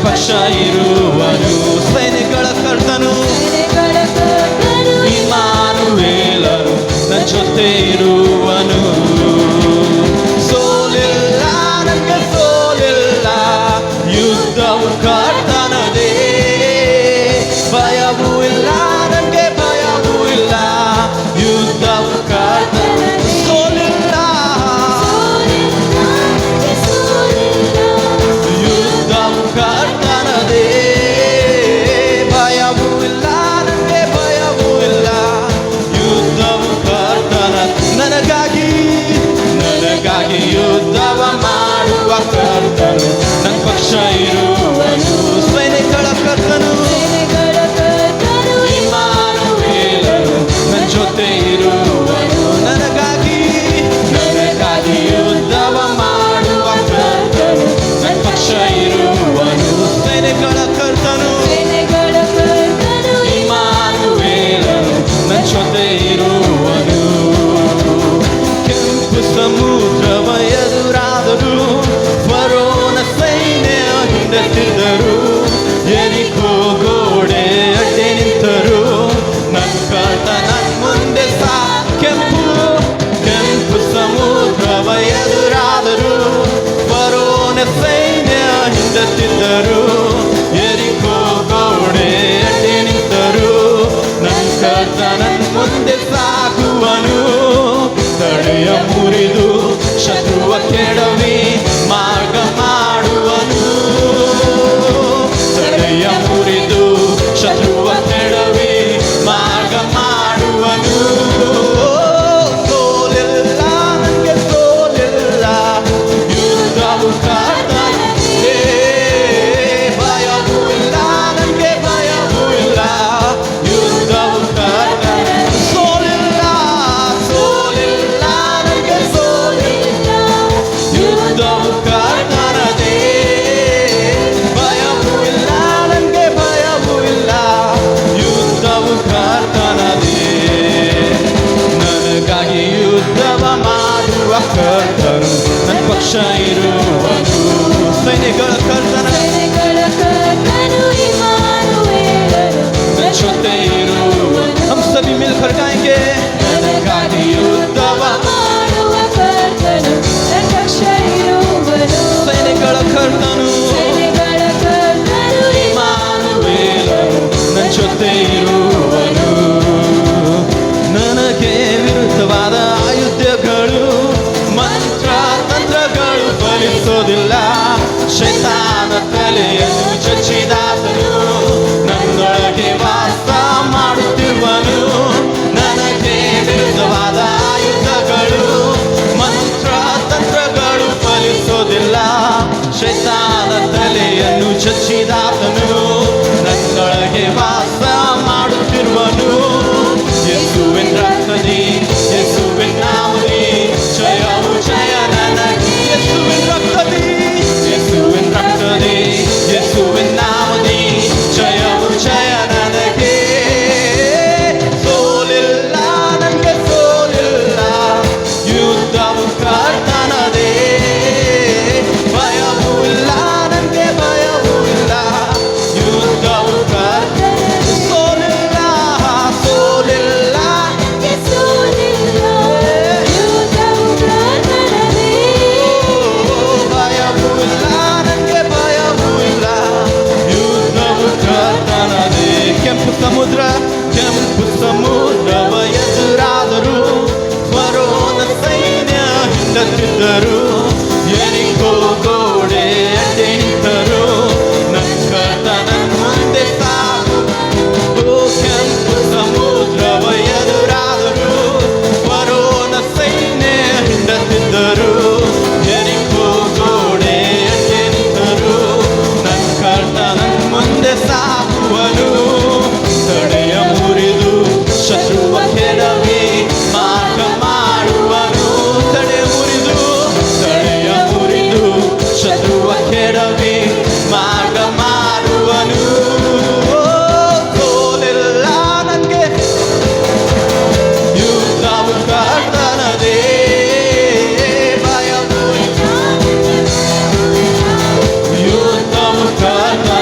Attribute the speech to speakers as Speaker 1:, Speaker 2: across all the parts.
Speaker 1: ಪಕ್ಷ ಇರುವನು. ಸೈನ್ಯಗಳ ಕರ್ತನು ಇಮ್ಮಾನುವೇಲನು ನನ್ನ ಜೊತೆ ಇರುವನು. ಸೋಲಿಲ್ಲ ನನಗೆ ಸೋಲಿಲ್ಲ, ಯುದ್ಧವು ಕರ್ತನದೇ. ಭಯವೂ ಇಲ್ಲ ನನಗೆ ಭಯವೂ ಇಲ್ಲ, ಯುದ್ಧವು ಕರ್ತನದೇ. ಸೋಲಿಲ್ಲ ಯುದ್ಧವು ಕರ್ತನದೇ. ಭಯವೂ ಇಲ್ಲ ನನಗೆ ಭಯವೂ ಇಲ್ಲ, ಯುದ್ಧವು ಕರ್ತನದೇ. ನನಗಾಗಿ ಯುದ್ಧವ ಮಾಡುವ ಕರ್ತನು ನನ್ನ ಪಕ್ಷ ಇರುವನು. ಸೈನ್ಯಗಳ ಕರ್ತನು ಇಮ್ಮಾನುವೇಲನು ನನ್ನ ಜೊತೆ ಇರುವನು. ನನಗಾಗಿ ಯುದ್ಧವ ಮಾಡುವ ಕರ್ತನು ನನ್ನ ಪಕ್ಷ ಇರುವನು. ಸೈನ್ಯಗಳ ಕರ್ತನು ಇಮ್ಮಾನುವೇಲನು ನನ್ನ ಜೊತೆ ಇರುವನು. ಕೆಂಪು ಸಮುದ್ರವ ಎದುರಾದರು, ಫರೋನ ಸೈನ್ಯ ಹಿಂದೆತ್ತಿದ್ದರು. ಯೆರಿಕೋ ಗೋಡೆ ಅಡ್ಡೆ ನಿಂತರು, ನನ್ನ ಕರ್ತನ ಮುಂದೆ ಕೆಂಪು ಸಮುದ್ರವ ಎದುರಾದರು, ಫರೋನ ಸೈನ್ಯ ಹಿಂದೆತ್ತಿದ್ದರು. ಯೆರಿಕೋ ಗೋಡೆ ಅಡ್ಡೆ ನಿಂತರು, ನನ್ನ ಕರ್ತನ ಮುಂದೆ ಸಾಗುವನು. ತಡೆಯ ಮುರಿದು ಶತ್ರುವ ಕೆಡವಿ ಮಾರ್ಗ ಮಾಡುವನು. ತಡೆಯ ಮುರಿದು ಶತ್ರುವ ಕೆಡವಿ ಮಾರ್ಗ ಮಾಡುವನು. ಸೋಲಿಲ್ಲ ನನಗೆ ಸೋಲಿಲ್ಲ, ಯುದ್ಧವು ಕರ್ತನದೇ. ಭಯವೂ ಇಲ್ಲ ನನಗೆ ಭಯವೂ ಇಲ್ಲ, ಯುದ್ಧವು ಕರ್ತನದೇ. ಸೋಲಿಲ್ಲ ನನಗೆ ಸೋಲಿಲ್ಲ, ಯುದ್ಧವು ಕರ್ತನದೇ. ಭಯವೂ ಇಲ್ಲ ನನಗೆ ಭಯವೂ ಇಲ್ಲ, ಯುದ್ಧವು ಕರ್ತನದೇ. ನನಗಾಗಿ ಯುದ್ಧವ ಮಾಡುವ ಕರ್ತನು ನನ್ನ ಪಕ್ಷ ಇರುವನು. ಸೈನ್ಯಗಳ ಕರ್ತನ ನನ್ನ ಜೊತೆ ಇರುವನು. हम सभी मिलकर गाएंगे. ನನಗಾಗಿ ಯುದ್ಧವ
Speaker 2: ಮಾಡುವ ಕರ್ತನು ನನ್ನ ಪಕ್ಷ ಇರುವನು.
Speaker 1: ಸೈನ್ಯಗಳ ಕರ್ತನು ಇಮ್ಮಾನುವೇಲನು ನನ್ನ ಜೊತೆ ಇರುವನು. ನನಗೆ ವಿರುದ್ಧವಾದ ಆಯುಧಗಳು ಮಂತ್ರ ತಂತ್ರಗಳು ಫಲಿಸೋದಿಲ್ಲ. ಶೈತಾನ ತಲೆಯನ್ನು ಚಚ್ಚಿದಾತನು ನನ್ನೊಳಗೆ ವಾಸ ಮಾಡುತ್ತಿರುವನು. ನನಗೆ ವಿರುದ್ಧವಾದ ಆಯುಧಗಳು ಮಂತ್ರ ತಂತ್ರಗಳು ಫಲಿಸೋದಿಲ್ಲ. ಶೈತಾನ ತಲೆಯನ್ನು ಚಚ್ಚಿದಾತನು ನನ್ನೊಳಗೆ ವಾಸ ಮಾಡುತ್ತಿರುವನು. ಯೇಸುವಿನ ರಕ್ತದಿ ಯೇಸುವಿನ ನಾಮದಿ ಜಯವು ಜಯ ನನಗೆ. ಯೇಸುವಿನ ರಕ್ತದಿ ಯೇಸುವಿನ ನಾಮದಿ ಜಯವು ಜಯ ನನಗೆ. ಸೋಲಿಲ್ಲ ನನಗೆ ಸೋಲಿಲ್ಲ, ಯುದ್ಧವು ಕರ್ತನದೇ. ಭಯವೂ ಇಲ್ಲ ನನಗೆ ಭಯವೂ ಇಲ್ಲ, ಯುದ್ಧವು ಕರ್ತನದೇ. ಸೋಲಿಲ್ಲ ಭಯವೂ ಇಲ್ಲ ನನಗೆ ಭಯವೂ ಇಲ್ಲ, ಯುದ್ಧವು ಕರ್ತನದೇ. ಕೆಂಪು ಸಮುದ್ರವ ಎದುರಾದರು, ಫರೋನ ಸೈನ್ಯ ಹಿಂದತ್ತಿದ್ದರು. ಯೆರಿಕೋ ಗೋಡೆ ಅಡ್ಡೆ ನಿಂತರು, ನನ್ನ ಕರ್ತನ ಮುಂದೆ ಸಾಗು. ಕೆಂಪು ಸಮುದ್ರವ ಎದುರಾದರು, ಫರೋನ ಸೈನ್ಯ ಹಿಂದತ್ತಿದ್ದರು. ಯೆರಿಕೋ ಗೋಡೆ ಅಡ್ಡೆ ನಿಂತರು, ನನ್ನ ಕರ್ತನ ಮುಂದೆ ಸಾಗುವನು. ತಡೆಯ ಮುರಿದು ಶತ್ರುವ ಕೆಡವಿ ಮಾರ್ಗ ಮಾಡುವನು. ತಡೆಯ ಮುರಿದು ಶತ್ರುವ ಕೆಡವಿ ಮಾರ್ಗ ಮಾಡುವನು. ಸೋಲಿಲ್ಲ ನನಗೆ ಯುದ್ಧವು ಕರ್ತನದೇ. ಯುದ್ಧವು ಕರ್ತನದೇ.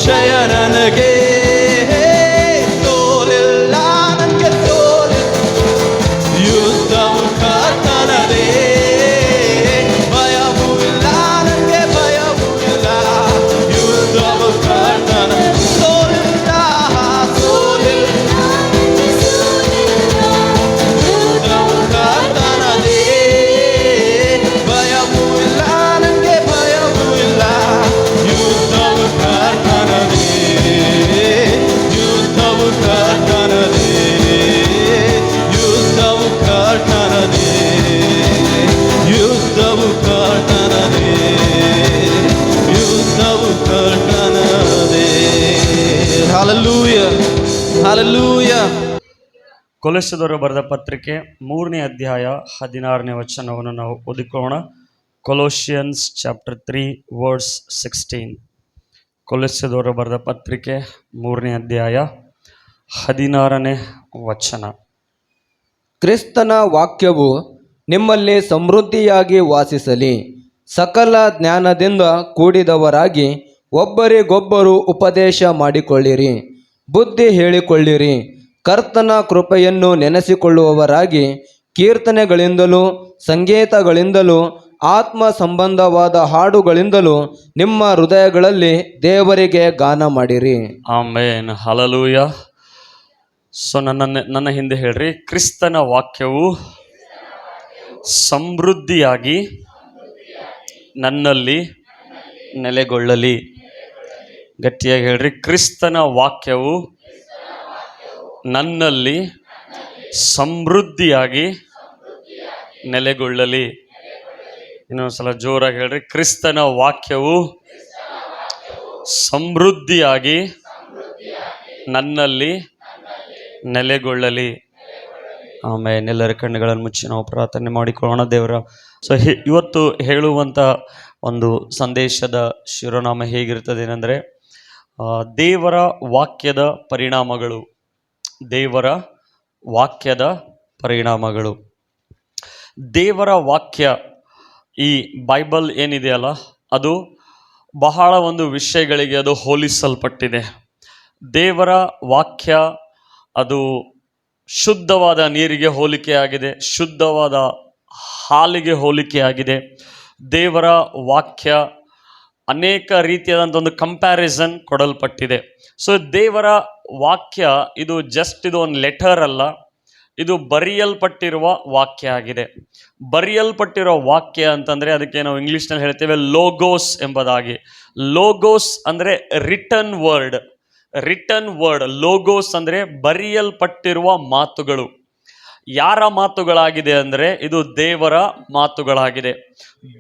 Speaker 1: ಜಯ ನನಗೆ ಸೋಲಿಲ್ಲ ನನಗೆ ಸೋಲಿಲ್ಲ ಯುದ್ಧವು ಕರ್ತನದೇ ಭಯವೂ ಇಲ್ಲ ನನಗೆ ಭಯವೂ ಇಲ್ಲ ಯುದ್ಧವು ಕರ್ತನ ಸೋಲಿಲ್ಲ ಸೋಲಿಲ್ಲ ಯುದ್ಧವು ಕರ್ತನದೇ ಭಯವೂ ಇಲ್ಲ ನನಗೆ ಭಯವೂ ಇಲ್ಲ ಯುದ್ಧವು ಕರ್ತನದೇ ಯುದ್ಧವು ಕರ್ತನದೇ ಯುದ್ಧವು ಕರ್ತನದೇ ಯುದ್ಧವು ಕರ್ತನದೇ ಯುದ್ಧವು ಕರ್ತನದೇ Hallelujah Hallelujah.
Speaker 3: ಕೊಲೊಸ್ಸೆದವರು ಬರೆದ ಪತ್ರಿಕೆ 3ನೇ ಅಧ್ಯಾಯ 16ನೇ ವಚನವನ್ನು ನಾವು ಓದಿಕೊಳ್ಳೋಣ. Colossians chapter 3 verse 16. ಕೊಲೊಸ್ಸೆದವರು ಬರೆದ ಪತ್ರಿಕೆ 3ನೇ ಅಧ್ಯಾಯ 16ನೇ ವಚನ.
Speaker 4: ಕ್ರಿಸ್ತನ ವಾಕ್ಯವು ನಿಮ್ಮಲ್ಲಿ ಸಮೃದ್ಧಿಯಾಗಿ ವಾಸಿಸಲಿ, ಸಕಲ ಜ್ಞಾನದಿಂದ ಕೂಡಿದವರಾಗಿ ಒಬ್ಬರಿಗೊಬ್ಬರು ಉಪದೇಶ ಮಾಡಿಕೊಳ್ಳಿರಿ, ಬುದ್ಧಿ ಹೇಳಿಕೊಳ್ಳಿರಿ, ಕರ್ತನ ಕೃಪೆಯನ್ನು ನೆನೆಸಿಕೊಳ್ಳುವವರಾಗಿ ಕೀರ್ತನೆಗಳಿಂದಲೂ ಸಂಗೀತಗಳಿಂದಲೂ ಆತ್ಮ ಸಂಬಂಧವಾದ ಹಾಡುಗಳಿಂದಲೂ ನಿಮ್ಮ ಹೃದಯಗಳಲ್ಲಿ ದೇವರಿಗೆ ಗಾನ ಮಾಡಿರಿ.
Speaker 3: ಆಮೇನ್. ಹಲ್ಲೆಲೂಯಾ. ಸೊ ನನ್ನ ಹಿಂದೆ ಹೇಳ್ರಿ, ಕ್ರಿಸ್ತನ ವಾಕ್ಯವು ಸಮೃದ್ಧಿಯಾಗಿ ನನ್ನಲ್ಲಿ ನೆಲೆಗೊಳ್ಳಲಿ. ಗಟ್ಟಿಯಾಗಿ ಹೇಳ್ರಿ, ಕ್ರಿಸ್ತನ ವಾಕ್ಯವು ನನ್ನಲ್ಲಿ ಸಮೃದ್ಧಿಯಾಗಿ ನೆಲೆಗೊಳ್ಳಲಿ. ಇನ್ನೊಂದ್ಸಲ ಜೋರಾಗಿ ಹೇಳ್ರಿ, ಕ್ರಿಸ್ತನ ವಾಕ್ಯವು ಸಮೃದ್ಧಿಯಾಗಿ ನನ್ನಲ್ಲಿ ನೆಲೆಗೊಳ್ಳಲಿ. ಆಮೇಲೆ ಎಲ್ಲರ ಕಣ್ಣುಗಳನ್ನು ಮುಚ್ಚಿ ನಾವು ಪ್ರಾರ್ಥನೆ ಮಾಡಿಕೊಳ್ಳೋಣ ದೇವರ. ಸೊ ಇವತ್ತು ಹೇಳುವಂಥ ಒಂದು ಸಂದೇಶದ ಶಿರೋನಾಮ ಹೇಗಿರ್ತದೆ ಏನಂದರೆ, ದೇವರ ವಾಕ್ಯದ ಪರಿಣಾಮಗಳು. ದೇವರ ವಾಕ್ಯದ ಪರಿಣಾಮಗಳು. ದೇವರ ವಾಕ್ಯ, ಈ ಬೈಬಲ್ ಏನಿದೆಯಲ್ಲ, ಅದು ಬಹಳ ಒಂದು ವಿಷಯಗಳಿಗೆ ಅದು ಹೋಲಿಸಲ್ಪಟ್ಟಿದೆ. ದೇವರ ವಾಕ್ಯ ಅದು ಶುದ್ಧವಾದ ನೀರಿಗೆ ಹೋಲಿಕೆಯಾಗಿದೆ, ಶುದ್ಧವಾದ ಹಾಲಿಗೆ ಹೋಲಿಕೆಯಾಗಿದೆ. ದೇವರ ವಾಕ್ಯ ಅನೇಕ ರೀತಿಯಾದಂಥ ಒಂದು ಕಂಪ್ಯಾರಿಸನ್ ಕೊಡಲ್ಪಟ್ಟಿದೆ. ಸೊ ದೇವರ ವಾಕ್ಯ ಇದು ಒಂದು ಲೆಟರ್ ಅಲ್ಲ, ಇದು ಬರೆಯಲ್ಪಟ್ಟಿರುವ ವಾಕ್ಯ ಆಗಿದೆ. ಬರೆಯಲ್ಪಟ್ಟಿರೋ ವಾಕ್ಯ ಅಂತಂದರೆ ಅದಕ್ಕೆ ನಾವು ಇಂಗ್ಲೀಷ್ನಲ್ಲಿ ಹೇಳ್ತೇವೆ ಲೋಗೋಸ್ ಎಂಬುದಾಗಿ. ಲೋಗೋಸ್ ಅಂದರೆ written word. Written word, logos ಅಂದರೆ ಬರೆಯಲ್ಪಟ್ಟಿರುವ ಮಾತುಗಳು. ಯಾರ ಮಾತುಗಳಾಗಿದೆ ಅಂದರೆ ಇದು ದೇವರ ಮಾತುಗಳಾಗಿದೆ.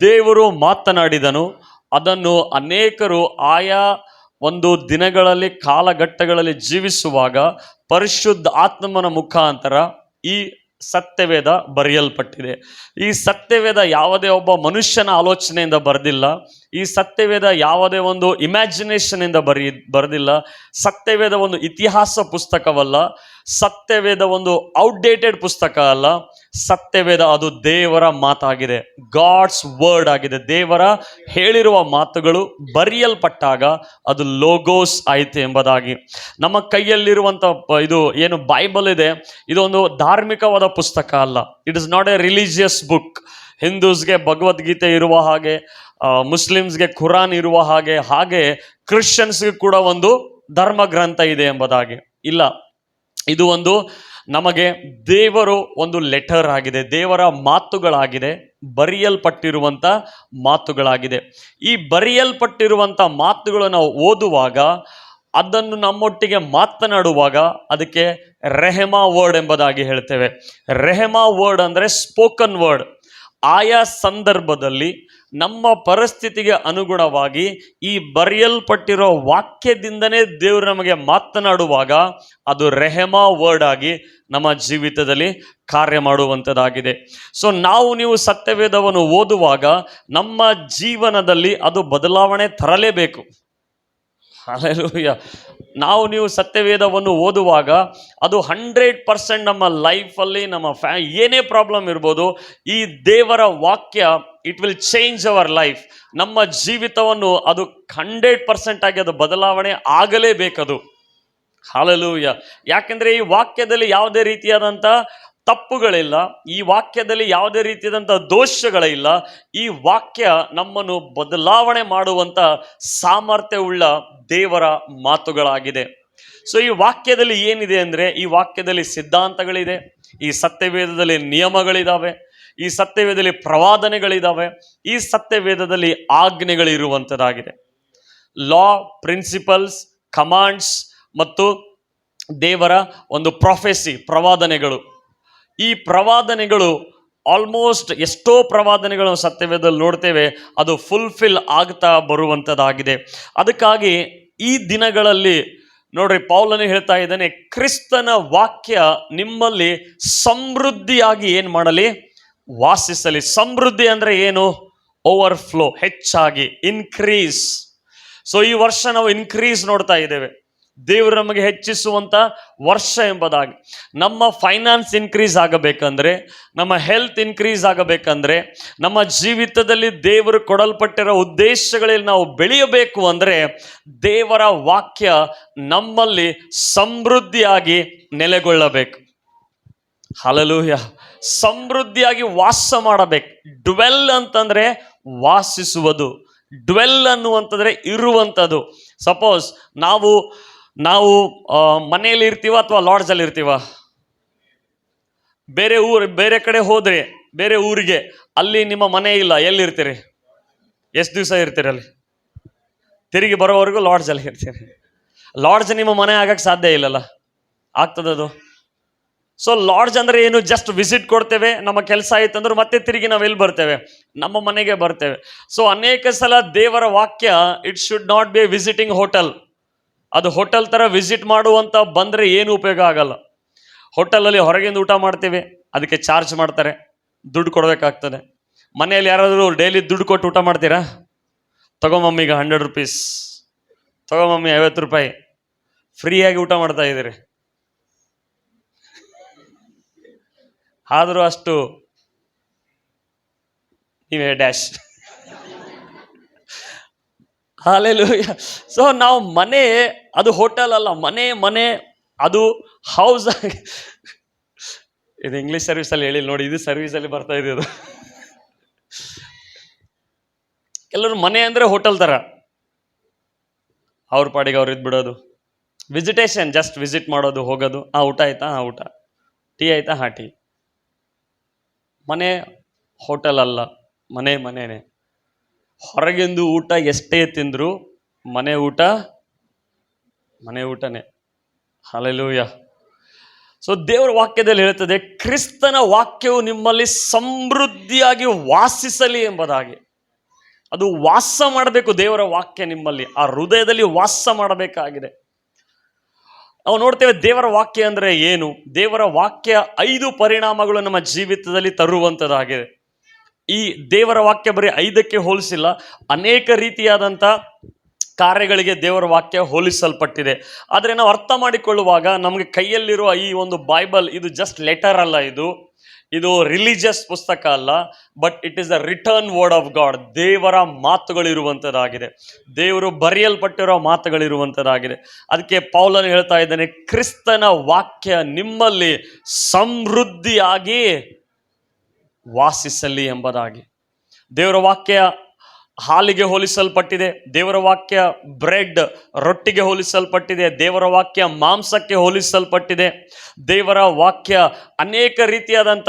Speaker 3: ದೇವರು ಮಾತನಾಡಿದನು, ಅದನ್ನು ಅನೇಕರು ಆಯಾ ಒಂದು ದಿನಗಳಲ್ಲಿ ಕಾಲಘಟ್ಟಗಳಲ್ಲಿ ಜೀವಿಸುವಾಗ ಪರಿಶುದ್ಧ ಆತ್ಮನ ಮುಖಾಂತರ ಈ ಸತ್ಯವೇದ ಬರೆಯಲ್ಪಟ್ಟಿದೆ. ಈ ಸತ್ಯವೇದ ಯಾವುದೇ ಒಬ್ಬ ಮನುಷ್ಯನ ಆಲೋಚನೆಯಿಂದ ಬರೆದಿಲ್ಲ. ಈ ಸತ್ಯವೇದ ಯಾವುದೇ ಒಂದು ಇಮ್ಯಾಜಿನೇಷನಿಂದ ಬರೆದಿಲ್ಲ. ಸತ್ಯವೇದ ಒಂದು ಇತಿಹಾಸ ಪುಸ್ತಕವಲ್ಲ. ಸತ್ಯವೇದ ಒಂದು ಔಟ್ಡೇಟೆಡ್ ಪುಸ್ತಕ ಅಲ್ಲ. ಸತ್ಯವೇದ ಅದು ದೇವರ ಮಾತಾಗಿದೆ, ಗಾಡ್ಸ್ ವರ್ಡ್ ಆಗಿದೆ. ದೇವರ ಹೇಳಿರುವ ಮಾತುಗಳು ಬರೆಯಲ್ಪಟ್ಟಾಗ ಅದು ಲೋಗೋಸ್ ಆಯಿತು ಎಂಬುದಾಗಿ. ನಮ್ಮ ಕೈಯಲ್ಲಿರುವಂಥ ಇದು ಏನು ಬೈಬಲ್ ಇದೆ, ಇದೊಂದು ಧಾರ್ಮಿಕವಾದ ಪುಸ್ತಕ ಅಲ್ಲ. It is not a religious book. ಹಿಂದೂಸ್ಗೆ ಭಗವದ್ಗೀತೆ ಇರುವ ಹಾಗೆ, ಮುಸ್ಲಿಮ್ಸ್ಗೆ ಖುರಾನ್ ಇರುವ ಹಾಗೆ ಕ್ರಿಶ್ಚಿಯನ್ಸ್ಗೆ ಕೂಡ ಒಂದು ಧರ್ಮ ಗ್ರಂಥ ಇದೆ ಎಂಬುದಾಗಿ ಇಲ್ಲ. ಇದು ಒಂದು ನಮಗೆ ದೇವರು ಒಂದು ಲೆಟರ್ ಆಗಿದೆ, ದೇವರ ಮಾತುಗಳಾಗಿದೆ, ಬರೆಯಲ್ಪಟ್ಟಿರುವಂಥ ಮಾತುಗಳಾಗಿದೆ. ಈ ಬರೆಯಲ್ಪಟ್ಟಿರುವಂಥ ಮಾತುಗಳು ನಾವು ಓದುವಾಗ, ಅದನ್ನು ನಮ್ಮೊಟ್ಟಿಗೆ ಮಾತನಾಡುವಾಗ ಅದಕ್ಕೆ ರೆಹಮಾ ವರ್ಡ್ ಎಂಬುದಾಗಿ ಹೇಳ್ತೇವೆ. ರೆಹಮಾ ವರ್ಡ್ ಅಂದರೆ ಸ್ಪೋಕನ್ ವರ್ಡ್. ಆಯಾ ಸಂದರ್ಭದಲ್ಲಿ ನಮ್ಮ ಪರಿಸ್ಥಿತಿಗೆ ಅನುಗುಣವಾಗಿ ಈ ಬರೆಯಲ್ಪಟ್ಟಿರೋ ವಾಕ್ಯದಿಂದನೇ ದೇವರು ನಮಗೆ ಮಾತನಾಡುವಾಗ ಅದು ರೆಹಮಾ ವರ್ಡ್ ಆಗಿ ನಮ್ಮ ಜೀವಿತದಲ್ಲಿ ಕಾರ್ಯ ಮಾಡುವಂಥದ್ದಾಗಿದೆ. ಸೊ ನೀವು ಸತ್ಯವೇದವನ್ನು ಓದುವಾಗ ನಮ್ಮ ಜೀವನದಲ್ಲಿ ಅದು ಬದಲಾವಣೆ ತರಲೇಬೇಕು. ಹಲ್ಲೆಲೂಯಾ. ನೀವು ಸತ್ಯವೇದವನ್ನು ಓದುವಾಗ ಅದು 100% ನಮ್ಮ ಲೈಫಲ್ಲಿ ನಮ್ಮ ಏನೇ ಪ್ರಾಬ್ಲಮ್ ಇರ್ಬೋದು, ಈ ದೇವರ ವಾಕ್ಯ it will change our life. ನಮ್ಮ ಜೀವಿತವನ್ನು ಅದು 100% ಆಗಿ ಅದು ಬದಲಾವಣೆ ಆಗಲೇಬೇಕದು. ಹಲ್ಲೆಲೂಯಾ. ಯಾಕೆಂದ್ರೆ ಈ ವಾಕ್ಯದಲ್ಲಿ ಯಾವುದೇ ರೀತಿಯಾದಂಥ ತಪ್ಪುಗಳಿಲ್ಲ, ಈ ವಾಕ್ಯದಲ್ಲಿ ಯಾವುದೇ ರೀತಿಯಾದಂಥ ದೋಷಗಳಿಲ್ಲ. ಈ ವಾಕ್ಯ ನಮ್ಮನ್ನು ಬದಲಾವಣೆ ಮಾಡುವಂಥ ಸಾಮರ್ಥ್ಯವುಳ್ಳ ದೇವರ ಮಾತುಗಳಾಗಿದೆ. ಸೊ ಈ ವಾಕ್ಯದಲ್ಲಿ ಏನಿದೆ ಅಂದರೆ, ಈ ವಾಕ್ಯದಲ್ಲಿ ಸಿದ್ಧಾಂತಗಳಿದೆ, ಈ ಸತ್ಯವೇದದಲ್ಲಿ ನಿಯಮಗಳಿದ್ದಾವೆ, ಈ ಸತ್ಯವೇದದಲ್ಲಿ ಪ್ರವಾದನೆಗಳಿದ್ದಾವೆ, ಈ ಸತ್ಯವೇದದಲ್ಲಿ ಆಜ್ಞೆಗಳಿರುವಂಥದ್ದಾಗಿದೆ. ಲಾ, ಪ್ರಿನ್ಸಿಪಲ್ಸ್, ಕಮಾಂಡ್ಸ್ ಮತ್ತು ದೇವರ ಒಂದು ಪ್ರೊಫೆಸಿ, ಪ್ರವಾದನೆಗಳು. ಈ ಪ್ರವಾದನೆಗಳು ಆಲ್ಮೋಸ್ಟ್ ಎಷ್ಟೋ ಪ್ರವಾದನೆಗಳು ಸತ್ಯವೇದದಲ್ಲಿ ನೋಡ್ತೇವೆ, ಅದು ಫುಲ್ಫಿಲ್ ಆಗ್ತಾ ಬರುವಂಥದ್ದಾಗಿದೆ. ಅದಕ್ಕಾಗಿ ಈ ದಿನಗಳಲ್ಲಿ ನೋಡ್ರಿ, ಪೌಲನು ಹೇಳ್ತಾ ಇದ್ದಾನೆ, ಕ್ರಿಸ್ತನ ವಾಕ್ಯ ನಿಮ್ಮಲ್ಲಿ ಸಮೃದ್ಧಿಯಾಗಿ ಏನು ಮಾಡಲಿ, ವಾಸಿಸಲಿ. ಸಮೃದ್ಧಿ ಅಂದರೆ ಏನು? ಓವರ್ಫ್ಲೋ, ಹೆಚ್ಚಾಗಿ, ಇನ್ಕ್ರೀಸ್. ಸೊ ಈ ವರ್ಷ ನಾವು ಇನ್ಕ್ರೀಸ್ ನೋಡ್ತಾ ಇದ್ದೇವೆ. ದೇವರು ನಮಗೆ ಹೆಚ್ಚಿಸುವಂಥ ವರ್ಷ ಎಂಬುದಾಗಿ. ನಮ್ಮ ಫೈನಾನ್ಸ್ ಇನ್ಕ್ರೀಸ್ ಆಗಬೇಕಂದ್ರೆ, ನಮ್ಮ ಹೆಲ್ತ್ ಇನ್ಕ್ರೀಸ್ ಆಗಬೇಕಂದ್ರೆ, ನಮ್ಮ ಜೀವಿತದಲ್ಲಿ ದೇವರು ಕೊಡಲ್ಪಟ್ಟಿರೋ ಉದ್ದೇಶಗಳಲ್ಲಿ ನಾವು ಬೆಳೆಯಬೇಕು ಅಂದರೆ, ದೇವರ ವಾಕ್ಯ ನಮ್ಮಲ್ಲಿ ಸಮೃದ್ಧಿಯಾಗಿ ನೆಲೆಗೊಳ್ಳಬೇಕು. ಹಲ್ಲೆಲೂಯಾ. ಸಮೃದ್ಧಿಯಾಗಿ ವಾಸ ಮಾಡಬೇಕು. ಡ್ವೆಲ್ ಅಂತಂದ್ರೆ ವಾಸಿಸುವುದು, ಡ್ವೆಲ್ ಅನ್ನುವಂಥದ್ರೆ ಇರುವಂಥದ್ದು. ಸಪೋಸ್ ನಾವು ಮನೆಯಲ್ಲಿ ಇರ್ತೀವ ಅಥವಾ ಲಾಡ್ಜಲ್ಲಿ ಇರ್ತೀವ, ಬೇರೆ ಕಡೆ ಹೋದ್ರೆ, ಬೇರೆ ಊರಿಗೆ, ಅಲ್ಲಿ ನಿಮ್ಮ ಮನೆ ಇಲ್ಲ, ಎಲ್ಲಿರ್ತೀರಿ? ಎಷ್ಟು ದಿವಸ ಇರ್ತೀರಿ ಅಲ್ಲಿ? ತಿರುಗಿ ಬರೋವರೆಗೂ ಲಾಡ್ಜಲ್ಲಿ ಇರ್ತೀರಿ. ಲಾಡ್ಜ್ ನಿಮ್ಮ ಮನೆ ಆಗಕ್ಕೆ ಸಾಧ್ಯ ಇಲ್ಲಲ್ಲ, ಆಗ್ತದದು? ಸೊ ಲಾಡ್ಜ್ ಅಂದರೆ ಏನು? ಜಸ್ಟ್ ವಿಸಿಟ್ ಕೊಡ್ತೇವೆ, ನಮ್ಮ ಕೆಲಸ ಆಯ್ತು ಅಂದ್ರೆ ಮತ್ತೆ ತಿರುಗಿ ನಾವು ಎಲ್ಲಿ ಬರ್ತೇವೆ? ನಮ್ಮ ಮನೆಗೆ ಬರ್ತೇವೆ. ಸೊ ಅನೇಕ ಸಲ ದೇವರ ವಾಕ್ಯ it should not be A visiting hotel. ಅದು ಹೋಟೆಲ್ ಥರ ವಿಸಿಟ್ ಮಾಡುವಂಥ ಬಂದರೆ ಏನು ಉಪಯೋಗ ಆಗಲ್ಲ. ಹೋಟೆಲಲ್ಲಿ ಹೊರಗಿಂದ ಊಟ ಮಾಡ್ತೀವಿ, ಅದಕ್ಕೆ ಚಾರ್ಜ್ ಮಾಡ್ತಾರೆ, ದುಡ್ಡು ಕೊಡಬೇಕಾಗ್ತದೆ. ಮನೆಯಲ್ಲಿ ಯಾರಾದರೂ ಡೈಲಿ ದುಡ್ಡು ಕೊಟ್ಟು ಊಟ ಮಾಡ್ತೀರಾ? ತಗೋ ಮಮ್ಮಿಗೆ 100 ರೂಪೀಸ್, ತಗೋ ಮಮ್ಮಿ 50 ರೂಪಾಯಿ, ಫ್ರೀಯಾಗಿ ಊಟ ಮಾಡ್ತಾ ಇದ್ದೀರಿ. ಆದರೂ ಅಷ್ಟು ನೀವೇ ಡ್ಯಾಶ್. ಹಲ್ಲೆಲೂಯಾ. ಸೊ ನಾವು ಮನೆ ಅದು ಹೋಟೆಲ್ ಅಲ್ಲ, ಮನೆ ಅದು ಹೌಸ್. ಇದು ಇಂಗ್ಲಿಷ್ ಸರ್ವಿಸಲ್ಲಿ ಹೇಳಿ ನೋಡಿ, ಇದು ಸರ್ವಿಸಲ್ಲಿ ಬರ್ತಾ ಇದೆ ಅದು. ಕೆಲವರು ಮನೆ ಅಂದರೆ ಹೋಟೆಲ್ ಥರ, ಅವ್ರ ಪಾಡಿಗೆ ಅವ್ರು ಇದ್ಬಿಡೋದು. ವಿಸಿಟೇಷನ್, ಜಸ್ಟ್ ವಿಸಿಟ್ ಮಾಡೋದು, ಹೋಗೋದು. ಊಟ ಆಯ್ತಾ? ಊಟ. ಟೀ ಆಯ್ತಾ? ಟೀ. ಮನೆ ಹೋಟೆಲ್ ಅಲ್ಲ, ಮನೆನೇ. ಹೊರಗಿಂದು ಊಟ ಎಷ್ಟೇ ತಿಂದರೂ ಮನೆ ಊಟನೇ. ಹಲ್ಲೆಲೂಯಾ. ಸೊ ದೇವರ ವಾಕ್ಯದಲ್ಲಿ ಹೇಳ್ತದೆ, ಕ್ರಿಸ್ತನ ವಾಕ್ಯವು ನಿಮ್ಮಲ್ಲಿ ಸಮೃದ್ಧಿಯಾಗಿ ವಾಸಿಸಲಿ ಎಂಬುದಾಗಿ. ಅದು ವಾಸ ಮಾಡಬೇಕು. ದೇವರ ವಾಕ್ಯ ನಿಮ್ಮಲ್ಲಿ, ಆ ಹೃದಯದಲ್ಲಿ ವಾಸ ಮಾಡಬೇಕಾಗಿದೆ. ನಾವು ನೋಡ್ತೇವೆ ದೇವರ ವಾಕ್ಯ ಅಂದರೆ ಏನು. ದೇವರ ವಾಕ್ಯ 5 ಪರಿಣಾಮಗಳು ನಮ್ಮ ಜೀವಿತದಲ್ಲಿ ತರುವಂಥದ್ದಾಗಿದೆ. ಈ ದೇವರ ವಾಕ್ಯ ಬರೀ 5ಕ್ಕೆ ಹೋಲಿಸಿಲ್ಲ, ಅನೇಕ ರೀತಿಯಾದಂಥ ಕಾರ್ಯಗಳಿಗೆ ದೇವರ ವಾಕ್ಯ ಹೋಲಿಸಲ್ಪಟ್ಟಿದೆ. ಆದರೆ ನಾವು ಅರ್ಥ ಮಾಡಿಕೊಳ್ಳುವಾಗ ನಮಗೆ ಕೈಯಲ್ಲಿರುವ ಈ ಒಂದು ಬೈಬಲ್ ಇದು ಜಸ್ಟ್ ಲೆಟರ್ ಅಲ್ಲ, ಇದು ರಿಲಿಜಿಯಸ್ ಪುಸ್ತಕ ಅಲ್ಲ, but it is the return word of God. ದೇವರ ಮಾತುಗಳಿರುವಂಥದ್ದಾಗಿದೆ, ದೇವರು ಬರೆಯಲ್ಪಟ್ಟಿರೋ ಮಾತುಗಳಿರುವಂಥದ್ದಾಗಿದೆ. ಅದಕ್ಕೆ ಪೌಲನು ಹೇಳ್ತಾ ಇದ್ದಾನೆ, ಕ್ರಿಸ್ತನ ವಾಕ್ಯ ನಿಮ್ಮಲ್ಲಿ ಸಮೃದ್ಧಿಯಾಗಿ ವಾಸಿಸಲಿ ಎಂಬುದಾಗಿ. ದೇವರ ವಾಕ್ಯ ಹಾಲಿಗೆ ಹೋಲಿಸಲ್ಪಟ್ಟಿದೆ, ದೇವರ ವಾಕ್ಯ ಬ್ರೆಡ್ ರೊಟ್ಟಿಗೆ ಹೋಲಿಸಲ್ಪಟ್ಟಿದೆ, ದೇವರ ವಾಕ್ಯ ಮಾಂಸಕ್ಕೆ ಹೋಲಿಸಲ್ಪಟ್ಟಿದೆ, ದೇವರ ವಾಕ್ಯ ಅನೇಕ ರೀತಿಯಾದಂಥ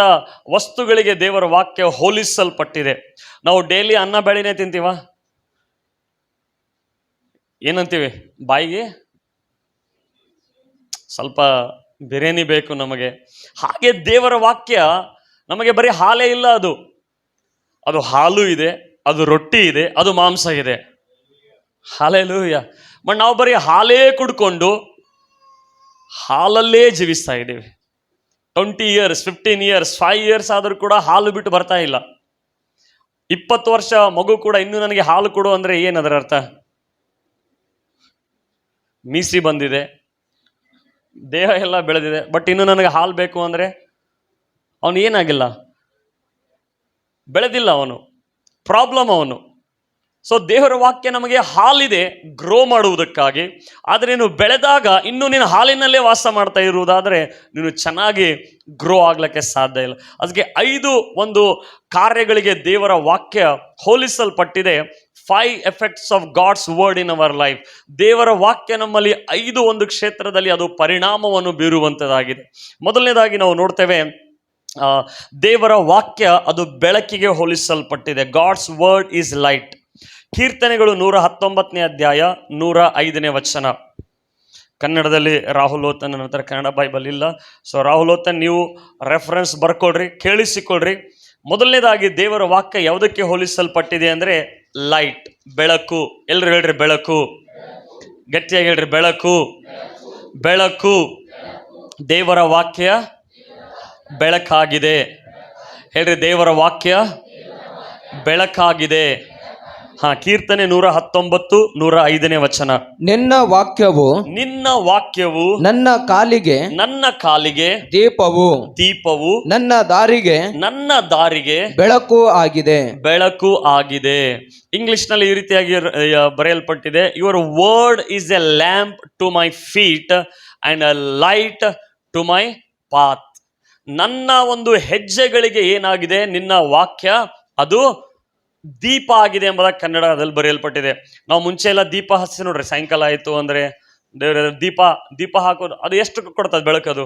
Speaker 3: ವಸ್ತುಗಳಿಗೆ ದೇವರ ವಾಕ್ಯ ಹೋಲಿಸಲ್ಪಟ್ಟಿದೆ. ನಾವು ಡೈಲಿ ಅನ್ನ ಬೇಳೆನೇ ತಿಂತೀವ? ಏನಂತೀವಿ? ಬಾಯಿಗೆ ಸ್ವಲ್ಪ ಬಿರಿಯಾನಿ ಬೇಕು ನಮಗೆ. ಹಾಗೆ ದೇವರ ವಾಕ್ಯ ನಮಗೆ ಬರೀ ಹಾಲೇ ಇಲ್ಲ, ಅದು ಹಾಲು ಇದೆ, ಅದು ರೊಟ್ಟಿ ಇದೆ, ಅದು ಮಾಂಸ ಇದೆ. ಹಲ್ಲೆಲೂಯಾ. ಬಟ್ ನಾವು ಬರೀ ಹಾಲೇ ಕುಡ್ಕೊಂಡು ಹಾಲಲ್ಲೇ ಜೀವಿಸ್ತಾ ಇದ್ದೀವಿ. 20 years 15 years 5 years ಆದರೂ ಕೂಡ ಹಾಲು ಬಿಟ್ಟು ಬರ್ತಾ ಇಲ್ಲ. 20 ವರ್ಷ ಮಗು ಕೂಡ ಇನ್ನೂ ನನಗೆ ಹಾಲು ಕೊಡು ಅಂದರೆ ಏನದರ ಅರ್ಥ? ಮೀಸಿ ಬಂದಿದೆ, ದೇಹ ಎಲ್ಲ ಬೆಳೆದಿದೆ, ಬಟ್ ಇನ್ನು ನನಗೆ ಹಾಲು ಬೇಕು ಅಂದರೆ ಅವನು ಏನಾಗಿಲ್ಲ, ಬೆಳೆದಿಲ್ಲ, ಅವನು ಪ್ರಾಬ್ಲಮ್ ಅವನು. ಸೊ ದೇವರ ವಾಕ್ಯ ನಮಗೆ ಹಾಲಿದೆ ಗ್ರೋ ಮಾಡುವುದಕ್ಕಾಗಿ, ಆದರೆ ನೀನು ಬೆಳೆದಾಗ ಇನ್ನು ನೀನು ಹಾಲಿನಲ್ಲೇ ವಾಸ ಮಾಡ್ತಾ ಇರುವುದಾದರೆ ನೀನು ಚೆನ್ನಾಗಿ ಗ್ರೋ ಆಗ್ಲಿಕ್ಕೆ ಸಾಧ್ಯ ಇಲ್ಲ. ಅದಕ್ಕೆ 5 ಒಂದು ಕಾರ್ಯಗಳಿಗೆ ದೇವರ ವಾಕ್ಯ ಹೋಲಿಸಲ್ಪಟ್ಟಿದೆ. 5 effects of God's word in our life. ದೇವರ ವಾಕ್ಯ ನಮ್ಮಲ್ಲಿ 5 ಒಂದು ಕ್ಷೇತ್ರದಲ್ಲಿ ಅದು ಪರಿಣಾಮವನ್ನು ಬೀರುವಂಥದ್ದಾಗಿದೆ. ಮೊದಲನೇದಾಗಿ ನಾವು ನೋಡ್ತೇವೆ, ದೇವರ ವಾಕ್ಯ ಅದು ಬೆಳಕಿಗೆ ಹೋಲಿಸಲ್ಪಟ್ಟಿದೆ. God's word is light. ಕೀರ್ತನೆಗಳು 119ನೇ ಅಧ್ಯಾಯ 105ನೇ ವಚನ. ಕನ್ನಡದಲ್ಲಿ ರಾಹುಲ್ ಓತನ್ ನಂತರ ಕನ್ನಡ ಬೈಬಲ್ ಇಲ್ಲ. ಸೊ ರಾಹುಲ್ ಓತನ್ ನೀವು ರೆಫರೆನ್ಸ್ ಬರ್ಕೊಳ್ರಿ, ಕೇಳಿಸಿಕೊಳ್ರಿ. ಮೊದಲನೇದಾಗಿ ದೇವರ ವಾಕ್ಯ ಯಾವುದಕ್ಕೆ ಹೋಲಿಸಲ್ಪಟ್ಟಿದೆ ಅಂದರೆ ಲೈಟ್, ಬೆಳಕು. ಎಲ್ರು ಹೇಳ್ರಿ ಬೆಳಕು, ಗಟ್ಟಿಯಾಗಿ ಹೇಳ್ರಿ ಬೆಳಕು. ಬೆಳಕು, ದೇವರ ವಾಕ್ಯ ಬೆಳಕಾಗಿದೆ. ಹೇಳ್ರಿ ದೇವರ ವಾಕ್ಯ ಬೆಳಕಾಗಿದೆ. ಕೀರ್ತನೆ 119 105ನೇ ವಚನ.
Speaker 4: ನಿನ್ನ ವಾಕ್ಯವು
Speaker 3: ನನ್ನ ಕಾಲಿಗೆ
Speaker 4: ದೀಪವು ನನ್ನ ದಾರಿಗೆ ಬೆಳಕು ಆಗಿದೆ. ಇಂಗ್ಲಿಷ್ ನಲ್ಲಿ ಈ ರೀತಿಯಾಗಿ ಬರೆಯಲ್ಪಟ್ಟಿದೆ, your word is a lamp to my feet and a light to my path. ನನ್ನ ಒಂದು ಹೆಜ್ಜೆಗಳಿಗೆ ಏನಾಗಿದೆ, ನಿನ್ನ ವಾಕ್ಯ ಅದು ದೀಪ ಆಗಿದೆ ಎಂಬುದಾಗಿ ಕನ್ನಡದಲ್ಲಿ ಬರೆಯಲ್ಪಟ್ಟಿದೆ. ನಾವು ಮುಂಚೆ ಎಲ್ಲ ದೀಪ ಹಚ್ಚಿ ನೋಡ್ರಿ, ಸಾಯಂಕಾಲ ಆಯಿತು ಅಂದರೆ ದೇವರ ದೀಪ ಹಾಕೋದು, ಅದು ಎಷ್ಟು ಕೊಡ್ತದೆ ಬೆಳಕದು?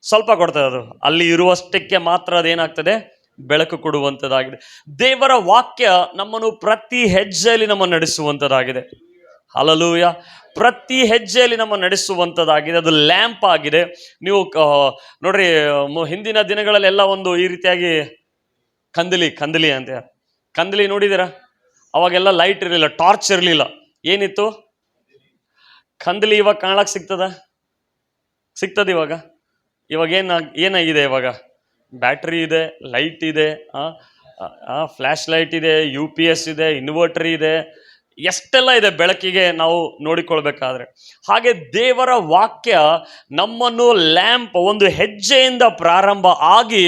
Speaker 4: ಸ್ವಲ್ಪ ಕೊಡ್ತದೆ. ಅದು ಅಲ್ಲಿ ಇರುವಷ್ಟಕ್ಕೆ ಮಾತ್ರ ಅದೇನಾಗ್ತದೆ, ಬೆಳಕು ಕೊಡುವಂಥದ್ದಾಗಿದೆ. ದೇವರ ವಾಕ್ಯ ನಮ್ಮನ್ನು ಪ್ರತಿ ಹೆಜ್ಜೆಯಲ್ಲಿ ನಮ್ಮನ್ನು ನಡೆಸುವಂಥದ್ದಾಗಿದೆ. ಹಲ್ಲೆಲೂಯಾ. ಪ್ರತಿ ಹೆಜ್ಜೆಯಲ್ಲಿ ನಮ್ಮ ನಡೆಸುವಂಥದ್ದಾಗಿದೆ. ಅದು ಲ್ಯಾಂಪ್ ಆಗಿದೆ. ನೀವು ನೋಡ್ರಿ, ಹಿಂದಿನ ದಿನಗಳಲ್ಲೆಲ್ಲ ಒಂದು ಈ ರೀತಿಯಾಗಿ ಕಂದಲಿ ಅಂತ ಕಂದಲಿ ನೋಡಿದ್ದೀರಾ? ಅವಾಗೆಲ್ಲ ಲೈಟ್ ಇರಲಿಲ್ಲ, ಟಾರ್ಚ್ ಇರಲಿಲ್ಲ. ಏನಿತ್ತು ಕಂದಲಿ. ಇವಾಗ ಕಾಣಕ್ಕೆ ಸಿಗ್ತದೆ ಇವಾಗ ಏನಾಗಿದೆ, ಇವಾಗ ಬ್ಯಾಟ್ರಿ ಇದೆ, ಲೈಟ್ ಇದೆ, ಫ್ಲ್ಯಾಶ್ ಲೈಟ್ ಇದೆ, UPS ಇದೆ, ಇನ್ವರ್ಟರ್ ಇದೆ, ಎಷ್ಟೆಲ್ಲ ಇದೆ ಬೆಳಕಿಗೆ ನಾವು ನೋಡಿಕೊಳ್ಬೇಕಾದ್ರೆ. ಹಾಗೆ ದೇವರ ವಾಕ್ಯ ನಮ್ಮನ್ನು ಲ್ಯಾಂಪ್, ಒಂದು ಹೆಜ್ಜೆಯಿಂದ ಪ್ರಾರಂಭ ಆಗಿ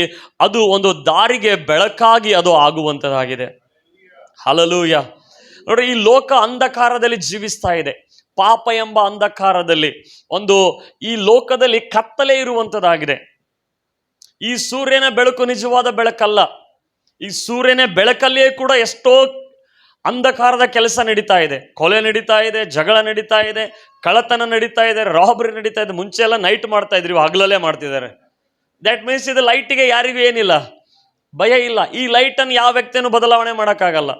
Speaker 4: ಅದು ಒಂದು ದಾರಿಗೆ ಬೆಳಕಾಗಿ ಅದು ಆಗುವಂಥದ್ದಾಗಿದೆ. ಹಲ್ಲೆಲೂಯಾ. ನೋಡ್ರಿ, ಈ ಲೋಕ ಅಂಧಕಾರದಲ್ಲಿ ಜೀವಿಸ್ತಾ ಇದೆ. ಪಾಪ ಎಂಬ ಅಂಧಕಾರದಲ್ಲಿ, ಈ ಲೋಕದಲ್ಲಿ ಕತ್ತಲೆ ಇರುವಂಥದ್ದಾಗಿದೆ. ಈ ಸೂರ್ಯನ ಬೆಳಕು ನಿಜವಾದ ಬೆಳಕಲ್ಲ. ಈ ಸೂರ್ಯನ ಬೆಳಕಲ್ಲಿಯೇ ಕೂಡ ಎಷ್ಟೋ ಅಂಧಕಾರದ ಕೆಲಸ ನಡೀತಾ ಇದೆ. ಕೊಲೆ ನಡೀತಾ ಇದೆ, ಜಗಳ ನಡೀತಾ ಇದೆ, ಕಳ್ಳತನ ನಡೀತಾ ಇದೆ, ರಾಬರಿ ನಡೀತಾ ಇದೆ. ಮುಂಚೆ ಎಲ್ಲ ನೈಟ್ ಮಾಡ್ತಾ ಇದ್ರಿ, ಹಗಲಲ್ಲೇ ಮಾಡ್ತಿದ್ದಾರೆ. ದ್ಯಾಟ್ ಮೀನ್ಸ್ ಇದು ಲೈಟಿಗೆ ಯಾರಿಗೂ ಏನಿಲ್ಲ, ಭಯ ಇಲ್ಲ. ಈ ಲೈಟನ್ನು ಯಾವ ವ್ಯಕ್ತಿಯನ್ನು ಬದಲಾವಣೆ ಮಾಡೋಕ್ಕಾಗಲ್ಲ.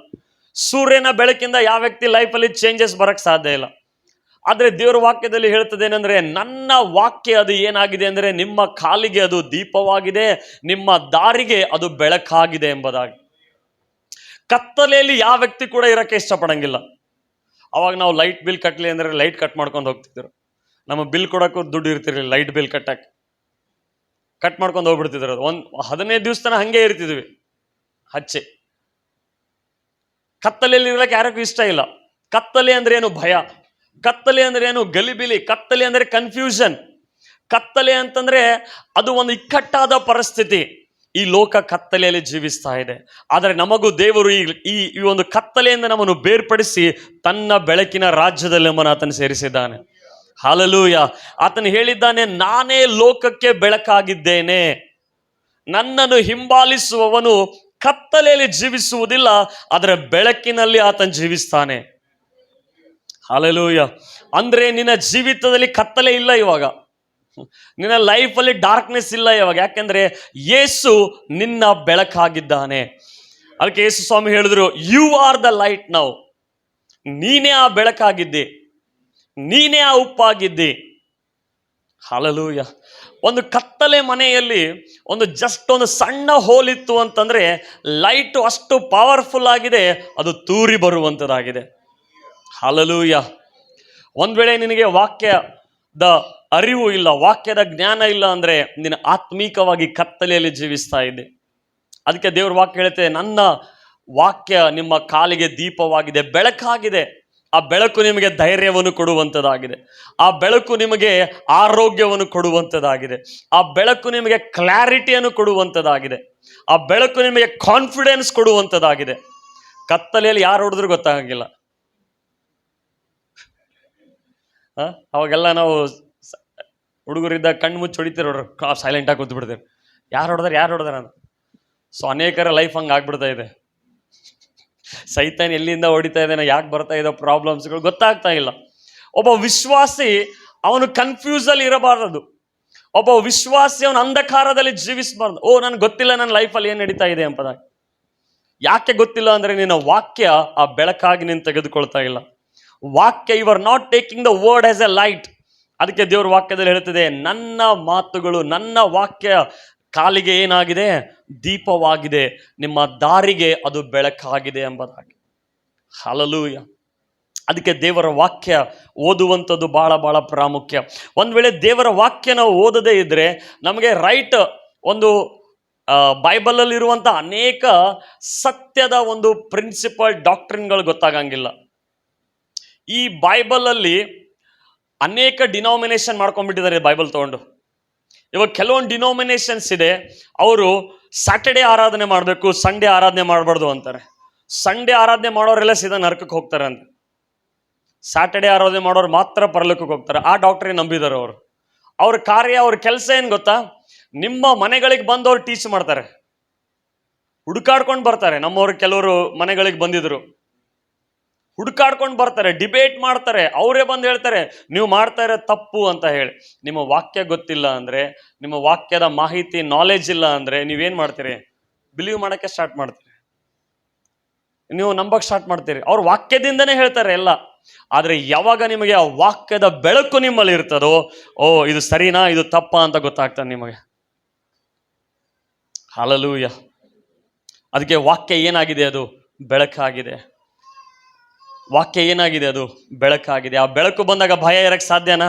Speaker 4: ಸೂರ್ಯನ ಬೆಳಕಿಂದ ಯಾವ ವ್ಯಕ್ತಿ ಲೈಫಲ್ಲಿ ಚೇಂಜಸ್ ಬರಕ್ಕೆ ಸಾಧ್ಯ ಇಲ್ಲ. ಆದರೆ ದೇವರ ವಾಕ್ಯದಲ್ಲಿ ಹೇಳ್ತದೆ ಏನಂದ್ರೆ, ನನ್ನ ವಾಕ್ಯ ಅದು ಏನಾಗಿದೆ ಅಂದರೆ ನಿಮ್ಮ ಕಾಲಿಗೆ ಅದು ದೀಪವಾಗಿದೆ, ನಿಮ್ಮ ದಾರಿಗೆ ಅದು ಬೆಳಕಾಗಿದೆ ಎಂಬುದಾಗಿ. ಕತ್ತಲೆಯಲ್ಲಿ ಯಾವ ವ್ಯಕ್ತಿ ಕೂಡ ಇರೋಕ್ಕೆ ಇಷ್ಟಪಡಂಗಿಲ್ಲ. ಅವಾಗ ನಾವು ಲೈಟ್ ಬಿಲ್ ಕಟ್ಟಲಿ ಅಂದರೆ ಲೈಟ್ ಕಟ್ ಮಾಡ್ಕೊಂಡು ಹೋಗ್ತಿದ್ರು. ನಮ್ಮ ಬಿಲ್ ಕೊಡೋಕ್ಕೂ ದುಡ್ಡು ಇರ್ತಿರ್ಲಿಲ್ಲ, ಲೈಟ್ ಬಿಲ್ ಕಟ್ ಮಾಡ್ಕೊಂಡು ಹೋಗ್ಬಿಡ್ತಿದ್ರು. 15 ದಿವಸ ತನಕ ಹಂಗೆ ಇರ್ತಿದ್ವಿ ಹಚ್ಚೆ. ಕತ್ತಲೆಯಲ್ಲಿ ಇರೋಕ್ಕೆ ಯಾರಿಗೂ ಇಷ್ಟ ಇಲ್ಲ. ಕತ್ತಲೆ ಅಂದ್ರೆ ಏನು? ಭಯ. ಕತ್ತಲೆ ಅಂದ್ರೆ ಏನು? ಗಲಿಬಿಲಿ. ಕತ್ತಲೆ ಅಂದ್ರೆ ಕನ್ಫ್ಯೂಷನ್. ಕತ್ತಲೆ ಅಂತಂದ್ರೆ ಅದು ಒಂದು ಇಕ್ಕಟ್ಟಾದ ಪರಿಸ್ಥಿತಿ. ಈ ಲೋಕ ಕತ್ತಲೆಯಲ್ಲಿ ಜೀವಿಸ್ತಾ ಇದೆ. ಆದರೆ ನಮಗೂ ದೇವರು ಈ ಒಂದು ಕತ್ತಲೆಯಿಂದ ನಮ್ಮನ್ನು ಬೇರ್ಪಡಿಸಿ ತನ್ನ ಬೆಳಕಿನ ರಾಜ್ಯದಲ್ಲಿ ನಮ್ಮನ್ನು ಆತನು ಸೇರಿಸಿದ್ದಾನೆ. ಹಲ್ಲೆಲೂಯಾ. ಆತನು ಹೇಳಿದ್ದಾನೆ, ನಾನೇ ಲೋಕಕ್ಕೆ ಬೆಳಕಾಗಿದ್ದೇನೆ. ನನ್ನನ್ನು ಹಿಂಬಾಲಿಸುವವನು ಕತ್ತಲೆಯಲ್ಲಿ ಜೀವಿಸುವುದಿಲ್ಲ, ಆದರೆ ಬೆಳಕಿನಲ್ಲಿ ಆತನು ಜೀವಿಸ್ತಾನೆ. ಹಲ್ಲೆಲೂಯಾ. ಅಂದ್ರೆ ನಿನ್ನ ಜೀವಿತದಲ್ಲಿ ಕತ್ತಲೆ ಇಲ್ಲ ಇವಾಗ, ನಿನ್ನ ಲೈಫಲ್ಲಿ ಡಾರ್ಕ್ನೆಸ್ ಇಲ್ಲ ಇವಾಗ. ಯಾಕೆಂದ್ರೆ ಯೇಸು ನಿನ್ನ ಬೆಳಕಾಗಿದ್ದಾನೆ. ಅದಕ್ಕೆ ಯೇಸು ಸ್ವಾಮಿ ಹೇಳಿದ್ರು, you are the light now. ನೀನೇ ಆ ಬೆಳಕಾಗಿದ್ದಿ, ನೀನೇ ಆ ಉಪ್ಪಾಗಿದ್ದಿ. ಹಲ್ಲೆಲೂಯಾ. ಒಂದು ಕತ್ತಲೆ ಮನೆಯಲ್ಲಿ ಒಂದು ಸಣ್ಣ ಹೋಲಿತ್ತು ಅಂತಂದ್ರೆ ಲೈಟ್ ಅಷ್ಟು ಪವರ್ಫುಲ್ ಆಗಿದೆ, ಅದು ತೂರಿ ಬರುವಂಥದ್ದಾಗಿದೆ. ಹಲ್ಲೆಲೂಯಾ. ಒಂದ್ ವೇಳೆ ನಿನಗೆ ವಾಕ್ಯದ ಅರಿವು ಇಲ್ಲ, ವಾಕ್ಯದ ಜ್ಞಾನ ಇಲ್ಲ ಅಂದ್ರೆ ನೀನು ಆತ್ಮೀಕವಾಗಿ ಕತ್ತಲೆಯಲ್ಲಿ ಜೀವಿಸ್ತಾ ಇದ್ದೆ. ಅದಕ್ಕೆ ದೇವ್ರ ವಾಕ್ಯ ಹೇಳುತ್ತೆ, ನನ್ನ ವಾಕ್ಯ ನಿಮ್ಮ ಕಾಲಿಗೆ ದೀಪವಾಗಿದೆ, ಬೆಳಕಾಗಿದೆ.
Speaker 3: ಆ ಬೆಳಕು ನಿಮಗೆ ಧೈರ್ಯವನ್ನು ಕೊಡುವಂಥದ್ದಾಗಿದೆ. ಆ ಬೆಳಕು ನಿಮಗೆ ಆರೋಗ್ಯವನ್ನು ಕೊಡುವಂಥದ್ದಾಗಿದೆ. ಆ ಬೆಳಕು ನಿಮಗೆ ಕ್ಲಾರಿಟಿಯನ್ನು ಕೊಡುವಂಥದ್ದಾಗಿದೆ. ಆ ಬೆಳಕು ನಿಮಗೆ ಕಾನ್ಫಿಡೆನ್ಸ್ ಕೊಡುವಂಥದ್ದಾಗಿದೆ. ಕತ್ತಲೆಯಲ್ಲಿ ಯಾರು ಹೊಡೆದ್ರು ಗೊತ್ತಾಗಂಗಿಲ್ಲ. ಅವಾಗೆಲ್ಲ ನಾವು ಹುಡುಗರಿದ್ದ ಕಣ್ಣು ಮುಚ್ಚಿ ಹೊಡಿತೀರ ನೋಡ್ರಿ, ಸೈಲೆಂಟ್ ಆಗಿ ಕೂತ್ ಬಿಡ್ತೀರಿ. ಯಾರು ಹೊಡೆದಾರ ಅಂತ. ಸೊ ಅನೇಕರ ಲೈಫ್ ಹಂಗೆ ಆಗ್ಬಿಡ್ತಾ ಇದೆ. ಸೈತಾನ್ ಎಲ್ಲಿಂದ ಹೊಡಿತಾ ಇದ್ದಾನೆ, ಯಾಕೆ ಬರ್ತಾ ಇದೆ ಪ್ರಾಬ್ಲಮ್ಸ್ಗಳು ಗೊತ್ತಾಗ್ತಾ ಇಲ್ಲ. ಒಬ್ಬ ವಿಶ್ವಾಸಿ ಅವನು ಕನ್ಫ್ಯೂಸ್ ಅಲ್ಲಿ ಇರಬಾರದು. ಒಬ್ಬ ವಿಶ್ವಾಸಿ ಅವನು ಅಂಧಕಾರದಲ್ಲಿ ಜೀವಿಸಬಾರ್ದು. ನನಗೆ ಗೊತ್ತಿಲ್ಲ ನನ್ನ ಲೈಫಲ್ಲಿ ಏನು ನಡೀತಾ ಇದೆ ಎಂಬುದಾಗಿ. ಯಾಕೆ ಗೊತ್ತಿಲ್ಲ ಅಂದ್ರೆ ನಿನ್ನ ವಾಕ್ಯ ಆ ಬೆಳಕಾಗಿ ನೀನು ತೆಗೆದುಕೊಳ್ತಾ ಇಲ್ಲ. ವಾಕ್ಯ, you are not taking the word as a light. ಅದಕ್ಕೆ ದೇವರ ವಾಕ್ಯದಲ್ಲಿ ಹೇಳ್ತದೆ, ನನ್ನ ಮಾತುಗಳು, ನನ್ನ ವಾಕ್ಯ ಕಾಲಿಗೆ ಏನಾಗಿದೆ, ದೀಪವಾಗಿದೆ, ನಿಮ್ಮ ದಾರಿಗೆ ಅದು ಬೆಳಕಾಗಿದೆ ಎಂಬುದಾಗಿ. ಹಲ್ಲೆಲೂಯಾ. ಅದಕ್ಕೆ ದೇವರ ವಾಕ್ಯ ಓದುವಂಥದ್ದು ಬಹಳ ಬಹಳ ಪ್ರಾಮುಖ್ಯ. ಒಂದು ವೇಳೆ ದೇವರ ವಾಕ್ಯ ನಾವು ಓದದೇ ಇದ್ರೆ ನಮಗೆ ರೈಟ್ ಒಂದು ಬೈಬಲಲ್ಲಿ ಇರುವಂಥ ಅನೇಕ ಸತ್ಯದ ಒಂದು ಪ್ರಿನ್ಸಿಪಲ್ ಡಾಕ್ಟ್ರಿನ್ಗಳು ಗೊತ್ತಾಗಂಗಿಲ್ಲ. ಈ ಬೈಬಲಲ್ಲಿ ಅನೇಕ ಡಿನಾಮಿನೇಷನ್ ಮಾಡ್ಕೊಂಡ್ಬಿಟ್ಟಿದ್ದಾರೆ ಬೈಬಲ್ ತಗೊಂಡು. ಇವಾಗ ಕೆಲವೊಂದು ಡಿನಾಮಿನೇಷನ್ಸ್ ಇದೆ, ಅವರು ಸ್ಯಾಟರ್ಡೇ ಆರಾಧನೆ ಮಾಡಬೇಕು, ಸಂಡೇ ಆರಾಧನೆ ಮಾಡಬಾರ್ದು ಅಂತಾರೆ. ಸಂಡೇ ಆರಾಧನೆ ಮಾಡೋರೆಲ್ಲ ಸೀದಾ ನರಕಕ್ಕೆ ಹೋಗ್ತಾರೆ ಅಂತ. ಸ್ಯಾಟರ್ಡೇ ಆರಾಧನೆ ಮಾಡೋರು ಮಾತ್ರ ಪರಲೋಕಕ್ಕೆ ಹೋಗ್ತಾರೆ. ಆ ಡಾಕ್ಟ್ರಿಗೆ ನಂಬಿದ್ದಾರೆ ಅವರು. ಅವ್ರ ಕಾರ್ಯ, ಅವ್ರ ಕೆಲಸ ಏನು ಗೊತ್ತಾ, ನಿಮ್ಮ ಮನೆಗಳಿಗೆ ಬಂದು ಅವ್ರು ಟೀಚ್ ಮಾಡ್ತಾರೆ, ಹುಡುಕಾಡ್ಕೊಂಡು ಬರ್ತಾರೆ. ನಮ್ಮವ್ರು ಕೆಲವರು ಮನೆಗಳಿಗೆ ಬಂದಿದ್ರು, ಹುಡುಕಾಡ್ಕೊಂಡು ಬರ್ತಾರೆ, ಡಿಬೇಟ್ ಮಾಡ್ತಾರೆ. ಅವರೇ ಬಂದು ಹೇಳ್ತಾರೆ ನೀವು ಮಾಡ್ತಾ ಇರೋ ತಪ್ಪು ಅಂತ ಹೇಳಿ. ನಿಮ್ಮ ವಾಕ್ಯ ಗೊತ್ತಿಲ್ಲ ಅಂದರೆ, ನಿಮ್ಮ ವಾಕ್ಯದ ಮಾಹಿತಿ ನಾಲೆಜ್ ಇಲ್ಲ ಅಂದರೆ ನೀವೇನು ಮಾಡ್ತೀರಿ, ಬಿಲೀವ್ ಮಾಡೋಕ್ಕೆ ಸ್ಟಾರ್ಟ್ ಮಾಡ್ತೀರಿ, ನೀವು ನಂಬಕ್ಕೆ ಸ್ಟಾರ್ಟ್ ಮಾಡ್ತೀರಿ. ಅವ್ರ ವಾಕ್ಯದಿಂದನೇ ಹೇಳ್ತಾರೆ ಎಲ್ಲ. ಆದರೆ ಯಾವಾಗ ನಿಮಗೆ ಆ ವಾಕ್ಯದ ಬೆಳಕು ನಿಮ್ಮಲ್ಲಿ ಇರ್ತದೋ, ಇದು ಸರಿನಾ ಇದು ತಪ್ಪಾ ಅಂತ ಗೊತ್ತಾಗ್ತದೆ ನಿಮಗೆ. ಹಲ್ಲೆಲೂಯಾ. ಅದಕ್ಕೆ ವಾಕ್ಯ ಏನಾಗಿದೆ, ಅದು ಬೆಳಕಾಗಿದೆ. ವಾಕ್ಯ ಏನಾಗಿದೆ, ಅದು ಬೆಳಕಾಗಿದೆ. ಆ ಬೆಳಕು ಬಂದಾಗ ಭಯ ಇರಕ್ಕೆ ಸಾಧ್ಯನಾ?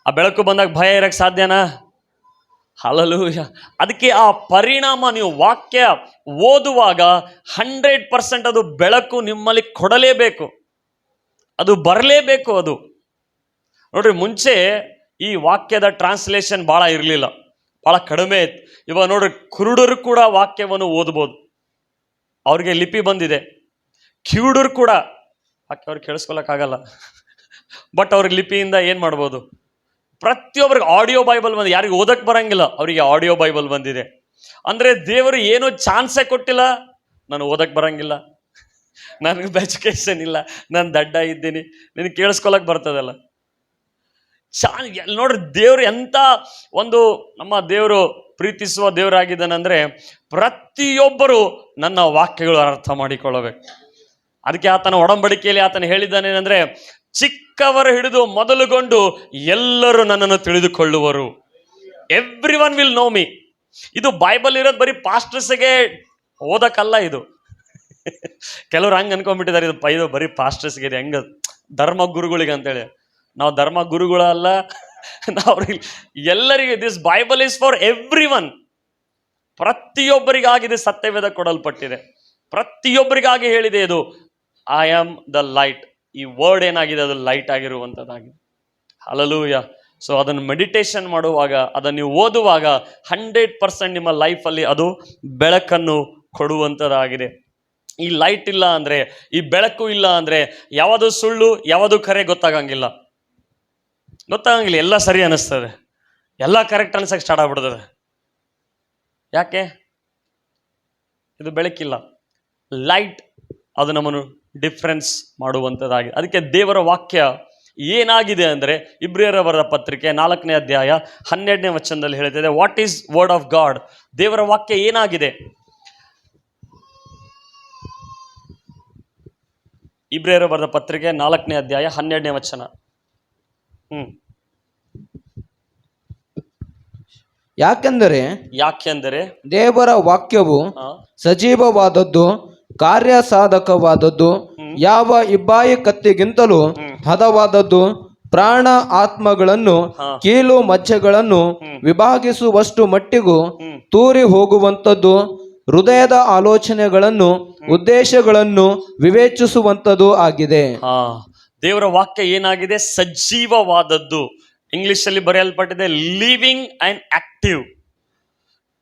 Speaker 3: ಆ ಬೆಳಕು ಬಂದಾಗ ಭಯ ಇರಕ್ಕೆ ಸಾಧ್ಯನಾ? ಹಲ್ಲೆಲೂಯಾ. ಅದಕ್ಕೆ ಆ ಪರಿಣಾಮ, ನೀವು ವಾಕ್ಯ ಓದುವಾಗ 100% ಅದು ಬೆಳಕು ನಿಮ್ಮಲ್ಲಿ ಕೊಡಲೇಬೇಕು, ಅದು ಬರಲೇಬೇಕು. ಅದು ನೋಡ್ರಿ, ಮುಂಚೆ ಈ ವಾಕ್ಯದ ಟ್ರಾನ್ಸ್ಲೇಷನ್ ಭಾಳ ಇರಲಿಲ್ಲ, ಭಾಳ ಕಡಿಮೆ ಇತ್ತು. ಇವಾಗ ನೋಡ್ರಿ, ಕುರುಡರು ಕೂಡ ವಾಕ್ಯವನ್ನು ಓದ್ಬೋದು, ಅವ್ರಿಗೆ ಲಿಪಿ ಬಂದಿದೆ. ಕಿವುಡರು ಕೂಡ ವಾಕ್ಯ ಅವ್ರಿಗೆ ಕೇಳಿಸ್ಕೊಳಕ್ಕಾಗಲ್ಲ, ಬಟ್ ಅವ್ರಿಗೆ ಲಿಪಿಯಿಂದ ಏನು ಮಾಡ್ಬೋದು. ಪ್ರತಿಯೊಬ್ಬರಿಗೆ ಆಡಿಯೋ ಬೈಬಲ್ ಬಂದಿದೆ. ಯಾರಿಗೆ ಓದಕ್ಕೆ ಬರಂಗಿಲ್ಲ ಅವರಿಗೆ ಆಡಿಯೋ ಬೈಬಲ್ ಬಂದಿದೆ. ಅಂದರೆ ದೇವರು ಏನೋ ಚಾನ್ಸೇ ಕೊಟ್ಟಿಲ್ಲ, ನಾನು ಓದಕ್ಕೆ ಬರಂಗಿಲ್ಲ, ನನಗೆ ಎಜುಕೇಷನ್ ಇಲ್ಲ, ನಾನು ದಡ್ಡ ಇದ್ದೀನಿ, ನಿನಗೆ ಕೇಳಿಸ್ಕೊಳಕ್ಕೆ ಬರ್ತದಲ್ಲ. ನೋಡ್ರಿ, ದೇವರು ಎಂಥ ಒಂದು ನಮ್ಮ ದೇವರು ಪ್ರೀತಿಸುವ ದೇವರಾಗಿದ್ದಾನಂದ್ರೆ, ಪ್ರತಿಯೊಬ್ಬರು ನನ್ನ ವಾಕ್ಯಗಳು ಅರ್ಥ ಮಾಡಿಕೊಳ್ಳಬೇಕು. ಅದಕ್ಕೆ ಆತನ ಒಡಂಬಡಿಕೆಯಲ್ಲಿ ಆತನ ಹೇಳಿದ್ದಾನೇನೆಂದ್ರೆ, ಚಿಕ್ಕವರು ಹಿಡಿದು ಮೊದಲುಗೊಂಡು ಎಲ್ಲರೂ ನನ್ನನ್ನು ತಿಳಿದುಕೊಳ್ಳುವರು. Every one will know me. ಇದು ಬೈಬಲ್ ಇರೋದು ಬರೀ ಪಾಸ್ಟರ್ಸ್ಗೆ ಓದಕ್ಕಲ್ಲ. ಇದು ಕೆಲವ್ರು ಹಂಗೆ ಅನ್ಕೊಂಡ್ಬಿಟ್ಟಿದ್ದಾರೆ, ಇದು ಬರೀ ಪಾಸ್ಟರ್ಸ್ಗೆ ಇದೆ, ಹೆಂಗ ಧರ್ಮ ಗುರುಗಳಿಗೆ ಅಂತೇಳಿ. ನಾವು ಧರ್ಮ ಗುರುಗಳಲ್ಲ, ನಾವು ಎಲ್ಲರಿಗೆ. This Bible is for every one. ಪ್ರತಿಯೊಬ್ಬರಿಗಾಗಿದೆ ಸತ್ಯವೇದ ಕೊಡಲ್ಪಟ್ಟಿದೆ, ಪ್ರತಿಯೊಬ್ಬರಿಗಾಗಿ ಹೇಳಿದೆ ಇದು. I am the light. ಈ ವರ್ಡ್ ಏನಾಗಿದೆ, ಅದು ಲೈಟ್ ಆಗಿರುವಂಥದ್ದಾಗಿದೆ. ಹಲ್ಲೆಲೂಯಾ. ಸೊ ಅದನ್ನು ಮೆಡಿಟೇಷನ್ ಮಾಡುವಾಗ, ಅದನ್ನು ನೀವು ಓದುವಾಗ 100% ನಿಮ್ಮ ಲೈಫಲ್ಲಿ ಅದು ಬೆಳಕನ್ನು ಕೊಡುವಂಥದ್ದಾಗಿದೆ. ಈ ಲೈಟ್ ಇಲ್ಲ ಅಂದರೆ, ಈ ಬೆಳಕು ಇಲ್ಲ ಅಂದರೆ ಯಾವುದು ಸುಳ್ಳು ಯಾವುದು ಖರೆ ಗೊತ್ತಾಗಂಗಿಲ್ಲ. ಎಲ್ಲ ಸರಿ ಅನ್ನಿಸ್ತದೆ, ಎಲ್ಲ ಕರೆಕ್ಟ್ ಅನ್ಸಕ್ಕೆ ಸ್ಟಾರ್ಟ್ ಆಗ್ಬಿಡ್ತದೆ. ಯಾಕೆ? ಇದು ಬೆಳಕಿಲ್ಲ. ಲೈಟ್ ಅದು ನಮ್ಮನ್ನು ಡಿಫ್ರೆನ್ಸ್ ಮಾಡುವಂಥದ್ದಾಗಿದೆ. ಅದಕ್ಕೆ ದೇವರ ವಾಕ್ಯ ಏನಾಗಿದೆ ಅಂದರೆ, ಇಬ್ರಿಯರ ಬರೆದ ಪತ್ರಿಕೆ 4ನೇ ಅಧ್ಯಾಯ 12ನೇ ವಚನದಲ್ಲಿ ಹೇಳ್ತಿದೆ, what is word of God. ದೇವರ ವಾಕ್ಯ ಏನಾಗಿದೆ? ಇಬ್ರಿಯರ ಬರೆದ ಪತ್ರಿಕೆ 4ನೇ ಅಧ್ಯಾಯ 12ನೇ ವಚನ.
Speaker 4: ಯಾಕೆಂದರೆ ದೇವರ ವಾಕ್ಯವು ಸಜೀವವಾದದ್ದು, ಕಾರ್ಯಸಾಧಕವಾದದ್ದು, ಯಾವ ಇಬ್ಬಾಯಿ ಕತ್ತಿಗಿಂತಲೂ ಹದವಾದದ್ದು, ಪ್ರಾಣ ಆತ್ಮಗಳನ್ನು ಕೀಲು ಮಜ್ಜೆಗಳನ್ನು ವಿಭಾಗಿಸುವಷ್ಟು ಮಟ್ಟಿಗೂ ತೂರಿ ಹೋಗುವಂಥದ್ದು,
Speaker 1: ಹೃದಯದ ಆಲೋಚನೆಗಳನ್ನು ಉದ್ದೇಶಗಳನ್ನು ವಿವೇಚಿಸುವಂತದ್ದು ಆಗಿದೆ.
Speaker 3: ದೇವರ ವಾಕ್ಯ ಏನಾಗಿದೆ? ಸಜೀವವಾದದ್ದು. ಇಂಗ್ಲಿಷ್ ಅಲ್ಲಿ ಬರೆಯಲ್ಪಟ್ಟಿದೆ ಲಿವಿಂಗ್ ಅಂಡ್ ಆಕ್ಟಿವ್.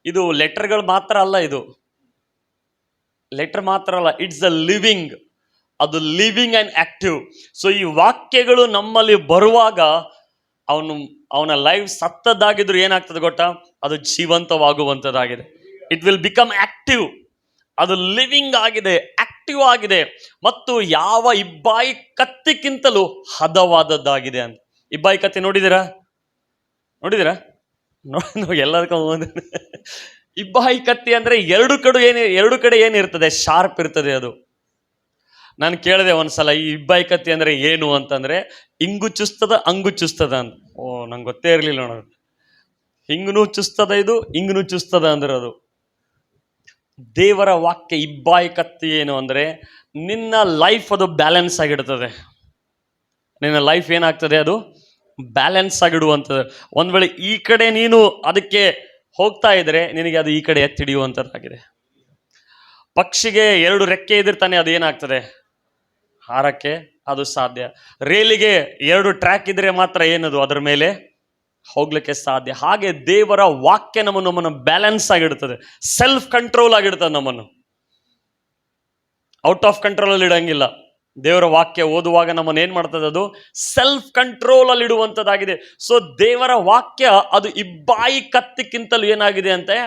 Speaker 3: ಇದು ಲೆಟರ್ಗಳು ಮಾತ್ರ ಅಲ್ಲ, ಇದು ಲೆಟರ್ ಮಾತ್ರ ಅಲ್ಲ, ಇಟ್ಸ್ ಅ ಲಿವಿಂಗ್. ಅದು ಲಿವಿಂಗ್ ಅಂಡ್ ಆಕ್ಟಿವ್. ಸೊ ಈ ವಾಕ್ಯಗಳು ನಮ್ಮಲ್ಲಿ ಬರುವಾಗ ಅವನ ಲೈಫ್ ಸತ್ತದ್ದಾಗಿದ್ರು ಏನಾಗ್ತದೆ ಗೊತ್ತಾ? ಅದು ಜೀವಂತವಾಗುವಂಥದ್ದಾಗಿದೆ. It will become active. ಅದು ಲಿವಿಂಗ್ ಆಗಿದೆ, ಆಕ್ಟಿವ್ ಆಗಿದೆ, ಮತ್ತು ಯಾವ ಇಬ್ಬಾಯಿ ಕತ್ತಿಗಿಂತಲೂ ಹದವಾದದ್ದಾಗಿದೆ ಅಂತ. ಇಬ್ಬಾಯಿ ಕತ್ತಿ ನೋಡಿದಿರಾ? ಎಲ್ಲದಕ್ಕೂ ಇಬ್ಬಾಯಿ ಕತ್ತಿ ಅಂದ್ರೆ ಎರಡು ಕಡೆ ಏನಿರ್ತದೆ? ಶಾರ್ಪ್ ಇರ್ತದೆ. ಅದು ನಾನು ಕೇಳಿದೆ ಒಂದ್ಸಲ, ಈ ಇಬ್ಬಾಯಿ ಕತ್ತಿ ಅಂದ್ರೆ ಏನು ಅಂತಂದ್ರೆ, ಹಿಂಗು ಚುಸ್ತದ ಅಂಗು ಚುಸ್ತದ ಅಂತ. ನಂಗೆ ಗೊತ್ತೇ ಇರಲಿಲ್ಲ ನೋಡೋದು. ಹಿಂಗನೂ ಚುಸ್ತದ, ಇದು ಹಿಂಗನೂ ಚುಸ್ತದ ಅಂದ್ರೆ ಅದು ದೇವರ ವಾಕ್ಯ. ಇಬ್ಬಾಯಿ ಕತ್ತಿ ಏನು ಅಂದ್ರೆ, ನಿನ್ನ ಲೈಫ್ ಅದು ಬ್ಯಾಲೆನ್ಸ್ ಆಗಿಡ್ತದೆ. ನಿನ್ನ ಲೈಫ್ ಏನಾಗ್ತದೆ? ಅದು ಬ್ಯಾಲೆನ್ಸ್ ಆಗಿಡುವಂಥದ್ದು. ಒಂದ್ ವೇಳೆ ಈ ಕಡೆ ನೀನು ಅದಕ್ಕೆ ಹೋಗ್ತಾ ಇದ್ರೆ ನಿನಗೆ ಅದು ಈ ಕಡೆ ಎತ್ತಿಡಿಯುವಂಥದ್ದಾಗಿದೆ. ಪಕ್ಷಿಗೆ 2 ರೆಕ್ಕೆ ಇದ್ದಿರ್ತಾನೆ, ಅದು ಏನಾಗ್ತದೆ? ಹಾರಕ್ಕೆ ಅದು ಸಾಧ್ಯ. ರೈಲಿಗೆ 2 ಟ್ರ್ಯಾಕ್ ಇದ್ರೆ ಮಾತ್ರ ಏನದು ಅದರ ಮೇಲೆ ಹೋಗ್ಲಿಕ್ಕೆ ಸಾಧ್ಯ. ಹಾಗೆ ದೇವರ ವಾಕ್ಯ ನಮ್ಮನ್ನು ಬ್ಯಾಲೆನ್ಸ್ ಆಗಿಡ್ತದೆ, ಸೆಲ್ಫ್ ಕಂಟ್ರೋಲ್ ಆಗಿಡ್ತದೆ. ನಮ್ಮನ್ನು ಔಟ್ ಆಫ್ ಕಂಟ್ರೋಲ್ ಅಲ್ಲಿ ಇಡಂಗಿಲ್ಲ. ದೇವರ ವಾಕ್ಯ ಓದುವಾಗ ನಮ್ಮನ್ನು ಏನ್ ಮಾಡ್ತದೆ? ಅದು ಸೆಲ್ಫ್ ಕಂಟ್ರೋಲ್ ಅಲ್ಲಿ ಇಡುವಂಥದ್ದಾಗಿದೆ. ಸೊ ದೇವರ ವಾಕ್ಯ ಅದು ಇಬ್ಬಾಯಿ ಕತ್ತಿಗಿಂತಲೂ ಏನಾಗಿದೆ ಅಂತೆ?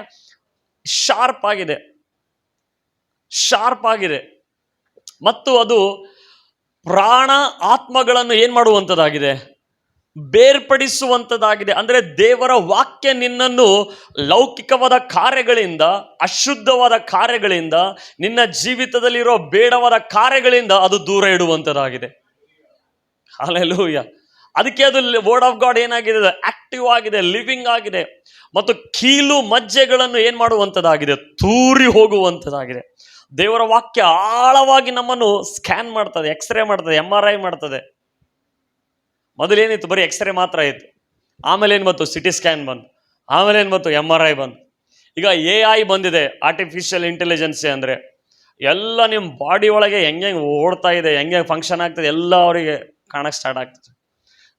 Speaker 3: ಶಾರ್ಪ್ ಆಗಿದೆ, ಶಾರ್ಪ್ ಆಗಿದೆ. ಮತ್ತು ಅದು ಪ್ರಾಣ ಆತ್ಮಗಳನ್ನು ಏನ್ ಮಾಡುವಂಥದ್ದಾಗಿದೆ? ಬೇರ್ಪಡಿಸುವಂಥದ್ದಾಗಿದೆ. ಅಂದ್ರೆ ದೇವರ ವಾಕ್ಯ ನಿನ್ನನ್ನು ಲೌಕಿಕವಾದ ಕಾರ್ಯಗಳಿಂದ, ಅಶುದ್ಧವಾದ ಕಾರ್ಯಗಳಿಂದ, ನಿನ್ನ ಜೀವಿತದಲ್ಲಿರೋ ಬೇಡವಾದ ಕಾರ್ಯಗಳಿಂದ ಅದು ದೂರ ಇಡುವಂಥದ್ದಾಗಿದೆ. ಹಲ್ಲೆಲೂಯಾ. ಅದಕ್ಕೆ ಅದು ವರ್ಡ್ ಆಫ್ ಗಾಡ್ ಏನಾಗಿದೆ? ಆಕ್ಟಿವ್ ಆಗಿದೆ, ಲಿವಿಂಗ್ ಆಗಿದೆ. ಮತ್ತು ಕೀಲು ಮಜ್ಜೆಗಳನ್ನು ಏನ್ ಮಾಡುವಂಥದ್ದಾಗಿದೆ? ತೂರಿ ಹೋಗುವಂಥದ್ದಾಗಿದೆ. ದೇವರ ವಾಕ್ಯ ಆಳವಾಗಿ ನಮ್ಮನ್ನು ಸ್ಕ್ಯಾನ್ ಮಾಡ್ತದೆ, ಎಕ್ಸ್ರೇ ಮಾಡ್ತದೆ, MRI ಮಾಡ್ತದೆ. ಮೊದಲೇನಿತ್ತು? ಬರೀ ಎಕ್ಸ್ರೇ ಮಾತ್ರ ಇತ್ತು. ಆಮೇಲೆ ಏನು ಬಂತು? ಸಿಟಿ ಸ್ಕ್ಯಾನ್ ಬಂತು. ಆಮೇಲೆ ಏನು ಬಂತು? MRI ಬಂತು. ಈಗ AI ಬಂದಿದೆ, ಆರ್ಟಿಫಿಷಿಯಲ್ ಇಂಟೆಲಿಜೆನ್ಸಿ. ಅಂದರೆ ಎಲ್ಲ ನಿಮ್ಮ ಬಾಡಿ ಒಳಗೆ ಹೆಂಗೆ ಓಡ್ತಾ ಇದೆ, ಹೆಂಗೆ ಫಂಕ್ಷನ್ ಆಗ್ತದೆ, ಎಲ್ಲ ಅವರಿಗೆ ಕಾಣಕ್ಕೆ ಸ್ಟಾರ್ಟ್ ಆಗ್ತದೆ.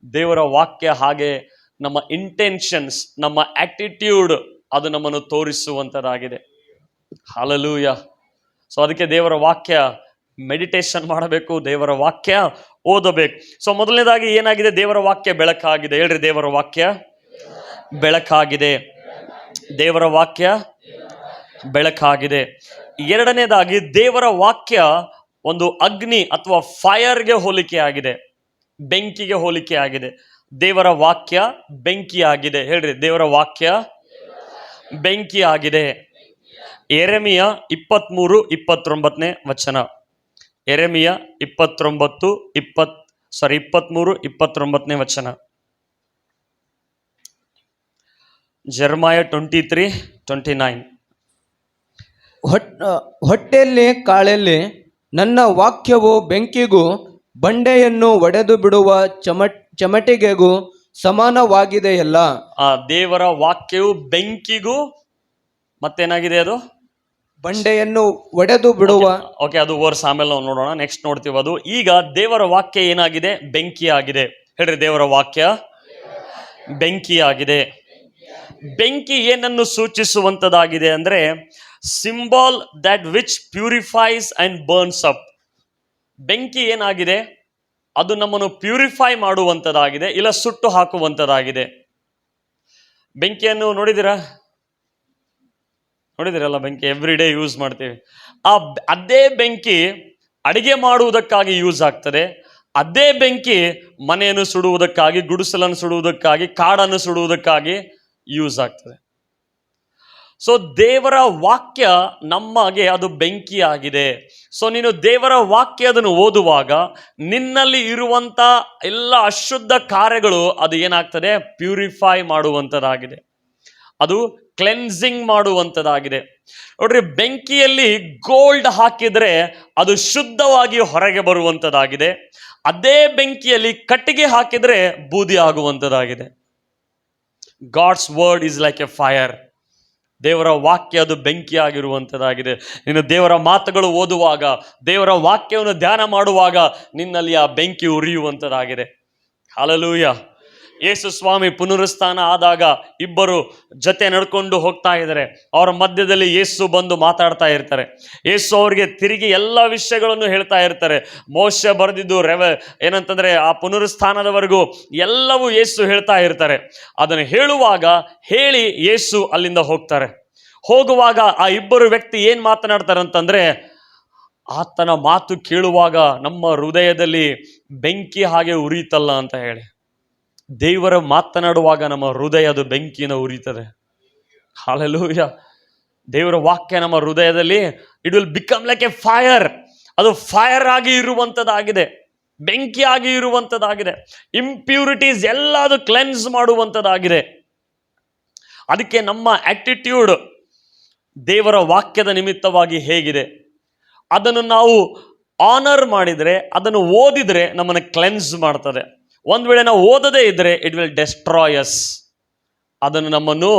Speaker 3: ದೇವರ ವಾಕ್ಯ ಹಾಗೆ ನಮ್ಮ ಇಂಟೆನ್ಷನ್ಸ್, ನಮ್ಮ ಆಟಿಟ್ಯೂಡ್ ಅದು ನಮ್ಮನ್ನು ತೋರಿಸುವಂಥದ್ದಾಗಿದೆ. ಹಲ್ಲೆಲೂಯಾ. ಸೊ ಅದಕ್ಕೆ ದೇವರ ವಾಕ್ಯ ಮೆಡಿಟೇಷನ್ ಮಾಡಬೇಕು, ದೇವರ ವಾಕ್ಯ ಓದಬೇಕು. ಸೊ ಮೊದಲನೇದಾಗಿ ಏನಾಗಿದೆ? ದೇವರ ವಾಕ್ಯ ಬೆಳಕಾಗಿದೆ. ಹೇಳ್ರಿ, ದೇವರ ವಾಕ್ಯ ಬೆಳಕಾಗಿದೆ. ದೇವರ ವಾಕ್ಯ ಬೆಳಕಾಗಿದೆ. ಎರಡನೇದಾಗಿ ದೇವರ ವಾಕ್ಯ ಒಂದು ಅಗ್ನಿ ಅಥವಾ ಫೈರ್ಗೆ ಹೋಲಿಕೆ ಆಗಿದೆ, ಬೆಂಕಿಗೆ ಹೋಲಿಕೆ ಆಗಿದೆ. ದೇವರ ವಾಕ್ಯ ಬೆಂಕಿ ಆಗಿದೆ. ಹೇಳ್ರಿ, ದೇವರ ವಾಕ್ಯ ಬೆಂಕಿ ಆಗಿದೆ. ಯೆರೆಮೀಯ 23:29 ವಚನ. ಯೆರೆಮೀಯ 23:29 ವಚನ. ಜೆರೆಮೀಯ 23:29.
Speaker 1: ಹೊಟ್ಟೆಯಲ್ಲಿ ಕಾಳಲ್ಲಿ ನನ್ನ ವಾಕ್ಯವು ಬೆಂಕಿಗೂ ಬಂಡೆಯನ್ನು ಒಡೆದು ಬಿಡುವ ಚಮಟಿಗೆಗೂ ಸಮಾನವಾಗಿದೆಯಲ್ಲ.
Speaker 3: ಆ ದೇವರ ವಾಕ್ಯವು ಬೆಂಕಿಗೂ ಮತ್ತೇನಾಗಿದೆ? ಅದು
Speaker 1: ಬಂಡೆಯನ್ನು ಒಡೆದು ಬಿಡುವ.
Speaker 3: ಓಕೆ, ಅದು ವರ್ಸ್ ಆಮೇಲೆ ನಾವು ನೋಡೋಣ, ನೆಕ್ಸ್ಟ್ ನೋಡ್ತೀವಿ ಅದು. ಈಗ ದೇವರ ವಾಕ್ಯ ಏನಾಗಿದೆ? ಬೆಂಕಿ ಆಗಿದೆ. ಹೇಳ್ರಿ, ದೇವರ ವಾಕ್ಯ ಬೆಂಕಿ ಆಗಿದೆ. ಬೆಂಕಿ ಏನನ್ನು ಸೂಚಿಸುವಂತದ್ದಾಗಿದೆ ಅಂದ್ರೆ, symbol that which purifies and burns up. ಬೆಂಕಿ ಏನಾಗಿದೆ? ಅದು ನಮ್ಮನ್ನು ಪ್ಯೂರಿಫೈ ಮಾಡುವಂಥದ್ದಾಗಿದೆ, ಇಲ್ಲ ಸುಟ್ಟು ಹಾಕುವಂಥದ್ದಾಗಿದೆ. ಬೆಂಕಿಯನ್ನು ನೋಡಿದಿರಲ್ಲ, ಬೆಂಕಿ ಎವ್ರಿ ಡೇ ಯೂಸ್ ಮಾಡ್ತೀವಿ. ಅದೇ ಬೆಂಕಿ ಅಡಿಗೆ ಮಾಡುವುದಕ್ಕಾಗಿ ಯೂಸ್ ಆಗ್ತದೆ. ಅದೇ ಬೆಂಕಿ ಮನೆಯನ್ನು ಸುಡುವುದಕ್ಕಾಗಿ, ಗುಡಿಸಲನ್ನು ಸುಡುವುದಕ್ಕಾಗಿ, ಕಾಡನ್ನು ಸುಡುವುದಕ್ಕಾಗಿ ಯೂಸ್ ಆಗ್ತದೆ. ಸೊ ದೇವರ ವಾಕ್ಯ ನಮಗೆ ಅದು ಬೆಂಕಿ ಆಗಿದೆ. ಸೊ ನೀನು ದೇವರ ವಾಕ್ಯ ಅದನ್ನು ಓದುವಾಗ ನಿನ್ನಲ್ಲಿ ಇರುವಂತ ಎಲ್ಲ ಅಶುದ್ಧ ಕಾರ್ಯಗಳು ಅದು ಏನಾಗ್ತದೆ? ಪ್ಯೂರಿಫೈ ಮಾಡುವಂಥದ್ದಾಗಿದೆ, ಅದು ಕ್ಲೆನ್ಸಿಂಗ್ ಮಾಡುವಂಥದ್ದಾಗಿದೆ. ನೋಡ್ರಿ, ಬೆಂಕಿಯಲ್ಲಿ ಗೋಲ್ಡ್ ಹಾಕಿದ್ರೆ ಅದು ಶುದ್ಧವಾಗಿ ಹೊರಗೆ ಬರುವಂಥದ್ದಾಗಿದೆ. ಅದೇ ಬೆಂಕಿಯಲ್ಲಿ ಕಟ್ಟಿಗೆ ಹಾಕಿದ್ರೆ ಬೂದಿ ಆಗುವಂಥದ್ದಾಗಿದೆ. God's word is like a fire. ದೇವರ ವಾಕ್ಯ ಅದು ಬೆಂಕಿಯಾಗಿರುವಂಥದ್ದಾಗಿದೆ. ನೀನು ದೇವರ ಮಾತುಗಳು ಓದುವಾಗ, ದೇವರ ವಾಕ್ಯವನ್ನು ಧ್ಯಾನ ಮಾಡುವಾಗ ನಿನ್ನಲ್ಲಿ ಆ ಬೆಂಕಿ ಉರಿಯುವಂಥದ್ದಾಗಿದೆ. ಹಲ್ಲೆಲೂಯಾ. ಯೇಸು ಸ್ವಾಮಿ ಪುನರುತ್ಥಾನ ಆದಾಗ ಇಬ್ಬರು ಜೊತೆ ನಡ್ಕೊಂಡು ಹೋಗ್ತಾ ಇದ್ದಾರೆ. ಅವರ ಮಧ್ಯದಲ್ಲಿ ಯೇಸು ಬಂದು ಮಾತಾಡ್ತಾ ಇರ್ತಾರೆ. ಯೇಸು ಅವರಿಗೆ ತಿರುಗಿ ಎಲ್ಲ ವಿಷಯಗಳನ್ನು ಹೇಳ್ತಾ ಇರ್ತಾರೆ. ಮೋಶೆ ಬರೆದಿದ್ದು ಏನಂತಂದ್ರೆ ಆ ಪುನರುತ್ಥಾನದವರೆಗೂ ಎಲ್ಲವೂ ಯೇಸು ಹೇಳ್ತಾ ಇರ್ತಾರೆ. ಅದನ್ನು ಹೇಳುವಾಗ ಹೇಳಿ ಯೇಸು ಅಲ್ಲಿಂದ ಹೋಗ್ತಾರೆ. ಹೋಗುವಾಗ ಆ ಇಬ್ಬರು ವ್ಯಕ್ತಿ ಏನ್ ಮಾತನಾಡ್ತಾರೆ ಅಂತಂದ್ರೆ, ಆತನ ಮಾತು ಕೇಳುವಾಗ ನಮ್ಮ ಹೃದಯದಲ್ಲಿ ಬೆಂಕಿ ಹಾಗೆ ಉರಿತಲ್ಲ ಅಂತ ಹೇಳಿ. ದೇವರ ಮಾತನಾಡುವಾಗ ನಮ್ಮ ಹೃದಯ ಅದು ಬೆಂಕಿನ ಉರಿತದೆ. ಹಲ್ಲೆಲೂಯಾ. ದೇವರ ವಾಕ್ಯ ನಮ್ಮ ಹೃದಯದಲ್ಲಿ it will become like a fire. ಅದು ಫೈರ್ ಆಗಿ ಇರುವಂಥದ್ದಾಗಿದೆ, ಬೆಂಕಿ ಆಗಿ ಇರುವಂಥದ್ದಾಗಿದೆ. ಇಂಪ್ಯೂರಿಟೀಸ್ ಎಲ್ಲ ಅದು ಕ್ಲೆನ್ಸ್ ಮಾಡುವಂಥದ್ದಾಗಿದೆ. ಅದಕ್ಕೆ ನಮ್ಮ ಆಟಿಟ್ಯೂಡ್ ದೇವರ ವಾಕ್ಯದ ನಿಮಿತ್ತವಾಗಿ ಹೇಗಿದೆ, ಅದನ್ನು ನಾವು ಆನರ್ ಮಾಡಿದರೆ, ಅದನ್ನು ಓದಿದರೆ ನಮ್ಮನ್ನು ಕ್ಲೆನ್ಸ್ ಮಾಡ್ತದೆ. ಒಂದು ವೇಳೆ ನಾವು ಓದದೇ ಇದ್ದರೆ ಇಟ್ ವಿಲ್ ಡೆಸ್ಟ್ರಾಯ್ ಅಸ್. ಅದನ್ನು ನಮ್ಮನ್ನು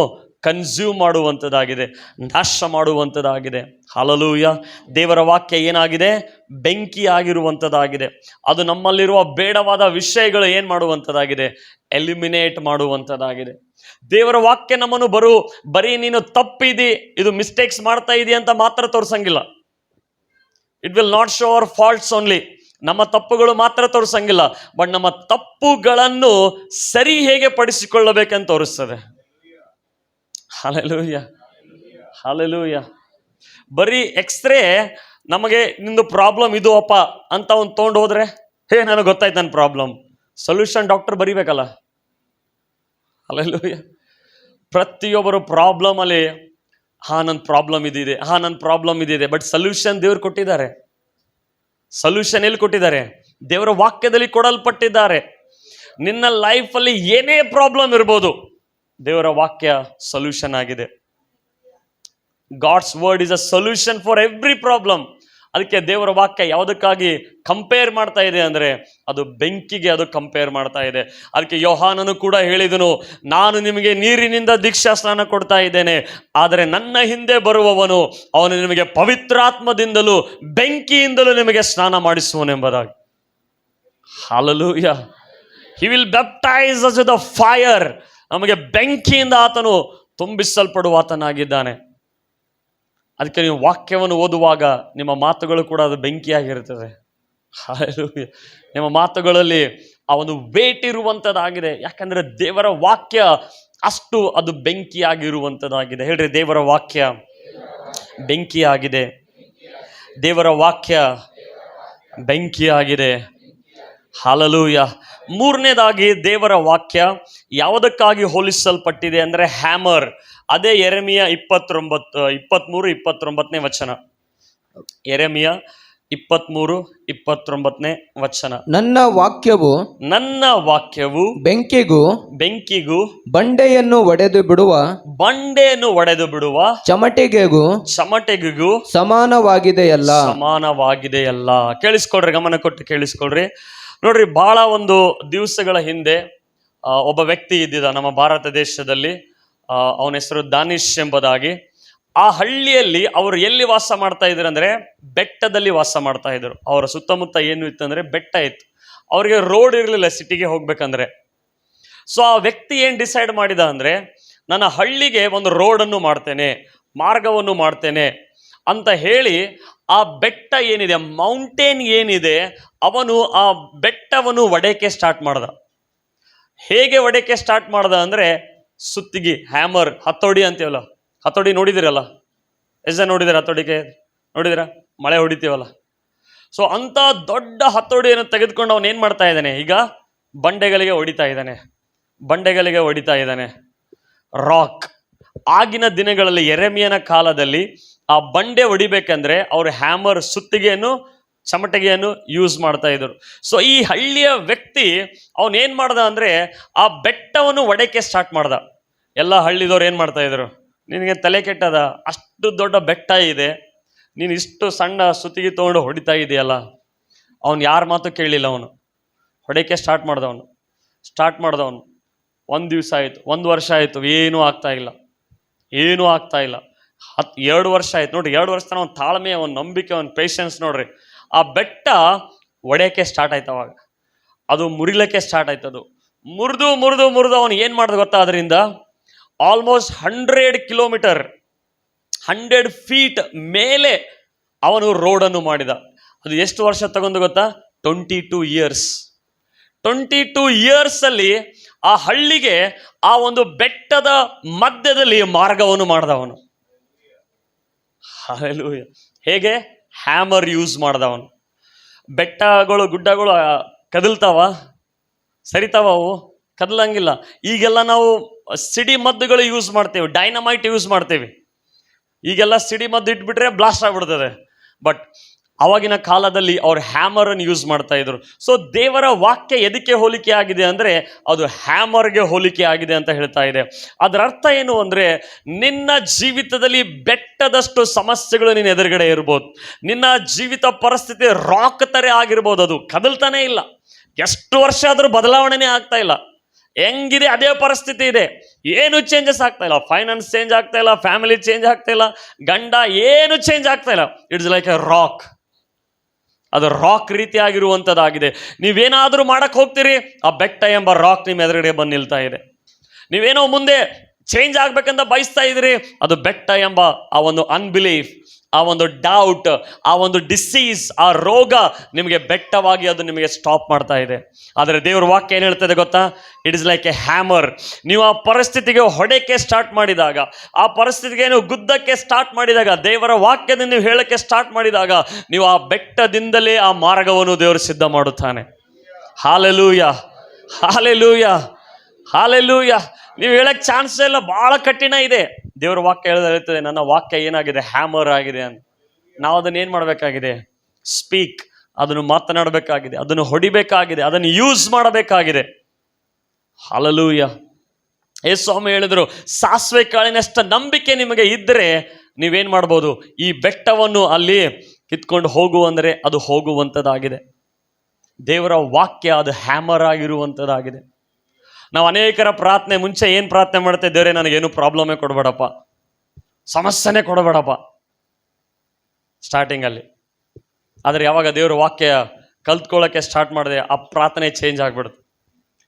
Speaker 3: ಕನ್ಸ್ಯೂಮ್ ಮಾಡುವಂಥದ್ದಾಗಿದೆ, ನಾಶ ಮಾಡುವಂಥದ್ದಾಗಿದೆ. ಹಲ್ಲೆಲೂಯಾ. ದೇವರ ವಾಕ್ಯ ಏನಾಗಿದೆ? ಬೆಂಕಿ ಆಗಿರುವಂಥದ್ದಾಗಿದೆ. ಅದು ನಮ್ಮಲ್ಲಿರುವ ಬೇಡವಾದ ವಿಷಯಗಳು ಏನು ಮಾಡುವಂಥದ್ದಾಗಿದೆ? ಎಲಿಮಿನೇಟ್ ಮಾಡುವಂಥದ್ದಾಗಿದೆ. ದೇವರ ವಾಕ್ಯ ನಮ್ಮನ್ನು ಬರೀ ನೀನು ತಪ್ಪಿದಿ, ಇದು ಮಿಸ್ಟೇಕ್ಸ್ ಮಾಡ್ತಾ ಇದೆಯಾ ಅಂತ ಮಾತ್ರ ತೋರಿಸಂಗಿಲ್ಲ. It will not show our faults only. ನಮ್ಮ ತಪ್ಪುಗಳು ಮಾತ್ರ ತೋರಿಸಂಗಿಲ್ಲ, ಬಟ್ ನಮ್ಮ ತಪ್ಪುಗಳನ್ನು ಸರಿ ಹೇಗೆ ಪಡಿಸಿಕೊಳ್ಳಬೇಕಂತ ತೋರಿಸ್ತದೆ. Hallelujah, hallelujah. ಬರೀ ಎಕ್ಸ್ರೇ ನಮಗೆ ನಿಂದು ಪ್ರಾಬ್ಲಮ್ ಇದು ಅಪ್ಪ ಅಂತ ಒಂದು ತೊಗೊಂಡು ಹೋದ್ರೆ, ನನಗೆ ಗೊತ್ತಾಯ್ತು ನನ್ನ ಪ್ರಾಬ್ಲಮ್, ಸೊಲ್ಯೂಷನ್ ಡಾಕ್ಟರ್ ಬರೀಬೇಕಲ್ಲ. ಹಲ್ಲೆಲೂಯಾ. ಪ್ರತಿಯೊಬ್ಬರು ಪ್ರಾಬ್ಲಮ್ ಅಲ್ಲಿ ನನ್ನ ಪ್ರಾಬ್ಲಮ್ ಇದಿದೆ, ನನ್ನ ಪ್ರಾಬ್ಲಮ್ ಇದಿದೆ, ಬಟ್ ಸೊಲ್ಯೂಷನ್ ದೇವ್ರು ಕೊಟ್ಟಿದ್ದಾರೆ. ಸೊಲ್ಯೂಷನ್ ಎಲ್ಲಿ ಕೊಟ್ಟಿದ್ದಾರೆ? ದೇವರ ವಾಕ್ಯದಲ್ಲಿ ಕೊಡಲ್ಪಟ್ಟಿದ್ದಾರೆ. ನಿನ್ನ ಲೈಫಲ್ಲಿ ಏನೇ ಪ್ರಾಬ್ಲಮ್ ಇರ್ಬೋದು, ದೇವರ ವಾಕ್ಯ ಸೊಲ್ಯೂಷನ್ ಆಗಿದೆ. God's word is a solution for every problem. ಅದಕ್ಕೆ ದೇವರ ವಾಕ್ಯ ಯಾವುದಕ್ಕಾಗಿ ಕಂಪೇರ್ ಮಾಡ್ತಾ ಇದೆ ಅಂದರೆ, ಅದು ಬೆಂಕಿಗೆ ಅದು ಕಂಪೇರ್ ಮಾಡ್ತಾ ಇದೆ. ಅದಕ್ಕೆ ಯೋಹಾನನು ಕೂಡ ಹೇಳಿದನು, ನಾನು ನಿಮಗೆ ನೀರಿನಿಂದ ದೀಕ್ಷಾ ಸ್ನಾನ ಕೊಡ್ತಾ ಇದ್ದೇನೆ, ಆದರೆ ನನ್ನ ಹಿಂದೆ ಬರುವವನು ಅವನು ನಿಮಗೆ ಪವಿತ್ರಾತ್ಮದಿಂದಲೂ ಬೆಂಕಿಯಿಂದಲೂ ನಿಮಗೆ ಸ್ನಾನ ಮಾಡಿಸುವನೆಂಬುದಾಗಿ. Hallelujah. He will baptise us with the fire. ನಮಗೆ ಬೆಂಕಿಯಿಂದ ಆತನು ತುಂಬಿಸಲ್ಪಡುವ ಆತನಾಗಿದ್ದಾನೆ. ಅದಕ್ಕೆ ನೀವು ವಾಕ್ಯವನ್ನು ಓದುವಾಗ ನಿಮ್ಮ ಮಾತುಗಳು ಕೂಡ ಅದು ಬೆಂಕಿಯಾಗಿರ್ತದೆ. ನಿಮ್ಮ ಮಾತುಗಳಲ್ಲಿ ಆ ಒಂದು ವೇಟ್ ಇರುವಂಥದ್ದಾಗಿದೆ. ಯಾಕಂದರೆ ದೇವರ ವಾಕ್ಯ ಅಷ್ಟು ಅದು ಬೆಂಕಿಯಾಗಿರುವಂಥದ್ದಾಗಿದೆ. ಹೇಳ್ರಿ, ದೇವರ ವಾಕ್ಯ ಬೆಂಕಿಯಾಗಿದೆ. ದೇವರ ವಾಕ್ಯ ಬೆಂಕಿಯಾಗಿದೆ. ಹಲ್ಲೆಲೂಯಾ. ಮೂರನೇದಾಗಿ ದೇವರ ವಾಕ್ಯ ಯಾವುದಕ್ಕಾಗಿ ಹೋಲಿಸಲ್ಪಟ್ಟಿದೆ ಅಂದರೆ ಹ್ಯಾಮರ್. ಅದೇ ಯೆರೆಮೀಯ 23:29 ವಚನ. ಯೆರೆಮೀಯ 23:29 ವಚನ. ನನ್ನ ವಾಕ್ಯವು ಬೆಂಕಿಗೂ ಬಂಡೆಯನ್ನು ಒಡೆದು ಬಿಡುವ ಚಮಟೆಗೂ ಸಮಾನವಾಗಿದೆಯಲ್ಲ. ಕೇಳಿಸ್ಕೊಳ್ರಿ, ಗಮನ ಕೊಟ್ಟು ಕೇಳಿಸ್ಕೊಳ್ರಿ. ನೋಡ್ರಿ, ಬಹಳ ಒಂದು ದಿವಸಗಳ ಹಿಂದೆ ಒಬ್ಬ ವ್ಯಕ್ತಿ ಇದ್ದಿದ್ದ ನಮ್ಮ ಭಾರತ ದೇಶದಲ್ಲಿ. ಅವನ ಹೆಸರು ದಾನಿಶ್ ಎಂಬುದಾಗಿ. ಆ ಹಳ್ಳಿಯಲ್ಲಿ ಅವರು ಎಲ್ಲಿ ವಾಸ ಮಾಡ್ತಾ ಇದ್ರು ಅಂದರೆ ಬೆಟ್ಟದಲ್ಲಿ ವಾಸ ಮಾಡ್ತಾ ಇದ್ರು. ಅವರ ಸುತ್ತಮುತ್ತ ಏನು ಇತ್ತು ಅಂದರೆ ಬೆಟ್ಟ ಇತ್ತು. ಅವರಿಗೆ ರೋಡ್ ಇರಲಿಲ್ಲ ಸಿಟಿಗೆ ಹೋಗ್ಬೇಕಂದ್ರೆ. ಸೊ ಆ ವ್ಯಕ್ತಿ ಏನು ಡಿಸೈಡ್ ಮಾಡಿದ ಅಂದರೆ, ನನ್ನ ಹಳ್ಳಿಗೆ ಒಂದು ರೋಡನ್ನು ಮಾಡ್ತೇನೆ, ಮಾರ್ಗವನ್ನು ಮಾಡ್ತೇನೆ ಅಂತ ಹೇಳಿ ಆ ಬೆಟ್ಟ ಏನಿದೆ, ಮೌಂಟೇನ್ ಏನಿದೆ, ಅವನು ಆ ಬೆಟ್ಟವನ್ನು ಒಡೆಯಕ್ಕೆ ಸ್ಟಾರ್ಟ್ ಮಾಡ್ದ. ಹೇಗೆ ಒಡೆಯಕ್ಕೆ ಸ್ಟಾರ್ಟ್ ಮಾಡ್ದ ಅಂದರೆ, ಸುತ್ತಿಗೆ, ಹ್ಯಾಮರ್, ಹತೋಡಿ ಅಂತೀವಲ್ಲ, ಹತೋಡಿ ನೋಡಿದಿರಲ್ಲ, ಎಷ್ಟು ಜನ ನೋಡಿದಿರ? ಹತೋಡಿಗೆ ನೋಡಿದಿರ? ಮಳೆ ಹೊಡಿತೀವಲ್ಲ. ಸೊ ಅಂಥ ದೊಡ್ಡ ಹತೋಡಿಯನ್ನು ತೆಗೆದುಕೊಂಡು ಅವನು ಏನು ಮಾಡ್ತಾ ಇದ್ದಾನೆ, ಈಗ ಬಂಡೆಗಳಿಗೆ ಹೊಡಿತಾ ಇದ್ದಾನೆ. ರಾಕ್. ಆಗಿನ ದಿನಗಳಲ್ಲಿ ಯೆರೆಮೀಯನ ಕಾಲದಲ್ಲಿ ಆ ಬಂಡೆ ಹೊಡಿಬೇಕಂದ್ರೆ ಅವರು ಹ್ಯಾಮರ್, ಸುತ್ತಿಗೆಯನ್ನು, ಚಮಟೆಗೆಯನ್ನು ಯೂಸ್ ಮಾಡ್ತಾ ಇದ್ರು. ಸೊ ಈ ಹಳ್ಳಿಯ ವ್ಯಕ್ತಿ ಅವನೇನು ಮಾಡ್ದ ಅಂದರೆ ಆ ಬೆಟ್ಟವನ್ನು ಒಡೆಯಕ್ಕೆ ಸ್ಟಾರ್ಟ್ ಮಾಡ್ದ. ಎಲ್ಲ ಹಳ್ಳಿದವ್ರು ಏನು ಮಾಡ್ತಾ ಇದ್ರು, ನಿನಗೆ ತಲೆ ಕೆಟ್ಟದ, ಅಷ್ಟು ದೊಡ್ಡ ಬೆಟ್ಟ ಇದೆ, ನೀನು ಇಷ್ಟು ಸಣ್ಣ ಸುತ್ತಿಗೆ ತೊಗೊಂಡು ಹೊಡಿತಾ ಇದೆಯಲ್ಲ. ಅವನು ಯಾರ ಮಾತು ಕೇಳಲಿಲ್ಲ, ಅವನು ಹೊಡೆಯಕ್ಕೆ ಸ್ಟಾರ್ಟ್ ಮಾಡ್ದವನು. 1 ದಿವಸ ಆಯಿತು, 1 ವರ್ಷ ಆಯಿತು, ಏನೂ ಆಗ್ತಾ ಇಲ್ಲ. ಏನೂ ಆಗ್ತಾ ಇಲ್ಲ. 2 ವರ್ಷ ಆಯ್ತು ನೋಡ್ರಿ. 2 ವರ್ಷ ತನಕ ಒಂದು ತಾಳ್ಮೆ, ಒಂದು ನಂಬಿಕೆ, ಒಂದು ಪೇಷನ್ಸ್ ನೋಡ್ರಿ. ಆ ಬೆಟ್ಟ ಒಡೆಯೋಕ್ಕೆ ಸ್ಟಾರ್ಟ್ ಆಯ್ತು. ಅವಾಗ ಅದು ಮುರಿಲಕ್ಕೆ ಸ್ಟಾರ್ಟ್ ಆಯ್ತದು. ಮುರಿದು ಮುರಿದು ಮುರಿದು ಅವನು ಏನು ಮಾಡ್ದ ಗೊತ್ತಾ? ಅದರಿಂದ ಆಲ್ಮೋಸ್ಟ್ 100 ಕಿಲೋಮೀಟರ್ 100 ಫೀಟ್ ಮೇಲೆ ಅವನು ರೋಡನ್ನು ಮಾಡಿದ. ಅದು ಎಷ್ಟು ವರ್ಷ ತಗೊಂಡು ಗೊತ್ತಾ? 22 ಇಯರ್ಸ್. 22 ಇಯರ್ಸಲ್ಲಿ ಆ ಹಳ್ಳಿಗೆ ಆ ಒಂದು ಬೆಟ್ಟದ ಮಧ್ಯದಲ್ಲಿ ಮಾರ್ಗವನ್ನು ಮಾಡಿದವನು. ಹಲ್ಲೆಲೂಯಾ. ಹೇಗೆ? ಹ್ಯಾಮರ್ ಯೂಸ್ ಮಾಡಿದವನು. ಬೆಟ್ಟಗಳು ಗುಡ್ಡಗಳು ಕದಲ್ತಾವ? ಸರಿತಾವ? ಅವು ಕದಲಂಗಿಲ್ಲ. ಈಗೆಲ್ಲ ನಾವು ಸಿಡಿ ಮದ್ದುಗಳು ಯೂಸ್ ಮಾಡ್ತೇವೆ, ಡೈನಮೈಟ್ ಯೂಸ್ ಮಾಡ್ತೇವೆ. ಈಗೆಲ್ಲ ಸಿಡಿ ಮದ್ದು ಇಟ್ಬಿಟ್ರೆ ಬ್ಲಾಸ್ಟ್ ಆಗ್ಬಿಡ್ತದೆ. ಬಟ್ ಅವಾಗಿನ ಕಾಲದಲ್ಲಿ ಅವ್ರು ಹ್ಯಾಮರನ್ನು ಯೂಸ್ ಮಾಡ್ತಾ ಇದ್ರು. ಸೊ ದೇವರ ವಾಕ್ಯ ಎದಕ್ಕೆ ಹೋಲಿಕೆ ಆಗಿದೆ ಅಂದರೆ ಅದು ಹ್ಯಾಮರ್ಗೆ ಹೋಲಿಕೆ ಆಗಿದೆ ಅಂತ ಹೇಳ್ತಾ ಇದೆ. ಅದರ ಅರ್ಥ ಏನು ಅಂದರೆ, ನಿನ್ನ ಜೀವಿತದಲ್ಲಿ ಬೆಟ್ಟದಷ್ಟು ಸಮಸ್ಯೆಗಳು ನಿನ್ನ ಎದುರುಗಡೆ ಇರ್ಬೋದು. ನಿನ್ನ ಜೀವಿತ ಪರಿಸ್ಥಿತಿ ರಾಕ್ ಥರ ಆಗಿರ್ಬೋದು, ಅದು ಕದಲ್ತಾನೆ ಇಲ್ಲ. ಎಷ್ಟು ವರ್ಷ ಆದರೂ ಬದಲಾವಣೆನೇ ಆಗ್ತಾ ಇಲ್ಲ. ಹೆಂಗಿದೆ ಅದೇ ಪರಿಸ್ಥಿತಿ ಇದೆ, ಏನು ಚೇಂಜಸ್ ಆಗ್ತಾ ಇಲ್ಲ. ಫೈನಾನ್ಸ್ ಚೇಂಜ್ ಆಗ್ತಾ ಇಲ್ಲ, ಫ್ಯಾಮಿಲಿ ಚೇಂಜ್ ಆಗ್ತಾ ಇಲ್ಲ, ಗಂಡ ಏನು ಚೇಂಜ್ ಆಗ್ತಾ ಇಲ್ಲ. It's like A rock. ಅದು ರಾಕ್ ರೀತಿಯಾಗಿರುವಂಥದ್ದಾಗಿದೆ. ನೀವೇನಾದರೂ ಮಾಡಕ್ಕೆ ಹೋಗ್ತೀರಿ, ಆ ಬೆಟ್ಟ ಎಂಬ ರಾಕ್ ನಿಮ್ಮ ಎದುರುಗಡೆ ಬಂದು ನಿಲ್ತಾ ಇದೆ. ನೀವೇನೋ ಮುಂದೆ ಚೇಂಜ್ ಆಗ್ಬೇಕಂತ ಬಯಸ್ತಾ ಇದ್ದೀರಿ, ಅದು ಬೆಟ್ಟ ಎಂಬ ಆ ಒಂದು ಅನ್ಬಿಲೀಫ್, ಆ ಒಂದು ಡೌಟ್, ಆ ಒಂದು ಡಿಸೀಸ್, ಆ ರೋಗ ನಿಮಗೆ ಬೆಟ್ಟವಾಗಿ ಅದು ನಿಮಗೆ ಸ್ಟಾಪ್ ಮಾಡ್ತಾ ಇದೆ. ಆದರೆ ದೇವ್ರ ವಾಕ್ಯ ಏನು ಹೇಳ್ತದೆ ಗೊತ್ತಾ? It is like a hammer. ನೀವು ಆ ಪರಿಸ್ಥಿತಿಗೆ ಹೊಡೆಕ್ಕೆ ಸ್ಟಾರ್ಟ್ ಮಾಡಿದಾಗ, ಆ ಪರಿಸ್ಥಿತಿಗೆ ನೀವು ಗುದ್ದಕ್ಕೆ ಸ್ಟಾರ್ಟ್ ಮಾಡಿದಾಗ, ದೇವರ ವಾಕ್ಯದಿಂದ ನೀವು ಹೇಳಕ್ಕೆ ಸ್ಟಾರ್ಟ್ ಮಾಡಿದಾಗ, ನೀವು ಆ ಬೆಟ್ಟದಿಂದಲೇ ಆ ಮಾರ್ಗವನ್ನು ದೇವರು ಸಿದ್ಧ ಮಾಡುತ್ತಾನೆ. Hallelujah, hallelujah, hallelujah. ನೀವು ಹೇಳಕ್ಕೆ ಚಾನ್ಸ್ ಇಲ್ಲ, ಭಾಳ ಕಠಿಣ ಇದೆ. ದೇವರ ವಾಕ್ಯ ಹೇಳ್ತದೆ, ನನ್ನ ವಾಕ್ಯ ಏನಾಗಿದೆ? ಹ್ಯಾಮರ್ ಆಗಿದೆ ಅಂತ. ನಾವು ಅದನ್ನು ಏನು ಮಾಡಬೇಕಾಗಿದೆ? ಸ್ಪೀಕ್, ಅದನ್ನು ಮಾತನಾಡಬೇಕಾಗಿದೆ, ಅದನ್ನು ಹೊಡಿಬೇಕಾಗಿದೆ, ಅದನ್ನು ಯೂಸ್ ಮಾಡಬೇಕಾಗಿದೆ. ಹಲ್ಲೆಲೂಯಾ. ಯೇಸು ಸ್ವಾಮಿ ಹೇಳಿದ್ರು, ಸಾಸಿವೆ ಕಾಳಿನಷ್ಟು ನಂಬಿಕೆ ನಿಮಗೆ ಇದ್ದರೆ ನೀವೇನು ಮಾಡ್ಬೋದು? ಈ ಬೆಟ್ಟವನ್ನು ಅಲ್ಲಿ ಕಿತ್ಕೊಂಡು ಹೋಗು ಅಂದರೆ ಅದು ಹೋಗುವಂಥದ್ದಾಗಿದೆ. ದೇವರ ವಾಕ್ಯ ಅದು ಹ್ಯಾಮರ್ ಆಗಿರುವಂಥದ್ದಾಗಿದೆ. ನಾವು ಅನೇಕರ ಪ್ರಾರ್ಥನೆ ಮುಂಚೆ ಏನು ಪ್ರಾರ್ಥನೆ ಮಾಡ್ತೇವೆ? ದೇವರೇ ನನಗೇನು ಪ್ರಾಬ್ಲಮೇ ಕೊಡಬೇಡಪ್ಪ, ಸಮಸ್ಯೆನೇ ಕೊಡಬೇಡಪ್ಪ, ಸ್ಟಾರ್ಟಿಂಗಲ್ಲಿ. ಆದರೆ ಯಾವಾಗ ದೇವರ ವಾಕ್ಯ ಕಲ್ತ್ಕೊಳ್ಳೋಕ್ಕೆ ಸ್ಟಾರ್ಟ್ ಮಾಡಿದೆ, ಆ ಪ್ರಾರ್ಥನೆ ಚೇಂಜ್ ಆಗಿಬಿಡುತ್ತೆ.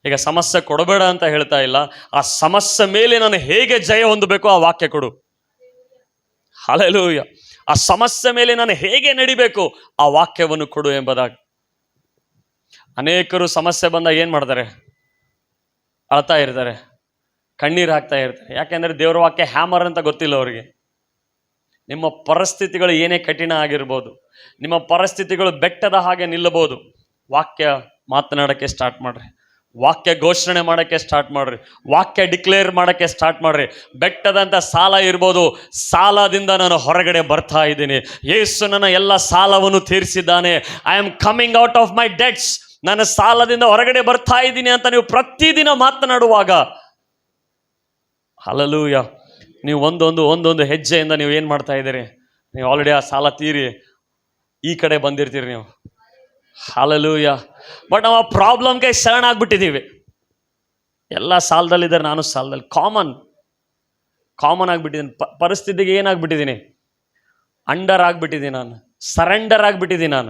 Speaker 3: ಈಗ ಸಮಸ್ಯೆ ಕೊಡಬೇಡ ಅಂತ ಹೇಳ್ತಾ ಇಲ್ಲ, ಆ ಸಮಸ್ಯೆ ಮೇಲೆ ನಾನು ಹೇಗೆ ಜಯ ಹೊಂದಬೇಕು ಆ ವಾಕ್ಯ ಕೊಡು. ಹಲ್ಲೆಲೂಯಾ. ಆ ಸಮಸ್ಯೆ ಮೇಲೆ ನಾನು ಹೇಗೆ ನಡಿಬೇಕು ಆ ವಾಕ್ಯವನ್ನು ಕೊಡು ಎಂಬುದಾಗಿ. ಅನೇಕರು ಸಮಸ್ಯೆ ಬಂದಾಗ ಏನು ಮಾಡ್ತಾರೆ? ಅಳ್ತಾ ಇರ್ತಾರೆ, ಕಣ್ಣೀರು ಹಾಕ್ತಾ ಇರ್ತಾರೆ. ಯಾಕೆಂದರೆ ದೇವರ ವಾಕ್ಯ ಹ್ಯಾಮರ್ ಅಂತ ಗೊತ್ತಿಲ್ಲ ಅವರಿಗೆ. ನಿಮ್ಮ ಪರಿಸ್ಥಿತಿಗಳು ಏನೇ ಕಠಿಣ ಆಗಿರ್ಬೋದು, ನಿಮ್ಮ ಪರಿಸ್ಥಿತಿಗಳು ಬೆಟ್ಟದ ಹಾಗೆ ನಿಲ್ಲಬಹುದು. ವಾಕ್ಯ ಮಾತನಾಡೋಕ್ಕೆ ಸ್ಟಾರ್ಟ್ ಮಾಡ್ರಿ, ವಾಕ್ಯ ಘೋಷಣೆ ಮಾಡೋಕ್ಕೆ ಸ್ಟಾರ್ಟ್ ಮಾಡ್ರಿ, ವಾಕ್ಯ ಡಿಕ್ಲೇರ್ ಮಾಡೋಕ್ಕೆ ಸ್ಟಾರ್ಟ್ ಮಾಡ್ರಿ. ಬೆಟ್ಟದಂಥ ಸಾಲ ಇರ್ಬೋದು, ಸಾಲದಿಂದ ನಾನು ಹೊರಗಡೆ ಬರ್ತಾ ಇದ್ದೀನಿ. ಯೇಸು ನನ್ನ ಎಲ್ಲ ಸಾಲವನ್ನು ತೀರಿಸಿದ್ದಾನೆ. I am coming out of my debts. ನಾನು ಸಾಲದಿಂದ ಹೊರಗಡೆ ಬರ್ತಾ ಇದ್ದೀನಿ ಅಂತ ನೀವು ಪ್ರತಿದಿನ ಮಾತನಾಡುವಾಗ, ಹಲ್ಲೆಲೂಯಾ, ನೀವು ಒಂದೊಂದು ಹೆಜ್ಜೆಯಿಂದ ನೀವು ಏನು ಮಾಡ್ತಾ ಇದ್ದೀರಿ? ನೀವು ಆಲ್ರೆಡಿ ಆ ಸಾಲ ತೀರಿ ಈ ಕಡೆ ಬಂದಿರ್ತೀರಿ ನೀವು. ಹಲ್ಲೆಲೂಯಾ. ಬಟ್ ನಾವು ಆ ಪ್ರಾಬ್ಲಮ್ಗೆ ಶರಣಾಗ್ಬಿಟ್ಟಿದ್ದೀವಿ. ಎಲ್ಲ ಸಾಲದಲ್ಲಿದ್ದಾರೆ, ನಾನು ಸಾಲದಲ್ಲಿ ಕಾಮನ್ ಆಗಿಬಿಟ್ಟಿದ್ದೀನಿ. ಪರಿಸ್ಥಿತಿಗೆ ಏನಾಗ್ಬಿಟ್ಟಿದ್ದೀನಿ? ಅಂಡರ್ ಆಗಿಬಿಟ್ಟಿದ್ದೀನಿ, ನಾನು ಸರೆಂಡರ್ ಆಗಿಬಿಟ್ಟಿದ್ದೀನಿ.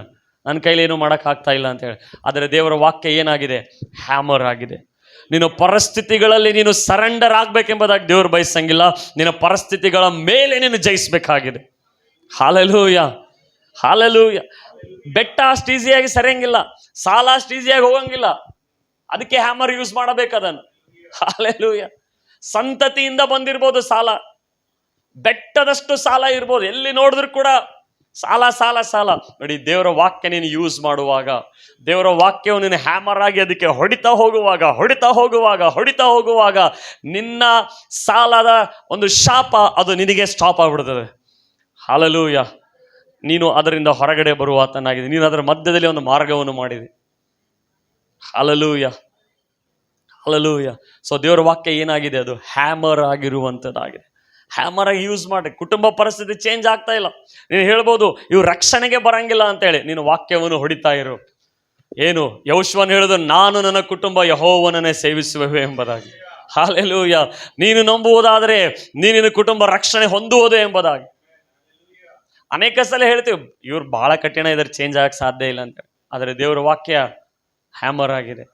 Speaker 3: ನನ್ನ ಕೈಲಿ ಏನೂ ಮಾಡೋಕ್ಕಾಗ್ತಾ ಇಲ್ಲ ಅಂತೇಳಿ. ಆದರೆ ದೇವರ ವಾಕ್ಯ ಏನಾಗಿದೆ? ಹ್ಯಾಮರ್ ಆಗಿದೆ. ನೀನು ಪರಿಸ್ಥಿತಿಗಳಲ್ಲಿ ನೀನು ಸರೆಂಡರ್ ಆಗಬೇಕೆಂಬುದಾಗಿ ದೇವರು ಬಯಸಂಗಿಲ್ಲ. ನಿನ್ನ ಪರಿಸ್ಥಿತಿಗಳ ಮೇಲೆ ನೀನು ಜಯಿಸಬೇಕಾಗಿದೆ. Hallelujah, hallelujah. ಬೆಟ್ಟ ಅಷ್ಟು ಈಸಿಯಾಗಿ ಸರಿಯಂಗಿಲ್ಲ, ಸಾಲ ಅಷ್ಟು ಈಸಿಯಾಗಿ ಹೋಗಂಗಿಲ್ಲ. ಅದಕ್ಕೆ ಹ್ಯಾಮರ್ ಯೂಸ್ ಮಾಡಬೇಕು ಅದನ್ನು. ಹಲ್ಲೆಲೂಯಾ. ಸಂತತಿಯಿಂದ ಬಂದಿರ್ಬೋದು ಸಾಲ, ಬೆಟ್ಟದಷ್ಟು ಸಾಲ ಇರ್ಬೋದು, ಎಲ್ಲಿ ನೋಡಿದ್ರು ಕೂಡ ಸಾಲ ಸಾಲ ಸಾಲ. ನೋಡಿ, ದೇವರ ವಾಕ್ಯ ನೀನು ಯೂಸ್ ಮಾಡುವಾಗ, ದೇವರ ವಾಕ್ಯವು ನೀನು ಹ್ಯಾಮರ್ ಆಗಿ ಅದಕ್ಕೆ ಹೊಡಿತಾ ಹೋಗುವಾಗ ನಿನ್ನ ಸಾಲದ ಒಂದು ಶಾಪ ಅದು ನಿನಗೆ ಸ್ಟಾಪ್ ಆಗಿಬಿಡ್ತದೆ. ಹಲ್ಲೆಲೂಯಾ. ನೀನು ಅದರಿಂದ ಹೊರಗಡೆ ಬರುವಾತನಾಗಿದೆ. ನೀನು ಅದರ ಮಧ್ಯದಲ್ಲಿ ಒಂದು ಮಾರ್ಗವನ್ನು ಮಾಡಿದೆ. Hallelujah, hallelujah. ಸೊ ದೇವರ ವಾಕ್ಯ ಏನಾಗಿದೆ? ಅದು ಹ್ಯಾಮರ್ ಆಗಿರುವಂಥದ್ದಾಗಿದೆ. ಹ್ಯಾಮರ್ ಆಗಿ ಯೂಸ್ ಮಾಡಿ. ಕುಟುಂಬ ಪರಿಸ್ಥಿತಿ ಚೇಂಜ್ ಆಗ್ತಾ ಇಲ್ಲ, ನೀನು ಹೇಳ್ಬೋದು ಇವು ರಕ್ಷಣೆಗೆ ಬರಂಗಿಲ್ಲ ಅಂತೇಳಿ. ನೀನು ವಾಕ್ಯವನ್ನು ಹೊಡಿತಾ ಇರು. ಏನು ಯೆಹೋಶುವನು ಹೇಳಿದ್ರು, ನಾನು ನನ್ನ ಕುಟುಂಬ ಯೆಹೋವನನ್ನೇ ಸೇವಿಸುವೆವು ಎಂಬುದಾಗಿ. ಹಲ್ಲೆಲೂಯಾ. ನೀನು ನಂಬುವುದಾದರೆ ನೀನಿನ ಕುಟುಂಬ ರಕ್ಷಣೆ ಹೊಂದುವುದೇ ಎಂಬುದಾಗಿ. ಅನೇಕ ಸಲ ಹೇಳ್ತೀವಿ ಇವ್ರು ಬಹಳ ಕಠಿಣ ಇದ್ದಾರೆ, ಚೇಂಜ್ ಆಗಕ್ಕೆ ಸಾಧ್ಯ ಇಲ್ಲ ಅಂತ. ಆದರೆ ದೇವರ ವಾಕ್ಯ ಹ್ಯಾಮರ್ ಆಗಿದೆ.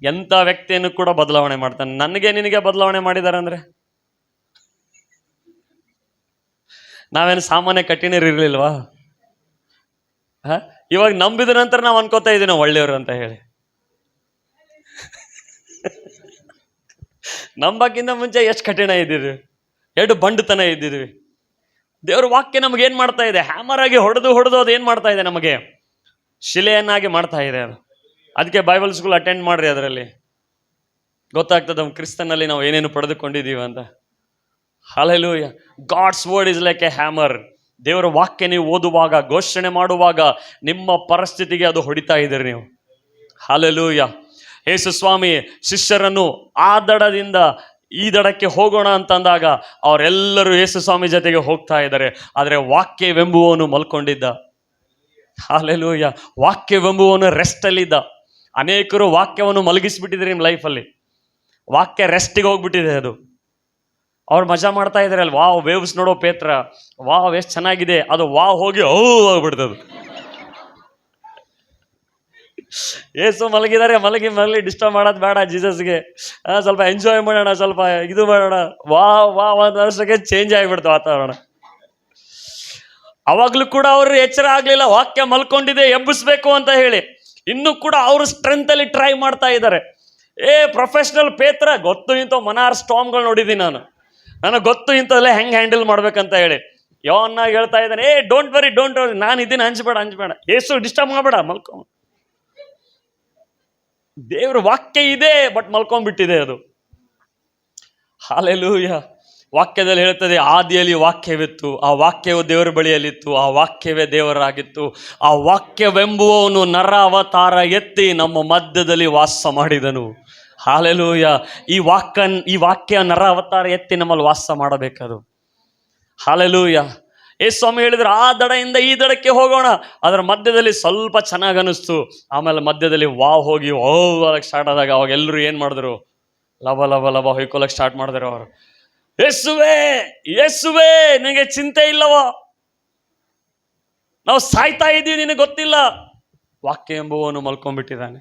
Speaker 3: ಎಂಥ ವ್ಯಕ್ತಿಯನ್ನು ಕೂಡ ಬದಲಾವಣೆ ಮಾಡ್ತಾನೆ. ನನಗೆ ನಿನಗೆ ಬದಲಾವಣೆ ಮಾಡಿದ್ದಾರೆ ಅಂದ್ರೆ ನಾವೇನು ಸಾಮಾನ್ಯ ಕಠಿಣರು ಇರಲಿಲ್ವಾ? ಇವಾಗ ನಂಬಿದ ನಂತರ ನಾವು ಅನ್ಕೋತಾ ಇದ್ದೀವಿ ನಾವು ಒಳ್ಳೆಯವರು ಅಂತ ಹೇಳಿ. ನಂಬಕ್ಕಿಂತ ಮುಂಚೆ ಎಷ್ಟು ಕಠಿಣ ಇದ್ದಿದ್ವಿ, ಎಷ್ಟು ಬಂಡುತನ ಇದ್ದಿದ್ವಿ. ದೇವ್ರ ವಾಕ್ಯ ನಮ್ಗೆ ಏನ್ ಮಾಡ್ತಾ ಇದೆ? ಹ್ಯಾಮರ್ ಆಗಿ ಹೊಡೆದು ಅದು ಏನ್ ಮಾಡ್ತಾ ಇದೆ? ನಮಗೆ ಶಿಲೆಯನ್ನಾಗಿ ಮಾಡ್ತಾ ಇದೆ ಅದು. ಅದಕ್ಕೆ ಬೈಬಲ್ ಸ್ಕೂಲ್ ಅಟೆಂಡ್ ಮಾಡ್ರಿ, ಅದರಲ್ಲಿ ಗೊತ್ತಾಗ್ತದೆ ನಮ್ಮ ಕ್ರಿಸ್ತನಲ್ಲಿ ನಾವು ಏನೇನು ಪಡೆದುಕೊಂಡಿದ್ದೀವಿ ಅಂತ. Hallelujah. God's word is like a hammer. ದೇವರ ವಾಕ್ಯ ನೀವು ಓದುವಾಗ, ಘೋಷಣೆ ಮಾಡುವಾಗ ನಿಮ್ಮ ಪರಿಸ್ಥಿತಿಗೆ ಅದು ಹೊಡಿತಾ ಇದ್ದೀರಿ ನೀವು. ಹಲ್ಲೆಲೂಯಾ. ಯೇಸು ಸ್ವಾಮಿ ಶಿಷ್ಯರನ್ನು ಆ ದಡದಿಂದ ಈ ದಡಕ್ಕೆ ಹೋಗೋಣ ಅಂತಂದಾಗ ಅವರೆಲ್ಲರೂ ಯೇಸು ಸ್ವಾಮಿ ಜೊತೆಗೆ ಹೋಗ್ತಾ ಇದ್ದಾರೆ. ಆದರೆ ವಾಕ್ಯವೆಂಬುವನು ಮಲ್ಕೊಂಡಿದ್ದ. ಹಲ್ಲೆಲೂಯಾ. ವಾಕ್ಯವೆಂಬುವನು ರೆಸ್ಟಲ್ಲಿದ್ದ. ಅನೇಕರು ವಾಕ್ಯವನ್ನು ಮಲಗಿಸ್ಬಿಟ್ಟಿದ್ದಾರೆ ನಿಮ್ಮ ಲೈಫಲ್ಲಿ. ವಾಕ್ಯ ರೆಸ್ಟಿಗೆ ಹೋಗ್ಬಿಟ್ಟಿದೆ. ಅದು ಅವ್ರು ಮಜಾ ಮಾಡ್ತಾ ಇದ್ದಾರೆ ಅಲ್ಲಿ. ವಾವ್, ವೇವ್ಸ್ ನೋಡೋ ಪೇತ್ರ, ವಾವ್ ಎಷ್ಟು ಚೆನ್ನಾಗಿದೆ. ಅದು ವಾವ್ ಹೋಗಿ ಆಗ್ಬಿಡ್ತದೆ. ಏಸು ಮಲಗಿದ್ದಾರೆ, ಮಲಗಿ ಡಿಸ್ಟರ್ಬ್ ಮಾಡೋದು ಬೇಡ ಜೀಸಸ್ಗೆ. ಸ್ವಲ್ಪ ಎಂಜಾಯ್ ಮಾಡೋಣ, ಸ್ವಲ್ಪ ಇದು ಮಾಡೋಣ. ವಾವ್ ಒಂದು ವರ್ಷಕ್ಕೆ ಚೇಂಜ್ ಆಗಿಬಿಡ್ತು ವಾತಾವರಣ. ಅವಾಗ್ಲೂ ಕೂಡ ಅವರು ಎಚ್ಚರ ಆಗ್ಲಿಲ್ಲ, ವಾಕ್ಯ ಮಲ್ಕೊಂಡಿದೆ ಎಬ್ಬಿಸ್ಬೇಕು ಅಂತ ಹೇಳಿ. ಇನ್ನೂ ಕೂಡ ಅವರು ಸ್ಟ್ರೆಂತ್ ಅಲ್ಲಿ ಟ್ರೈ ಮಾಡ್ತಾ ಇದ್ದಾರೆ. ಪ್ರೊಫೆಷನಲ್ ಪೇತ್ರ ಗೊತ್ತು, ಇಂಥ ಮನಾರ್ ಸ್ಟಾಮ್ಗಳು ನೋಡಿದ್ದೀನಿ ನಾನು. ನನಗೆ ಗೊತ್ತು ಇಂಥದೆಲ್ಲ ಹೆಂಗೆ ಹ್ಯಾಂಡಲ್ ಮಾಡ್ಬೇಕಂತ ಹೇಳಿ. ಯಾವನ್ನಾಗಿ ಹೇಳ್ತಾ ಇದ್ದಾನೆ, ಡೋಂಟ್ ವರಿ ನಾನು ಇದ್ದೀನಿ, ಹಂಚ್ಬೇಡ. ಏಸು ಡಿಸ್ಟರ್ಬ್ ಮಾಡಬೇಡ, ಮಲ್ಕೊ. ದೇವ್ರ ವಾಕ್ಯ ಇದೆ, ಬಟ್ ಮಲ್ಕೊಂಡ್ಬಿಟ್ಟಿದೆ ಅದು. ಹಲ್ಲೆಲೂಯಾ. ವಾಕ್ಯದಲ್ಲಿ ಹೇಳ್ತದೆ, ಆದಿಯಲ್ಲಿ ವಾಕ್ಯವಿತ್ತು, ಆ ವಾಕ್ಯವು ದೇವರ ಬಳಿಯಲ್ಲಿತ್ತು, ಆ ವಾಕ್ಯವೇ ದೇವರಾಗಿತ್ತು. ಆ ವಾಕ್ಯವೆಂಬುವವನು ನರ ಅವತಾರ ಎತ್ತಿ ನಮ್ಮ ಮಧ್ಯದಲ್ಲಿ ವಾಸ ಮಾಡಿದನು. ಹಲ್ಲೆಲೂಯಾ. ಈ ವಾಕ್ಯ ನರ ಅವತಾರ ಎತ್ತಿ ನಮ್ಮಲ್ಲಿ ವಾಸ ಮಾಡಬೇಕದು. ಹಲ್ಲೆಲೂಯಾ. ಯೇಸು ಸ್ವಾಮಿ ಹೇಳಿದ್ರು, ಆ ದಡದಿಂದ ಈ ದಡಕ್ಕೆ ಹೋಗೋಣ. ಅದರ ಮಧ್ಯದಲ್ಲಿ ಸ್ವಲ್ಪ ಚೆನ್ನಾಗಿ ಅನಿಸ್ತು. ಆಮೇಲೆ ಮಧ್ಯದಲ್ಲಿ ವಾವ್ ಹೋಗಿ ಹೋಗಕ್ಕೆ ಸ್ಟಾರ್ಟ್ ಆದಾಗ ಅವಾಗ ಎಲ್ಲರೂ ಏನು ಮಾಡಿದ್ರು? ಲವ ಹೊಯ್ಕೊಳಕ್ಕೆ ಸ್ಟಾರ್ಟ್ ಮಾಡಿದ್ರು ಅವರು. ಯೇಸುವೇ ನಿನಗೆ ಚಿಂತೆ ಇಲ್ಲವೋ? ನಾವು ಸಾಯ್ತಾ ಇದ್ದೀವಿ, ನಿನಗೆ ಗೊತ್ತಿಲ್ಲ. ವಾಕ್ಯ ಎಂಬುವನು ಮಲ್ಕೊಂಡ್ಬಿಟ್ಟಿದ್ದಾನೆ.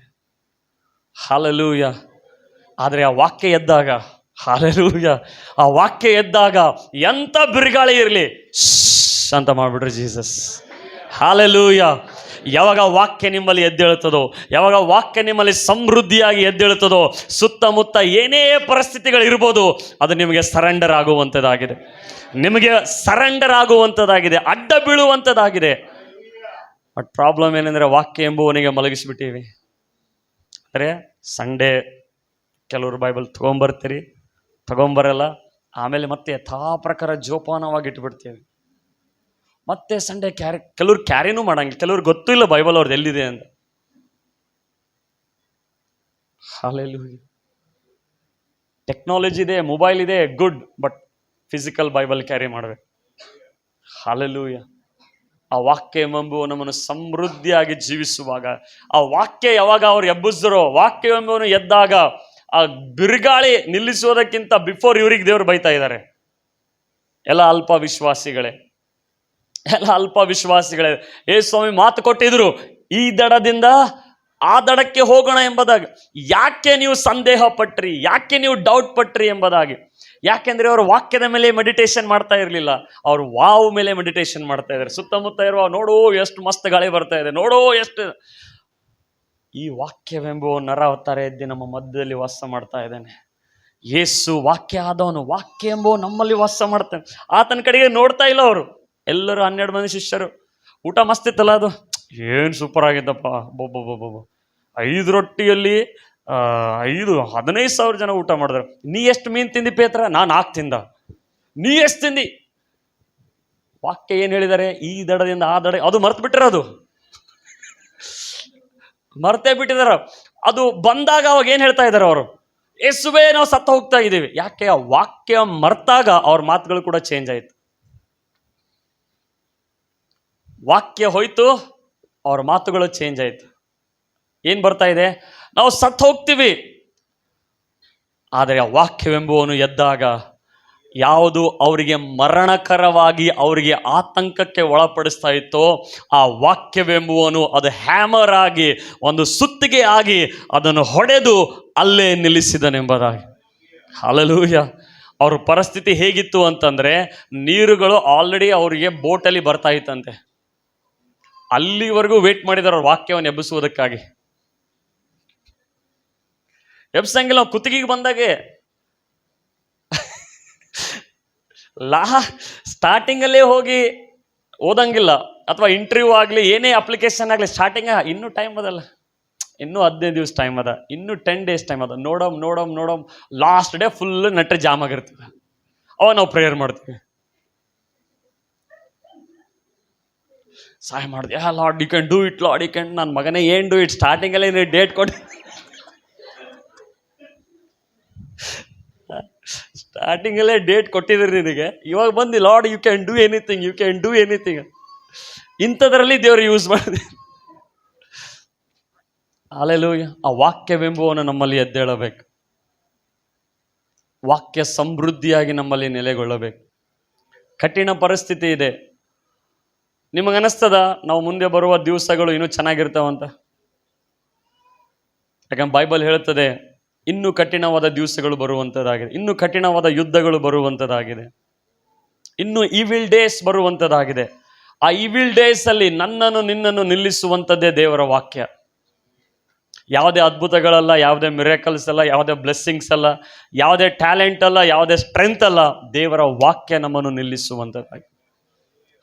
Speaker 3: ಹಲ್ಲೆಲೂಯಾ. ಆದರೆ ಆ ವಾಕ್ಯ ಎದ್ದಾಗ, ಹಲ್ಲೆಲೂಯಾ, ಆ ವಾಕ್ಯ ಎದ್ದಾಗ ಎಂಥ ಬಿರುಗಾಳಿ ಇರಲಿ ಅಂತ ಮಾಡ್ಬಿಟ್ರು ಜೀಸಸ್. ಹಲ್ಲೆಲೂಯಾ. ಯಾವಾಗ ವಾಕ್ಯ ನಿಮ್ಮಲ್ಲಿ ಎದ್ದೇಳುತ್ತದೋ, ಯಾವಾಗ ವಾಕ್ಯ ನಿಮ್ಮಲ್ಲಿ ಸಮೃದ್ಧಿಯಾಗಿ ಎದ್ದೇಳುತ್ತದೋ, ಸುತ್ತಮುತ್ತ ಏನೇ ಪರಿಸ್ಥಿತಿಗಳಿರ್ಬೋದು, ಅದು ನಿಮಗೆ ಸರೆಂಡರ್ ಆಗುವಂಥದ್ದಾಗಿದೆ. ನಿಮಗೆ ಸರೆಂಡರ್ ಆಗುವಂಥದ್ದಾಗಿದೆ, ಅಡ್ಡ ಬೀಳುವಂಥದ್ದಾಗಿದೆ. ಬಟ್ ಪ್ರಾಬ್ಲಮ್ ಏನಂದರೆ ವಾಕ್ಯ ಎಂಬುವನಿಗೆ ಮಲಗಿಸ್ಬಿಟ್ಟಿವಿ. ಅಂದರೆ ಸಂಡೇ ಕೆಲವರು ಬೈಬಲ್ ತಗೊಂಬರಲ್ಲ, ಆಮೇಲೆ ಮತ್ತೆ ಯಥಾ ಪ್ರಕಾರ ಜೋಪಾನವಾಗಿ ಇಟ್ಬಿಡ್ತೇವೆ. ಮತ್ತೆ ಸಂಡೇ ಕೆಲವ್ರು ಕ್ಯಾರಿನೂ ಮಾಡಂಗಿಲ್ಲ, ಕೆಲವ್ರಿಗೆ ಗೊತ್ತೂ ಇಲ್ಲ ಬೈಬಲ್ ಅವ್ರದ್ದು ಎಲ್ಲಿದೆ ಅಂತ. ಹಲ್ಲೆಲೂಯಾ. ಟೆಕ್ನಾಲಜಿ ಇದೆ, ಮೊಬೈಲ್ ಇದೆ, good, but physical Bible carry ಮಾಡಬೇಕು. ಹಲ್ಲೆಲೂಯಾ. ಆ ವಾಕ್ಯ ಎಂಬುವ ನಮ್ಮನ್ನು ಸಮೃದ್ಧಿಯಾಗಿ ಜೀವಿಸುವಾಗ, ಆ ವಾಕ್ಯ ಯಾವಾಗ ಅವ್ರು ಎಬ್ಬಿಸಿದ್ರೋ, ವಾಕ್ಯ ಎಂಬುವನು ಎದ್ದಾಗ, ಆ ಬಿರುಗಾಳಿ ನಿಲ್ಲಿಸೋದಕ್ಕಿಂತ ಬಿಫೋರ್ ಇವ್ರಿಗೆ ದೇವರು ಬೈತಾ ಇದ್ದಾರೆ. ಎಲ್ಲ ಅಲ್ಪ ವಿಶ್ವಾಸಿಗಳೇ. ಯೇಸು ಸ್ವಾಮಿ ಮಾತು ಕೊಟ್ಟಿದ್ರು, ಈ ದಡದಿಂದ ಆ ದಡಕ್ಕೆ ಹೋಗೋಣ ಎಂಬುದಾಗಿ. ಯಾಕೆ ನೀವು ಸಂದೇಹ ಪಟ್ರಿ, ಯಾಕೆ ನೀವು ಡೌಟ್ ಪಟ್ರಿ ಎಂಬುದಾಗಿ. ಯಾಕೆಂದ್ರೆ ಅವರು ವಾಕ್ಯದ ಮೇಲೆ ಮೆಡಿಟೇಷನ್ ಮಾಡ್ತಾ ಇರಲಿಲ್ಲ, ಅವರು ವಾವ್ ಮೇಲೆ ಮೆಡಿಟೇಷನ್ ಮಾಡ್ತಾ ಇದ್ದಾರೆ. ಸುತ್ತಮುತ್ತ ಇರುವ ನೋಡೋ ಎಷ್ಟು ಮಸ್ತ್ ಗಾಳಿ ಬರ್ತಾ ಇದೆ, ನೋಡೋ ಎಷ್ಟು. ಈ ವಾಕ್ಯವೆಂಬುವ ನರ ಅವತಾರ ಎದ್ದು ನಮ್ಮ ಮಧ್ಯದಲ್ಲಿ ವಾಸ ಮಾಡ್ತಾ ಇದ್ದಾನೆ. ಯೇಸು ವಾಕ್ಯ ಆದವನು, ವಾಕ್ಯ ಎಂಬುವ ನಮ್ಮಲ್ಲಿ ವಾಸ ಮಾಡ್ತಾನೆ. ಆತನ ಕಡೆಗೆ ನೋಡ್ತಾ ಇಲ್ಲ ಅವರು. ಎಲ್ಲರೂ 12 ಮಂದಿ ಶಿಷ್ಯರು. ಊಟ ಮಸ್ತ್ ಇತ್ತಲ್ಲ, ಅದು ಏನು ಸೂಪರ್ ಆಗಿದ್ದಪ್ಪ. 5 ರೊಟ್ಟಿಯಲ್ಲಿ 15,000 ಜನ ಊಟ ಮಾಡಿದ್ರು. ನೀ ಎಷ್ಟು ಮೀನು ತಿಂದಿ ಪೇತ್ರ? ನಾನು 4 ತಿಂದ. ನೀ ಎಷ್ಟು ತಿಂದಿ? ವಾಕ್ಯ ಏನು ಹೇಳಿದ್ದಾರೆ? ಈ ದಡದಿಂದ ಆ ದಡ, ಅದು ಮರ್ತು ಬಿಟ್ಟಿರೋದು, ಮರ್ತೇ ಬಿಟ್ಟಿದಾರ. ಅದು ಬಂದಾಗ ಅವಾಗ ಏನು ಹೇಳ್ತಾ ಇದ್ದಾರೆ ಅವರು? ಯೇಸುವೇ ನಾವು ಸತ್ತ ಹೋಗ್ತಾ ಇದ್ದೀವಿ. ಯಾಕೆ? ಆ ವಾಕ್ಯ ಮರ್ತಾಗ ಅವ್ರ ಮಾತುಗಳು ಕೂಡ ಚೇಂಜ್ ಆಯ್ತು. ವಾಕ್ಯ ಹೋಯ್ತು, ಅವ್ರ ಮಾತುಗಳು ಚೇಂಜ್ ಆಯ್ತು. ಏನ್ ಬರ್ತಾ ಇದೆ? ನಾವು ಸತ್ತು ಹೋಗ್ತೀವಿ. ಆದರೆ ಆ ವಾಕ್ಯವೆಂಬುವನು ಎದ್ದಾಗ ಯಾವುದು ಅವರಿಗೆ ಮರಣಕರವಾಗಿ ಅವರಿಗೆ ಆತಂಕಕ್ಕೆ ಒಳಪಡಿಸ್ತಾ ಇತ್ತೋ ಆ ವಾಕ್ಯವೆಂಬುವನು ಅದು ಹ್ಯಾಮರ್ ಆಗಿ ಒಂದು ಸುತ್ತಿಗೆ ಆಗಿ ಅದನ್ನು ಹೊಡೆದು ಅಲ್ಲೇ ನಿಲ್ಲಿಸಿದನೆಂಬುದಾಗಿ. ಹಲ್ಲೆಲೂಯಾ. ಅವ್ರ ಪರಿಸ್ಥಿತಿ ಹೇಗಿತ್ತು ಅಂತಂದರೆ, ನೀರುಗಳು ಆಲ್ರೆಡಿ ಅವರಿಗೆ ಬೋಟಲ್ಲಿ ಬರ್ತಾ ಇತ್ತಂತೆ. ಅಲ್ಲಿವರೆಗೂ ವೇಟ್ ಮಾಡಿದಾರೆ ಅವ್ರ ವಾಕ್ಯವನ್ನು ಎಬ್ಬಿಸುವುದಕ್ಕಾಗಿ. ಎಬ್ಸಂಗಿಲ್ಲ, ಕುತ್ತಿಗೆಗೆ ಬಂದಾಗೆ ಸ್ಟಾರ್ಟಿಂಗಲ್ಲೇ ಹೋಗಿ ಓದಂಗಿಲ್ಲ, ಅಥವಾ ಇಂಟರ್ವ್ಯೂ ಆಗಲಿ ಏನೇ ಅಪ್ಲಿಕೇಶನ್ ಆಗಲಿ ಸ್ಟಾರ್ಟಿಂಗ್ ಇನ್ನೂ ಟೈಮ್ ಅದಲ್ಲ, ಇನ್ನೂ 15 ದಿವಸ ಟೈಮ್ ಅದ, ಇನ್ನೂ 10 ಡೇಸ್ ಟೈಮ್ ಅದ, ನೋಡಮ್ ಲಾಸ್ಟ್ ಡೇ ಫುಲ್ ನಟ್ರೆ ಜಾಮ್ ಆಗಿರ್ತದೆ. ಅವಾಗ ನಾವು ಪ್ರೇಯರ್ ಮಾಡ್ತೀವಿ, ಸಹಾಯ ಮಾಡಿದೆ, Lord you can do it, Lord you can. ನನ್ನ ಮಗನೇ ಏನು ಡೂ ಇಟ್, ಸ್ಟಾರ್ಟಿಂಗಲ್ಲೇ ನೀವು ಡೇಟ್ ಕೊಡಿ, ಸ್ಟಾರ್ಟಿಂಗಲ್ಲೇ ಡೇಟ್ ಕೊಟ್ಟಿದ್ರಿ ನಿನಗೆ, ಇವಾಗ ಬಂದು Lord you can do anything, you can do anything. ಇಂಥದ್ರಲ್ಲಿ ದೇವರು ಯೂಸ್ ಮಾಡಿದೆ. ಹಲ್ಲೆಲೂಯಾ. ಆ ವಾಕ್ಯವೆಂಬುವನು ನಮ್ಮಲ್ಲಿ ಎದ್ದೇಳಬೇಕು, ವಾಕ್ಯ ಸಮೃದ್ಧಿಯಾಗಿ ನಮ್ಮಲ್ಲಿ ನೆಲೆಗೊಳ್ಳಬೇಕು. ಕಠಿಣ ಪರಿಸ್ಥಿತಿ ಇದೆ, ನಿಮಗನಿಸ್ತದ ನಾವು ಮುಂದೆ ಬರುವ ದಿವಸಗಳು ಇನ್ನೂ ಚೆನ್ನಾಗಿರ್ತಾವಂತ? ಯಾಕಂದ್ರೆ ಬೈಬಲ್ ಹೇಳುತ್ತದೆ ಇನ್ನೂ ಕಠಿಣವಾದ ದಿವಸಗಳು ಬರುವಂಥದ್ದಾಗಿದೆ, ಇನ್ನೂ ಕಠಿಣವಾದ ಯುದ್ಧಗಳು ಬರುವಂಥದ್ದಾಗಿದೆ, ಇನ್ನು ಈವಿಲ್ ಡೇಸ್ ಬರುವಂಥದ್ದಾಗಿದೆ. ಆ ಈವಿಲ್ ಡೇಸಲ್ಲಿ ನನ್ನನ್ನು ನಿನ್ನನ್ನು ನಿಲ್ಲಿಸುವಂಥದ್ದೇ ದೇವರ ವಾಕ್ಯ. ಯಾವುದೇ ಅದ್ಭುತಗಳಲ್ಲ, ಯಾವುದೇ ಮಿರಾಕಲ್ಸ್ ಅಲ್ಲ, ಯಾವುದೇ ಬ್ಲೆಸ್ಸಿಂಗ್ಸ್ ಅಲ್ಲ, ಯಾವುದೇ ಟ್ಯಾಲೆಂಟ್ ಅಲ್ಲ, ಯಾವುದೇ ಸ್ಟ್ರೆಂತ್ ಅಲ್ಲ, ದೇವರ ವಾಕ್ಯ ನಮ್ಮನ್ನು ನಿಲ್ಲಿಸುವಂಥದ್ದಾಗಿದೆ.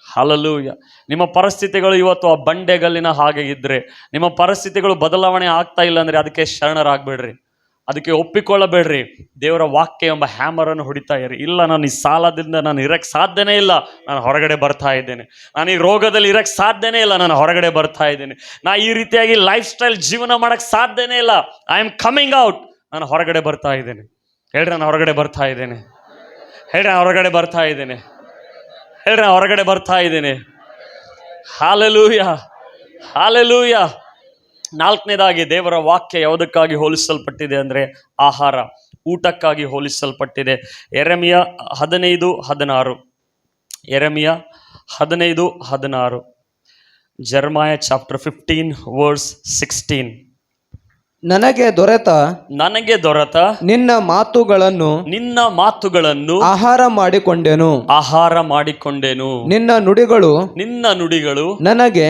Speaker 3: ಹಲ್ಲೆಲೂಯಾ. ನಿಮ್ಮ ಪರಿಸ್ಥಿತಿಗಳು ಇವತ್ತು ಆ ಬಂಡೆಗಲ್ಲಿನ ಹಾಗೆ ಇದ್ದರೆ, ನಿಮ್ಮ ಪರಿಸ್ಥಿತಿಗಳು ಬದಲಾವಣೆ ಆಗ್ತಾ ಇಲ್ಲ ಅಂದರೆ ಅದಕ್ಕೆ ಶರಣರಾಗಬೇಡ್ರಿ, ಅದಕ್ಕೆ ಒಪ್ಪಿಕೊಳ್ಳಬೇಡ್ರಿ. ದೇವರ ವಾಕ್ಯ ಎಂಬ ಹ್ಯಾಮರನ್ನು ಹೊಡಿತಾ ಇರಿ. ಇಲ್ಲ, ನಾನು ಈ ಸಾಲದಿಂದ ನಾನು ಇರಕ್ಕೆ ಸಾಧ್ಯನೇ ಇಲ್ಲ, ನಾನು ಹೊರಗಡೆ ಬರ್ತಾ ಇದ್ದೇನೆ. ನಾನು ಈ ರೋಗದಲ್ಲಿ ಇರಕ್ಕೆ ಸಾಧ್ಯನೇ ಇಲ್ಲ, ನಾನು ಹೊರಗಡೆ ಬರ್ತಾ ಇದ್ದೇನೆ. ನಾ ಈ ರೀತಿಯಾಗಿ ಲೈಫ್ ಸ್ಟೈಲ್ ಜೀವನ ಮಾಡಕ್ಕೆ ಸಾಧ್ಯನೇ ಇಲ್ಲ, ಐ ಆಮ್ ಕಮಿಂಗ್ ಔಟ್, ನಾನು ಹೊರಗಡೆ ಬರ್ತಾ ಇದ್ದೇನೆ. ಹೇಳ್ರಿ, ನಾನು ಹೊರಗಡೆ ಬರ್ತಾ ಇದ್ದೇನೆ. ಹೇಳ್ರಿ, ನಾನು ಹೊರಗಡೆ ಬರ್ತಾ ಇದ್ದೇನೆ. ಹೇಳ್ರಿ, ನಾನು ಹೊರಗಡೆ ಬರ್ತಾ ಇದ್ದೇನೆ. Hallelujah, hallelujah. ನಾಲ್ಕನೇದಾಗಿ ದೇವರ ವಾಕ್ಯ ಯಾವುದಕ್ಕಾಗಿ ಹೋಲಿಸಲ್ಪಟ್ಟಿದೆ ಅಂದರೆ ಆಹಾರ, ಊಟಕ್ಕಾಗಿ ಹೋಲಿಸಲ್ಪಟ್ಟಿದೆ. ಯೆರೆಮೀಯ 15:16, ಯೆರೆಮೀಯ 15:16, ಜೆರೆಮೀಯ ಚಾಪ್ಟರ್ 15:16. ನನಗೆ ದೊರೆತ ನಿನ್ನ ಮಾತುಗಳನ್ನು ಆಹಾರ ಮಾಡಿಕೊಂಡೆನು. ನಿನ್ನ ನುಡಿಗಳು ನನಗೆ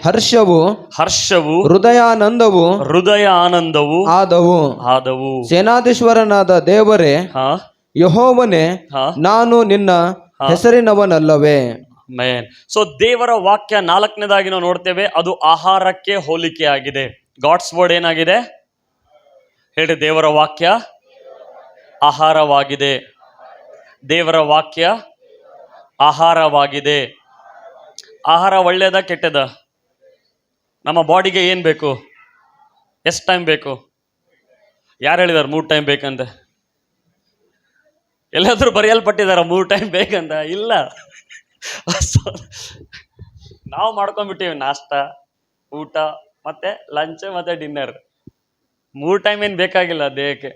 Speaker 3: ಹರ್ಷವು ಹೃದಯಾನಂದವು ಆದವು. ಸೇನಾಧೀಶ್ವರನಾದ ದೇವರೇ, ಯೆಹೋವನೇ, ನಾನು ನಿನ್ನ ಹೆಸರಿನವನಲ್ಲವೇ? ಮೇನ್. ಸೊ ದೇವರ ವಾಕ್ಯ ನಾಲ್ಕನೇದಾಗಿ ನಾವು ನೋಡ್ತೇವೆ, ಅದು ಆಹಾರಕ್ಕೆ ಹೋಲಿಕೆ ಆಗಿದೆ. ಗಾಡ್ಸ್ ವರ್ಡ್ ಏನಾಗಿದೆ ಹೇಳಿ? ದೇವರ ವಾಕ್ಯ ಆಹಾರವಾಗಿದೆ. ದೇವರ ವಾಕ್ಯ ಆಹಾರವಾಗಿದೆ. ಆಹಾರ ಒಳ್ಳೆಯದ ಕೆಟ್ಟದ? ನಮ್ಮ ಬಾಡಿಗೆ ಏನು ಬೇಕು? ಎಷ್ಟು ಟೈಮ್ ಬೇಕು? ಯಾರು ಹೇಳಿದಾರೆ 3 ಟೈಮ್ ಬೇಕಂತ? ಎಲ್ಲಾದ್ರೂ ಬರೆಯಲ್ಪಟ್ಟಿದಾರ 3 ಟೈಮ್ ಬೇಕಂತ? ಇಲ್ಲ. ನಾವು ಮಾಡ್ಕೊಂಡ್ಬಿಟ್ಟಿವಿ, ನಾಷ್ಟ, ಊಟ, ಮತ್ತೆ ಲಂಚ್, ಮತ್ತೆ ಡಿನ್ನರ್. 3 ಟೈಮ್ ಏನು ಬೇಕಾಗಿಲ್ಲ ದೇಹಕ್ಕೆ,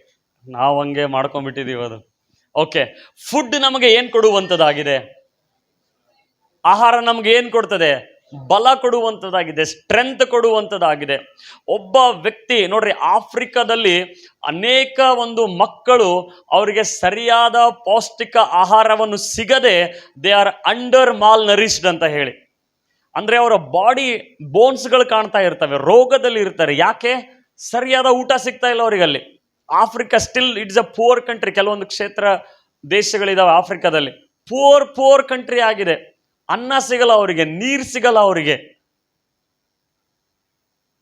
Speaker 3: ನಾವು ಹಂಗೆ ಮಾಡ್ಕೊಂಡ್ಬಿಟ್ಟಿದ್ದೀವಿ ಅದು. ಓಕೆ, ಫುಡ್ ನಮಗೆ ಏನು ಕೊಡುವಂಥದ್ದಾಗಿದೆ? ಆಹಾರ ನಮ್ಗೆ ಏನು ಕೊಡ್ತದೆ? ಬಲ ಕೊಡುವಂಥದ್ದಾಗಿದೆ, ಸ್ಟ್ರೆಂತ್ ಕೊಡುವಂಥದ್ದಾಗಿದೆ. ಒಬ್ಬ ವ್ಯಕ್ತಿ ನೋಡ್ರಿ, ಆಫ್ರಿಕಾದಲ್ಲಿ ಅನೇಕ ಒಂದು ಮಕ್ಕಳು ಅವರಿಗೆ ಸರಿಯಾದ ಪೌಷ್ಟಿಕ ಆಹಾರವನ್ನು ಸಿಗದೆ they are under mall nourished ಅಂತ ಹೇಳಿ. ಅಂದರೆ ಅವರ ಬಾಡಿ ಬೋನ್ಸ್ಗಳು ಕಾಣ್ತಾ ಇರ್ತವೆ, ರೋಗದಲ್ಲಿ ಇರ್ತಾರೆ. ಯಾಕೆ? ಸರಿಯಾದ ಊಟ ಸಿಗ್ತಾ ಇಲ್ಲ ಅವರಿಗಲ್ಲಿ. Africa still it's a poor country. ಕೆಲವೊಂದು ಕ್ಷೇತ್ರ ದೇಶಗಳಿದಾವೆ ಆಫ್ರಿಕಾದಲ್ಲಿ, ಪುವರ್ ಕಂಟ್ರಿ ಆಗಿದೆ. ಅನ್ನ ಸಿಗಲ್ಲ ಅವರಿಗೆ, ನೀರು ಸಿಗಲ್ಲ ಅವರಿಗೆ.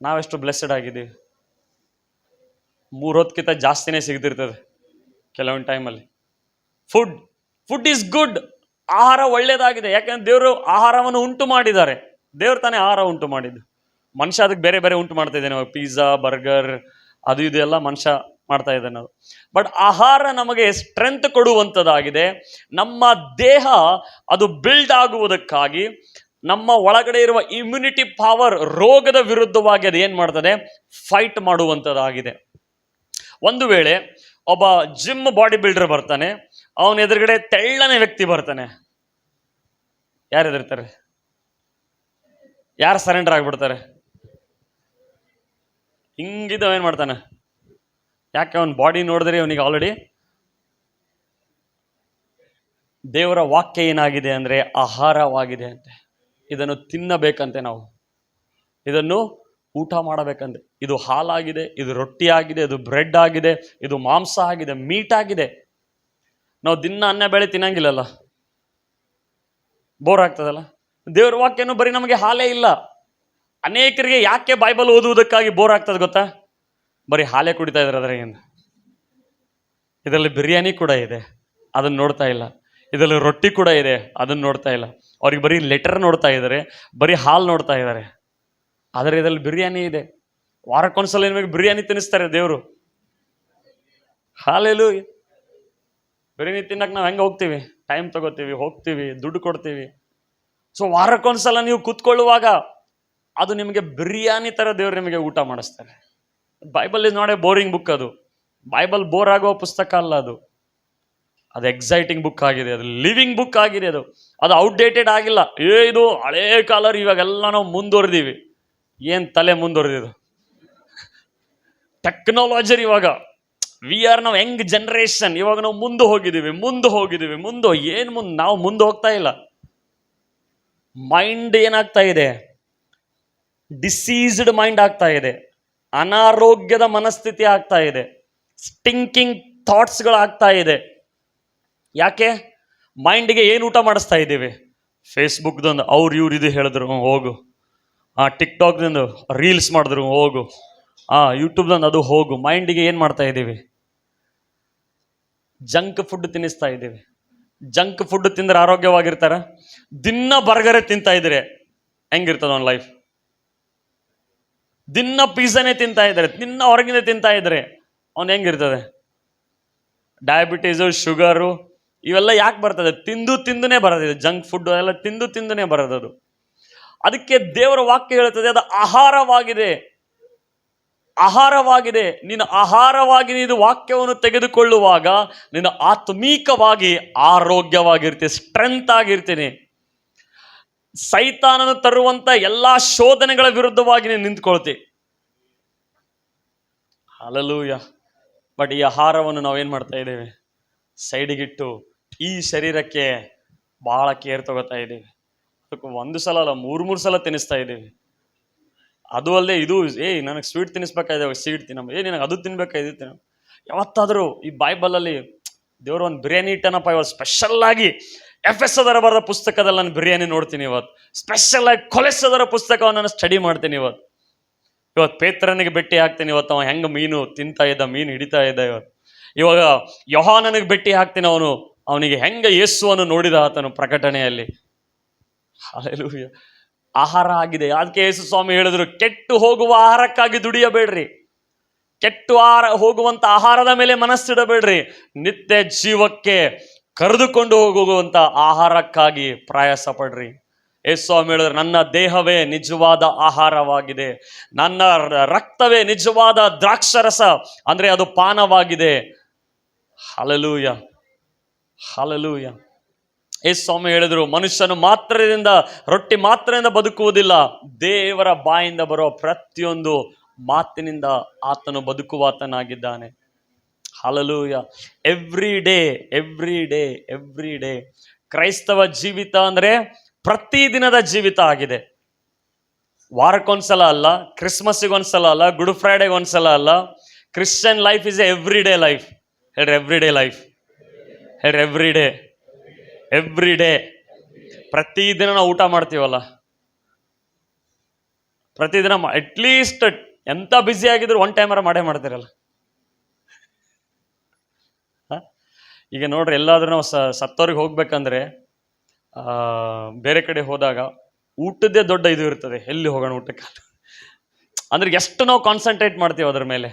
Speaker 3: ನಾವೆಷ್ಟು ಬ್ಲೆಸ್ಸೆಡ್ ಆಗಿದ್ದೀವಿ. 3 ಹೊತ್ತಿಗಿಂತ ಜಾಸ್ತಿನೇ ಸಿಗ್ತಿರ್ತದೆ ಕೆಲವೊಂದು ಟೈಮಲ್ಲಿ. Food is good. ಆಹಾರ ಒಳ್ಳೆಯದಾಗಿದೆ. ಯಾಕಂದ್ರೆ ದೇವರು ಆಹಾರವನ್ನು ಉಂಟು ಮಾಡಿದ್ದಾರೆ. ದೇವ್ರು ತಾನೇ ಆಹಾರ ಉಂಟು ಮಾಡಿದ್ದು. ಮನುಷ್ಯ ಅದಕ್ಕೆ ಬೇರೆ ಬೇರೆ ಉಂಟು ಮಾಡ್ತಾ ಇದ್ದೇನೆ, ಪಿಜ್ಜಾ, ಬರ್ಗರ್, ಅದು ಇದು ಎಲ್ಲ ಮನುಷ್ಯ ಮಾಡ್ತಾ ಇದ್ದಾನೆ ಅದು. ಬಟ್ ಆಹಾರ ನಮಗೆ ಸ್ಟ್ರೆಂತ್ ಕೊಡುವಂಥದ್ದಾಗಿದೆ. ನಮ್ಮ ದೇಹ ಅದು ಬಿಲ್ಡ್ ಆಗುವುದಕ್ಕಾಗಿ, ನಮ್ಮ ಒಳಗಡೆ ಇರುವ ಇಮ್ಯುನಿಟಿ ಪವರ್ ರೋಗದ ವಿರುದ್ಧವಾಗಿ ಅದು ಏನು ಮಾಡ್ತದೆ? ಫೈಟ್ ಮಾಡುವಂಥದ್ದಾಗಿದೆ. ಒಂದು ವೇಳೆ ಒಬ್ಬ ಜಿಮ್ ಬಾಡಿ ಬಿಲ್ಡರ್ ಬರ್ತಾನೆ, ಅವನ ಎದುರುಗಡೆ ತೆಳ್ಳನೆ ವ್ಯಕ್ತಿ ಬರ್ತಾನೆ. ಯಾರು ಎದುರ್ತಾರೆ? ಯಾರು ಸರೆಂಡರ್ ಆಗ್ಬಿಡ್ತಾರೆ? ಹಿಂಗಿದ್ದವ ಏನ್ ಮಾಡ್ತಾನೆ? ಯಾಕೆ? ಅವನ ಬಾಡಿ ನೋಡಿದ್ರೆ ಅವನಿಗೆ ಆಲ್ರೆಡಿ ದೇವರ ವಾಕ್ಯ ಏನಾಗಿದೆ ಅಂದ್ರೆ ಆಹಾರವಾಗಿದೆ ಅಂತೆ. ಇದನ್ನು ತಿನ್ನಬೇಕಂತೆ, ನಾವು ಇದನ್ನು ಊಟ ಮಾಡಬೇಕಂತೆ. ಇದು ಹಾಲಾಗಿದೆ, ಇದು ರೊಟ್ಟಿ ಆಗಿದೆ, ಇದು ಬ್ರೆಡ್ ಆಗಿದೆ, ಇದು ಮಾಂಸ ಆಗಿದೆ, ಮೀಟ್ ಆಗಿದೆ. ನಾವು ದಿನ ಅನ್ನ ಬೇಳೆ ತಿನ್ನಂಗಿಲ್ಲಲ್ಲ, ಬೋರ್ ಆಗ್ತದಲ್ಲ. ದೇವ್ರ ವಾಕ್ಯನು ಬರೀ ನಮಗೆ ಹಾಲೇ ಇಲ್ಲ. ಅನೇಕರಿಗೆ ಯಾಕೆ ಬೈಬಲ್ ಓದುವುದಕ್ಕಾಗಿ ಬೋರ್ ಆಗ್ತದೆ ಗೊತ್ತಾ? ಬರೀ ಹಾಲೇ ಕುಡಿತಾ ಇದ್ದಾರೆ ಅದ್ರಾಗಿಂದ. ಇದರಲ್ಲಿ ಬಿರಿಯಾನಿ ಕೂಡ ಇದೆ, ಅದನ್ನು ನೋಡ್ತಾ ಇಲ್ಲ. ಇದರಲ್ಲಿ ರೊಟ್ಟಿ ಕೂಡ ಇದೆ, ಅದನ್ನು ನೋಡ್ತಾ ಇಲ್ಲ. ಅವ್ರಿಗೆ ಬರೀ ಲೆಟರ್ ನೋಡ್ತಾ ಇದ್ದಾರೆ, ಬರೀ ಹಾಲು ನೋಡ್ತಾ ಇದ್ದಾರೆ. ಆದರೆ ಇದರಲ್ಲಿ ಬಿರಿಯಾನಿ ಇದೆ. ವಾರಕ್ಕೊಂದ್ಸಲ ನಿಮಗೆ ಬಿರಿಯಾನಿ ತಿನ್ನಿಸ್ತಾರೆ ದೇವರು. ಹಾಲೆಲೂಯಾ. ಬಿರಿಯಾನಿ ತಿನ್ನಕ್ಕೆ ನಾವು ಹೆಂಗೆ ಹೋಗ್ತೀವಿ? ಟೈಮ್ ತಗೋತೀವಿ, ಹೋಗ್ತೀವಿ, ದುಡ್ಡು ಕೊಡ್ತೀವಿ. ಸೊ ವಾರಕ್ಕೊಂದ್ಸಲ ನೀವು ಕೂತ್ಕೊಳ್ಳುವಾಗ ಅದು ನಿಮಗೆ ಬಿರಿಯಾನಿ ಥರ ದೇವರು ನಿಮಗೆ ಔಟ್ ಮಾಡಿಸ್ತಾರೆ. Bible is not A boring book. ಅದು ಬೈಬಲ್ ಬೋರ್ ಆಗುವ ಪುಸ್ತಕ ಅಲ್ಲ. ಅದು ಎಕ್ಸೈಟಿಂಗ್ ಬುಕ್ ಆಗಿದೆ, ಅದು ಲಿವಿಂಗ್ ಬುಕ್ ಆಗಿದೆ. ಅದು ಔಟ್ಡೇಟೆಡ್ ಆಗಿಲ್ಲ. ಇದು ಹಳೇ ಕಾಲರ್, ಇವಾಗೆಲ್ಲ ನಾವು ಮುಂದುವರೆದೀವಿ. ಏನು ತಲೆ ಮುಂದುವರೆದಿದ್ದು? ಟೆಕ್ನಾಲಜಿ ಇವಾಗ ವಿ ಆರ್ ನಾವು ಯಂಗ್ ಜನರೇಷನ್. ಇವಾಗ ನಾವು ಮುಂದೆ ಹೋಗಿದ್ದೀವಿ. ಏನು ಮುಂದೆ? ನಾವು ಮುಂದೆ ಹೋಗ್ತಾ ಇಲ್ಲ. ಮೈಂಡ್ ಏನಾಗ್ತಾ ಇದೆ? ಡಿಸೀಸ್ಡ್ ಮೈಂಡ್ ಆಗ್ತಾ ಇದೆ. ಅನಾರೋಗ್ಯದ ಮನಸ್ಥಿತಿ ಆಗ್ತಾ ಇದೆ. ಸ್ಟಿಂಕಿಂಗ್ ಥಾಟ್ಸ್ಗಳಾಗ್ತಾ ಇದೆ. ಯಾಕೆ? ಮೈಂಡಿಗೆ ಏನು ಊಟ ಮಾಡಿಸ್ತಾ ಇದ್ದೀವಿ? ಫೇಸ್ಬುಕ್ದೊಂದು ಇವ್ರು ಇದು ಹೇಳಿದ್ರು ಹೋಗು, ಟಿಕ್ಟಾಕ್ದಿಂದ ರೀಲ್ಸ್ ಮಾಡಿದ್ರು ಹೋಗು, ಯೂಟ್ಯೂಬ್ದೊಂದು ಅದು ಹೋಗು. ಮೈಂಡಿಗೆ ಏನು ಮಾಡ್ತಾ ಇದ್ದೀವಿ? ಜಂಕ್ ಫುಡ್ ತಿನ್ನಿಸ್ತಾ ಇದ್ದೀವಿ. ಜಂಕ್ ಫುಡ್ ತಿಂದ್ರೆ ಆರೋಗ್ಯವಾಗಿರ್ತಾರ? ದಿನ ಬರ್ಗರೇ ತಿಂತಾ ಇದ್ರೆ ಹೆಂಗಿರ್ತದ ಅವನ ಲೈಫ್? ದಿನ ಪಿಜ್ಜಾನೇ ತಿಂತಾ ಇದ್ದಾರೆ, ದಿನ ಹೊರಗಿಂದ ತಿಂತಾ ಇದ್ರೆ ಅವನು ಹೆಂಗಿರ್ತದೆ? ಡಯಾಬಿಟೀಸು, ಶುಗರು ಇವೆಲ್ಲ ಯಾಕೆ ಬರ್ತದೆ? ತಿಂದುನೇ ಬರೋದಿದೆ. ಜಂಕ್ ಫುಡ್ ಎಲ್ಲ ತಿಂದುನೇ ಬರೋದದು. ಅದಕ್ಕೆ ದೇವರ ವಾಕ್ಯ ಹೇಳ್ತದೆ ಅದು ಆಹಾರವಾಗಿದೆ. ನೀನು ಆಹಾರವಾಗಿ ನೀನು ವಾಕ್ಯವನ್ನು ತೆಗೆದುಕೊಳ್ಳುವಾಗ ನೀನು ಆತ್ಮೀಕವಾಗಿ ಆರೋಗ್ಯವಾಗಿರ್ತೀನಿ, ಸ್ಟ್ರೆಂತ್ ಆಗಿರ್ತೀನಿ. ಸೈತಾನನು ತರುವಂತ ಎಲ್ಲಾ ಶೋಧನೆಗಳ ವಿರುದ್ಧವಾಗಿ ನೀನು ನಿಂತ್ಕೊಳ್ತಿ. ಹಲ್ಲೆಲೂಯಾ. ಬಟ್ ಈ ಆಹಾರವನ್ನು ನಾವೇನ್ ಮಾಡ್ತಾ ಇದ್ದೇವೆ? ಸೈಡಿಗಿಟ್ಟು ಈ ಶರೀರಕ್ಕೆ ಬಹಳ ಕೇರ್ ತಗೋತಾ ಇದ್ದೀವಿ. ಅದಕ್ಕೆ ಒಂದು ಸಲ ಅಲ್ಲ, ಮೂರು ಸಲ ತಿನ್ನಿಸ್ತಾ ಇದ್ದೀವಿ. ಅದು ಅಲ್ಲದೆ ಇದು ನನಗೆ ಸ್ವೀಟ್ ತಿನ್ನಿಸ್ಬೇಕಾಯ್ದೆ, ಸ್ವೀಟ್ ತಿನ್ನಮ್ಮ, ನಿನಗೆ ಅದು ತಿನ್ಬೇಕಾಯ್ದು ತಿನ್ನ. ಯಾವತ್ತಾದರೂ ಈ ಬೈಬಲಲ್ಲಿ ದೇವರು ಒಂದು ಬಿರಿಯಾನಿ ಇಟ್ಟನಪ್ಪ, ಇವತ್ತು ಸ್ಪೆಷಲ್ ಆಗಿ ಎಫೆಸದರ ಬರೆದ ಪುಸ್ತಕದಲ್ಲಿ ನಾನು ಬಿರಿಯಾನಿ ನೋಡ್ತೀನಿ. ಇವತ್ತು ಸ್ಪೆಷಲ್ ಆಗಿ ಕೊಲೆಸದರ ಪುಸ್ತಕವನ್ನು ನಾನು ಸ್ಟಡಿ ಮಾಡ್ತೀನಿ. ಇವತ್ತು ಪೇತ್ರನಿಗೆ ಭೇಟಿ ಹಾಕ್ತೀನಿ. ಇವತ್ತು ಅವ ಹೆಂಗೆ ಮೀನು ತಿಂತಾ ಇದ್ದ, ಮೀನು ಹಿಡಿತಾ ಇದ್ದ. ಇವಾಗ ಯೋಹಾನನಿಗೆ ಭೇಟಿ ಹಾಕ್ತೀನಿ. ಅವನಿಗೆ ಹೆಂಗೆ ಯೇಸುವನ್ನು ನೋಡಿದ ಆತನು ಪ್ರಕಟಣೆಯಲ್ಲಿ. ಹಲ್ಲೆಲೂಯಾ. ಆಹಾರ ಆಗಿದೆ. ಅದಕ್ಕೆ ಯೇಸು ಸ್ವಾಮಿ ಹೇಳಿದ್ರು, ಕೆಟ್ಟು ಹೋಗುವ ಆಹಾರಕ್ಕಾಗಿ ದುಡಿಯಬೇಡ್ರಿ, ಕೆಟ್ಟು ಹೋಗುವಂತ ಆಹಾರದ ಮೇಲೆ ಮನಸ್ಸಿಡಬೇಡ್ರಿ, ನಿತ್ಯ ಜೀವಕ್ಕೆ ಕರೆದುಕೊಂಡು ಹೋಗುವಂತ ಆಹಾರಕ್ಕಾಗಿ ಪ್ರಯಾಸ ಪಡ್ರಿ. ಯೇಸು ಸ್ವಾಮಿ ಹೇಳಿದ್ರು, ನನ್ನ ದೇಹವೇ ನಿಜವಾದ ಆಹಾರವಾಗಿದೆ, ನನ್ನ ರಕ್ತವೇ ನಿಜವಾದ ದ್ರಾಕ್ಷರಸ, ಅಂದ್ರೆ ಅದು ಪಾನವಾಗಿದೆ. Hallelujah, hallelujah. ಯೇಸು ಸ್ವಾಮಿ ಹೇಳಿದ್ರು, ಮನುಷ್ಯನು ರೊಟ್ಟಿ ಮಾತ್ರದಿಂದ ಬದುಕುವುದಿಲ್ಲ, ದೇವರ ಬಾಯಿಂದ ಬರೋ ಪ್ರತಿಯೊಂದು ಮಾತಿನಿಂದ ಆತನು ಬದುಕುವಾತನಾಗಿದ್ದಾನೆ. ಹಲ್ಲೆಲೂಯಾ. ಎವ್ರಿ ಡೇ ಕ್ರೈಸ್ತವ ಜೀವಿತ ಅಂದ್ರೆ ಪ್ರತಿದಿನದ ಜೀವಿತ ಆಗಿದೆ. ವಾರಕ್ಕೊಂದ್ಸಲ ಅಲ್ಲ, ಕ್ರಿಸ್ಮಸ್ಸಿಗೊಂದ್ಸಲ ಅಲ್ಲ, ಗುಡ್ ಫ್ರೈಡೆಗೊಂದ್ಸಲ ಅಲ್ಲ. Christian life is every day life. ಹೇಳ್ರಿ ಎವ್ರಿ ಡೇ ಲೈಫ್. ಹೇಳ್ರಿ ಎವ್ರಿ ಡೇ. ಪ್ರತಿದಿನ ನಾವು ಊಟ ಮಾಡ್ತೀವಲ್ಲ, ಪ್ರತಿದಿನ ಅಟ್ಲೀಸ್ಟ್ ಎಂತ ಬ್ಯುಸಿ ಆಗಿದ್ರು ಒನ್ ಟೈಮರ ಮಾಡೇ ಮಾಡ್ತೀರಲ್ಲ. ಈಗ ನೋಡ್ರಿ, ಎಲ್ಲಾದ್ರೂ ನಾವು ಸತ್ತವ್ರಿಗೆ ಹೋಗ್ಬೇಕಂದ್ರೆ ಬೇರೆ ಕಡೆ ಹೋದಾಗ ಊಟದ್ದೇ ದೊಡ್ಡ ಇದು ಇರ್ತದೆ, ಎಲ್ಲಿ ಹೋಗೋಣ ಊಟಕ್ಕೆ ಅಂದ್ರೆ ಎಷ್ಟು ನಾವು ಕಾನ್ಸಂಟ್ರೇಟ್ ಮಾಡ್ತೀವಿ ಅದ್ರ ಮೇಲೆ.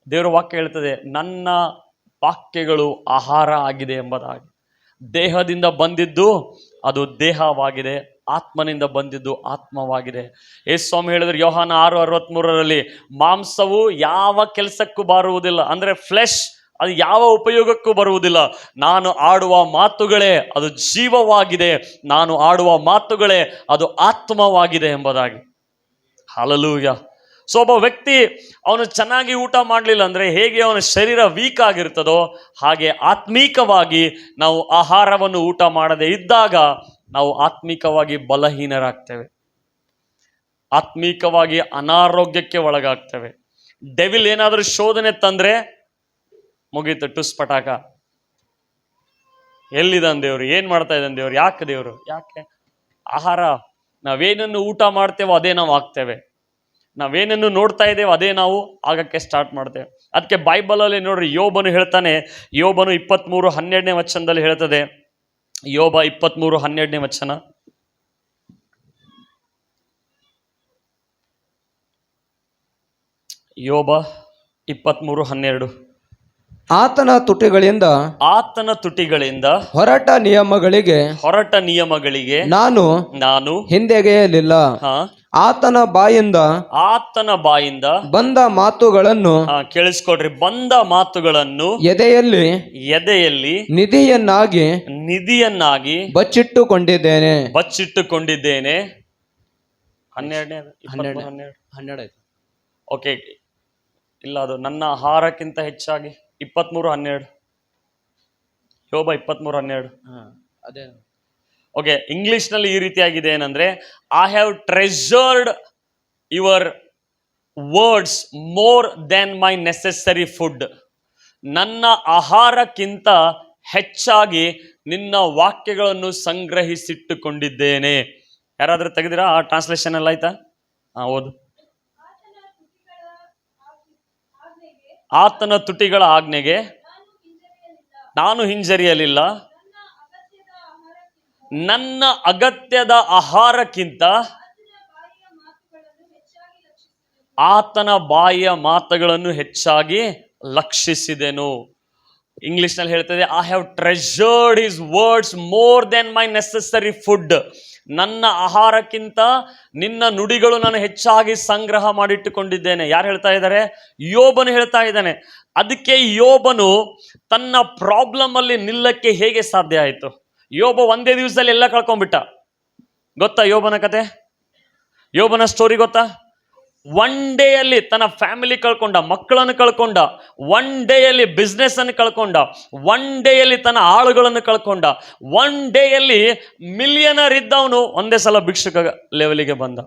Speaker 3: ದೇವರ ವಾಕ್ಯ ಹೇಳ್ತದೆ, ನನ್ನ ವಾಕ್ಯಗಳು ಆಹಾರ ಆಗಿದೆ ಎಂಬುದಾಗಿ. ದೇಹದಿಂದ ಬಂದಿದ್ದು ಅದು ದೇಹವಾಗಿದೆ, ಆತ್ಮನಿಂದ ಬಂದಿದ್ದು ಆತ್ಮವಾಗಿದೆ. ಯೇಸು ಸ್ವಾಮಿ ಹೇಳಿದ್ರು ಯೋಹಾನ 6:63 ಮಾಂಸವು ಯಾವ ಕೆಲಸಕ್ಕೂ ಬಾರುವುದಿಲ್ಲ, ಅಂದ್ರೆ ಫ್ಲೆಶ್ ಅದು ಯಾವ ಉಪಯೋಗಕ್ಕೂ ಬರುವುದಿಲ್ಲ. ನಾನು ಆಡುವ ಮಾತುಗಳೇ ಅದು ಜೀವವಾಗಿದೆ, ನಾನು ಆಡುವ ಮಾತುಗಳೇ ಅದು ಆತ್ಮವಾಗಿದೆ ಎಂಬುದಾಗಿ. ಹಲ್ಲೆಲೂಯಾ. ಸೊ ಒಬ್ಬ ವ್ಯಕ್ತಿ ಅವನು ಚೆನ್ನಾಗಿ ಊಟ ಮಾಡಲಿಲ್ಲ ಅಂದರೆ ಹೇಗೆ ಅವನ ಶರೀರ ವೀಕ್ ಆಗಿರ್ತದೋ ಹಾಗೆ ಆತ್ಮೀಕವಾಗಿ ನಾವು ಆಹಾರವನ್ನು ಊಟ ಮಾಡದೇ ಇದ್ದಾಗ ನಾವು ಆತ್ಮಿಕವಾಗಿ ಬಲಹೀನರಾಗ್ತೇವೆ, ಆತ್ಮೀಕವಾಗಿ ಅನಾರೋಗ್ಯಕ್ಕೆ ಒಳಗಾಗ್ತೇವೆ. ಡೆವಿಲ್ ಏನಾದರೂ ಶೋಧನೆ ತಂದ್ರೆ ಮುಗೀತು, ಟುಸ್ ಪಟಾಕ. ಎಲ್ಲಿದ್ದಾನೆ ದೇವರು, ಏನ್ ಮಾಡ್ತಾ ಇದ್ದಾನೆ ದೇವರು, ಯಾಕೆ ದೇವರು, ಯಾಕೆ ಆಹಾರ ನಾವೇನನ್ನು ಊಟ ಮಾಡ್ತೇವೋ ಅದೇ ನಾವು ಆಗ್ತೇವೆ, ನಾವೇನನ್ನು ನೋಡ್ತಾ ಇದ್ದೇವೆ ಅದೇ ನಾವು ಆಗಕ್ಕೆ ಸ್ಟಾರ್ಟ್ ಮಾಡ್ತೇವೆ. ಅದಕ್ಕೆ ಬೈಬಲಲ್ಲಿ ನೋಡ್ರಿ, ಯೋಬನು ಹೇಳ್ತಾನೆ, ಯೋಬನು 23:12 ವಚನದಲ್ಲಿ ಹೇಳ್ತದೆ, ಯೋಬ 23:12 ವಚನ. ಯೋಬ 23:12.
Speaker 4: ಆತನ ತುಟಿಗಳಿಂದ ಹೊರಟ ನಿಯಮಗಳಿಗೆ ನಾನು ಹಿಂದೆಗೆಯಲಿಲ್ಲ. ಆತನ ಬಾಯಿಂದ ಬಂದ ಮಾತುಗಳನ್ನು
Speaker 3: ಕೇಳಿಸ್ಕೊಡ್ರಿ, ಬಂದ ಮಾತುಗಳನ್ನು ಎದೆಯಲ್ಲಿ ನಿಧಿಯನ್ನಾಗಿ ಬಚ್ಚಿಟ್ಟುಕೊಂಡಿದ್ದೇನೆ. 12 ಓಕೆ, ಇಲ್ಲ ಅದು ನನ್ನ ಆಹಾರಕ್ಕಿಂತ ಹೆಚ್ಚಾಗಿ 23:12. ಯೋಬ 23:12.
Speaker 4: ಅದೇ
Speaker 3: ಓಕೆ, ಇಂಗ್ಲಿಷ್ನಲ್ಲಿ ಈ ರೀತಿಯಾಗಿದೆ ಏನಂದ್ರೆ, I have treasured your words more than my necessary food. ನನ್ನ ಆಹಾರಕ್ಕಿಂತ ಹೆಚ್ಚಾಗಿ ನಿನ್ನ ವಾಕ್ಯಗಳನ್ನು ಸಂಗ್ರಹಿಸಿಟ್ಟುಕೊಂಡಿದ್ದೇನೆ. ಯಾರಾದ್ರೂ ತೆಗೆದಿರಾ ಆ ಟ್ರಾನ್ಸ್ಲೇಷನ್ ಎಲ್ಲ ಆಯ್ತಾ? ಓದು. ಆತನ ತುಟಿಗಳ ಆಜ್ಞೆಗೆ ನಾನು ಹಿಂಜರಿಯಲಿಲ್ಲ, ನನ್ನ ಅಗತ್ಯದ ಆಹಾರಕ್ಕಿಂತ ಆತನ ಬಾಯಿಯ ಮಾತುಗಳನ್ನು ಹೆಚ್ಚಾಗಿ ಲಕ್ಷಿಸಿದೆನು. ಇಂಗ್ಲಿಷ್ನಲ್ಲಿ ಹೇಳ್ತದೆ, I have treasured his words more than my necessary food. ನನ್ನ ಆಹಾರಕ್ಕಿಂತ ನಿನ್ನ ನುಡಿಗಳು ನಾನು ಹೆಚ್ಚಾಗಿ ಸಂಗ್ರಹ ಮಾಡಿಟ್ಟುಕೊಂಡಿದ್ದೇನೆ. ಯಾರು ಹೇಳ್ತಾ ಇದ್ದಾರೆ? ಯೋಬನು ಹೇಳ್ತಾ ಇದ್ದಾನೆ. ಅದಕ್ಕೆ ಯೋಬನು ತನ್ನ ಪ್ರಾಬ್ಲಮ್ ಅಲ್ಲಿ ನಿಲ್ಲಕ್ಕೆ ಹೇಗೆ ಸಾಧ್ಯ ಆಯಿತು? ಯೋಬ ಒಂದೇ ದಿವಸದಲ್ಲಿ ಎಲ್ಲ ಕಳ್ಕೊಂಡ್ಬಿಟ್ಟ. ಗೊತ್ತಾ ಯೋಬನ ಕತೆ? ಯೋಬನ ಸ್ಟೋರಿ ಗೊತ್ತಾ? ಒನ್ ಡೇಯಲ್ಲಿ ತನ್ನ ಫ್ಯಾಮಿಲಿ ಕಳ್ಕೊಂಡ, ಮಕ್ಕಳನ್ನು ಕಳ್ಕೊಂಡ, ಒನ್ ಡೇಯಲ್ಲಿ ಬಿಸ್ನೆಸ್ ಅನ್ನು ಕಳ್ಕೊಂಡ, ಒನ್ ಡೇಯಲ್ಲಿ ತನ್ನ ಆಳುಗಳನ್ನು ಕಳ್ಕೊಂಡ, ಒನ್ ಡೇಯಲ್ಲಿ ಮಿಲಿಯನರ್ ಇದ್ದವನು ಒಂದೇ ಸಲ ಭಿಕ್ಷುಕ ಲೆವೆಲಿಗೆ ಬಂದ.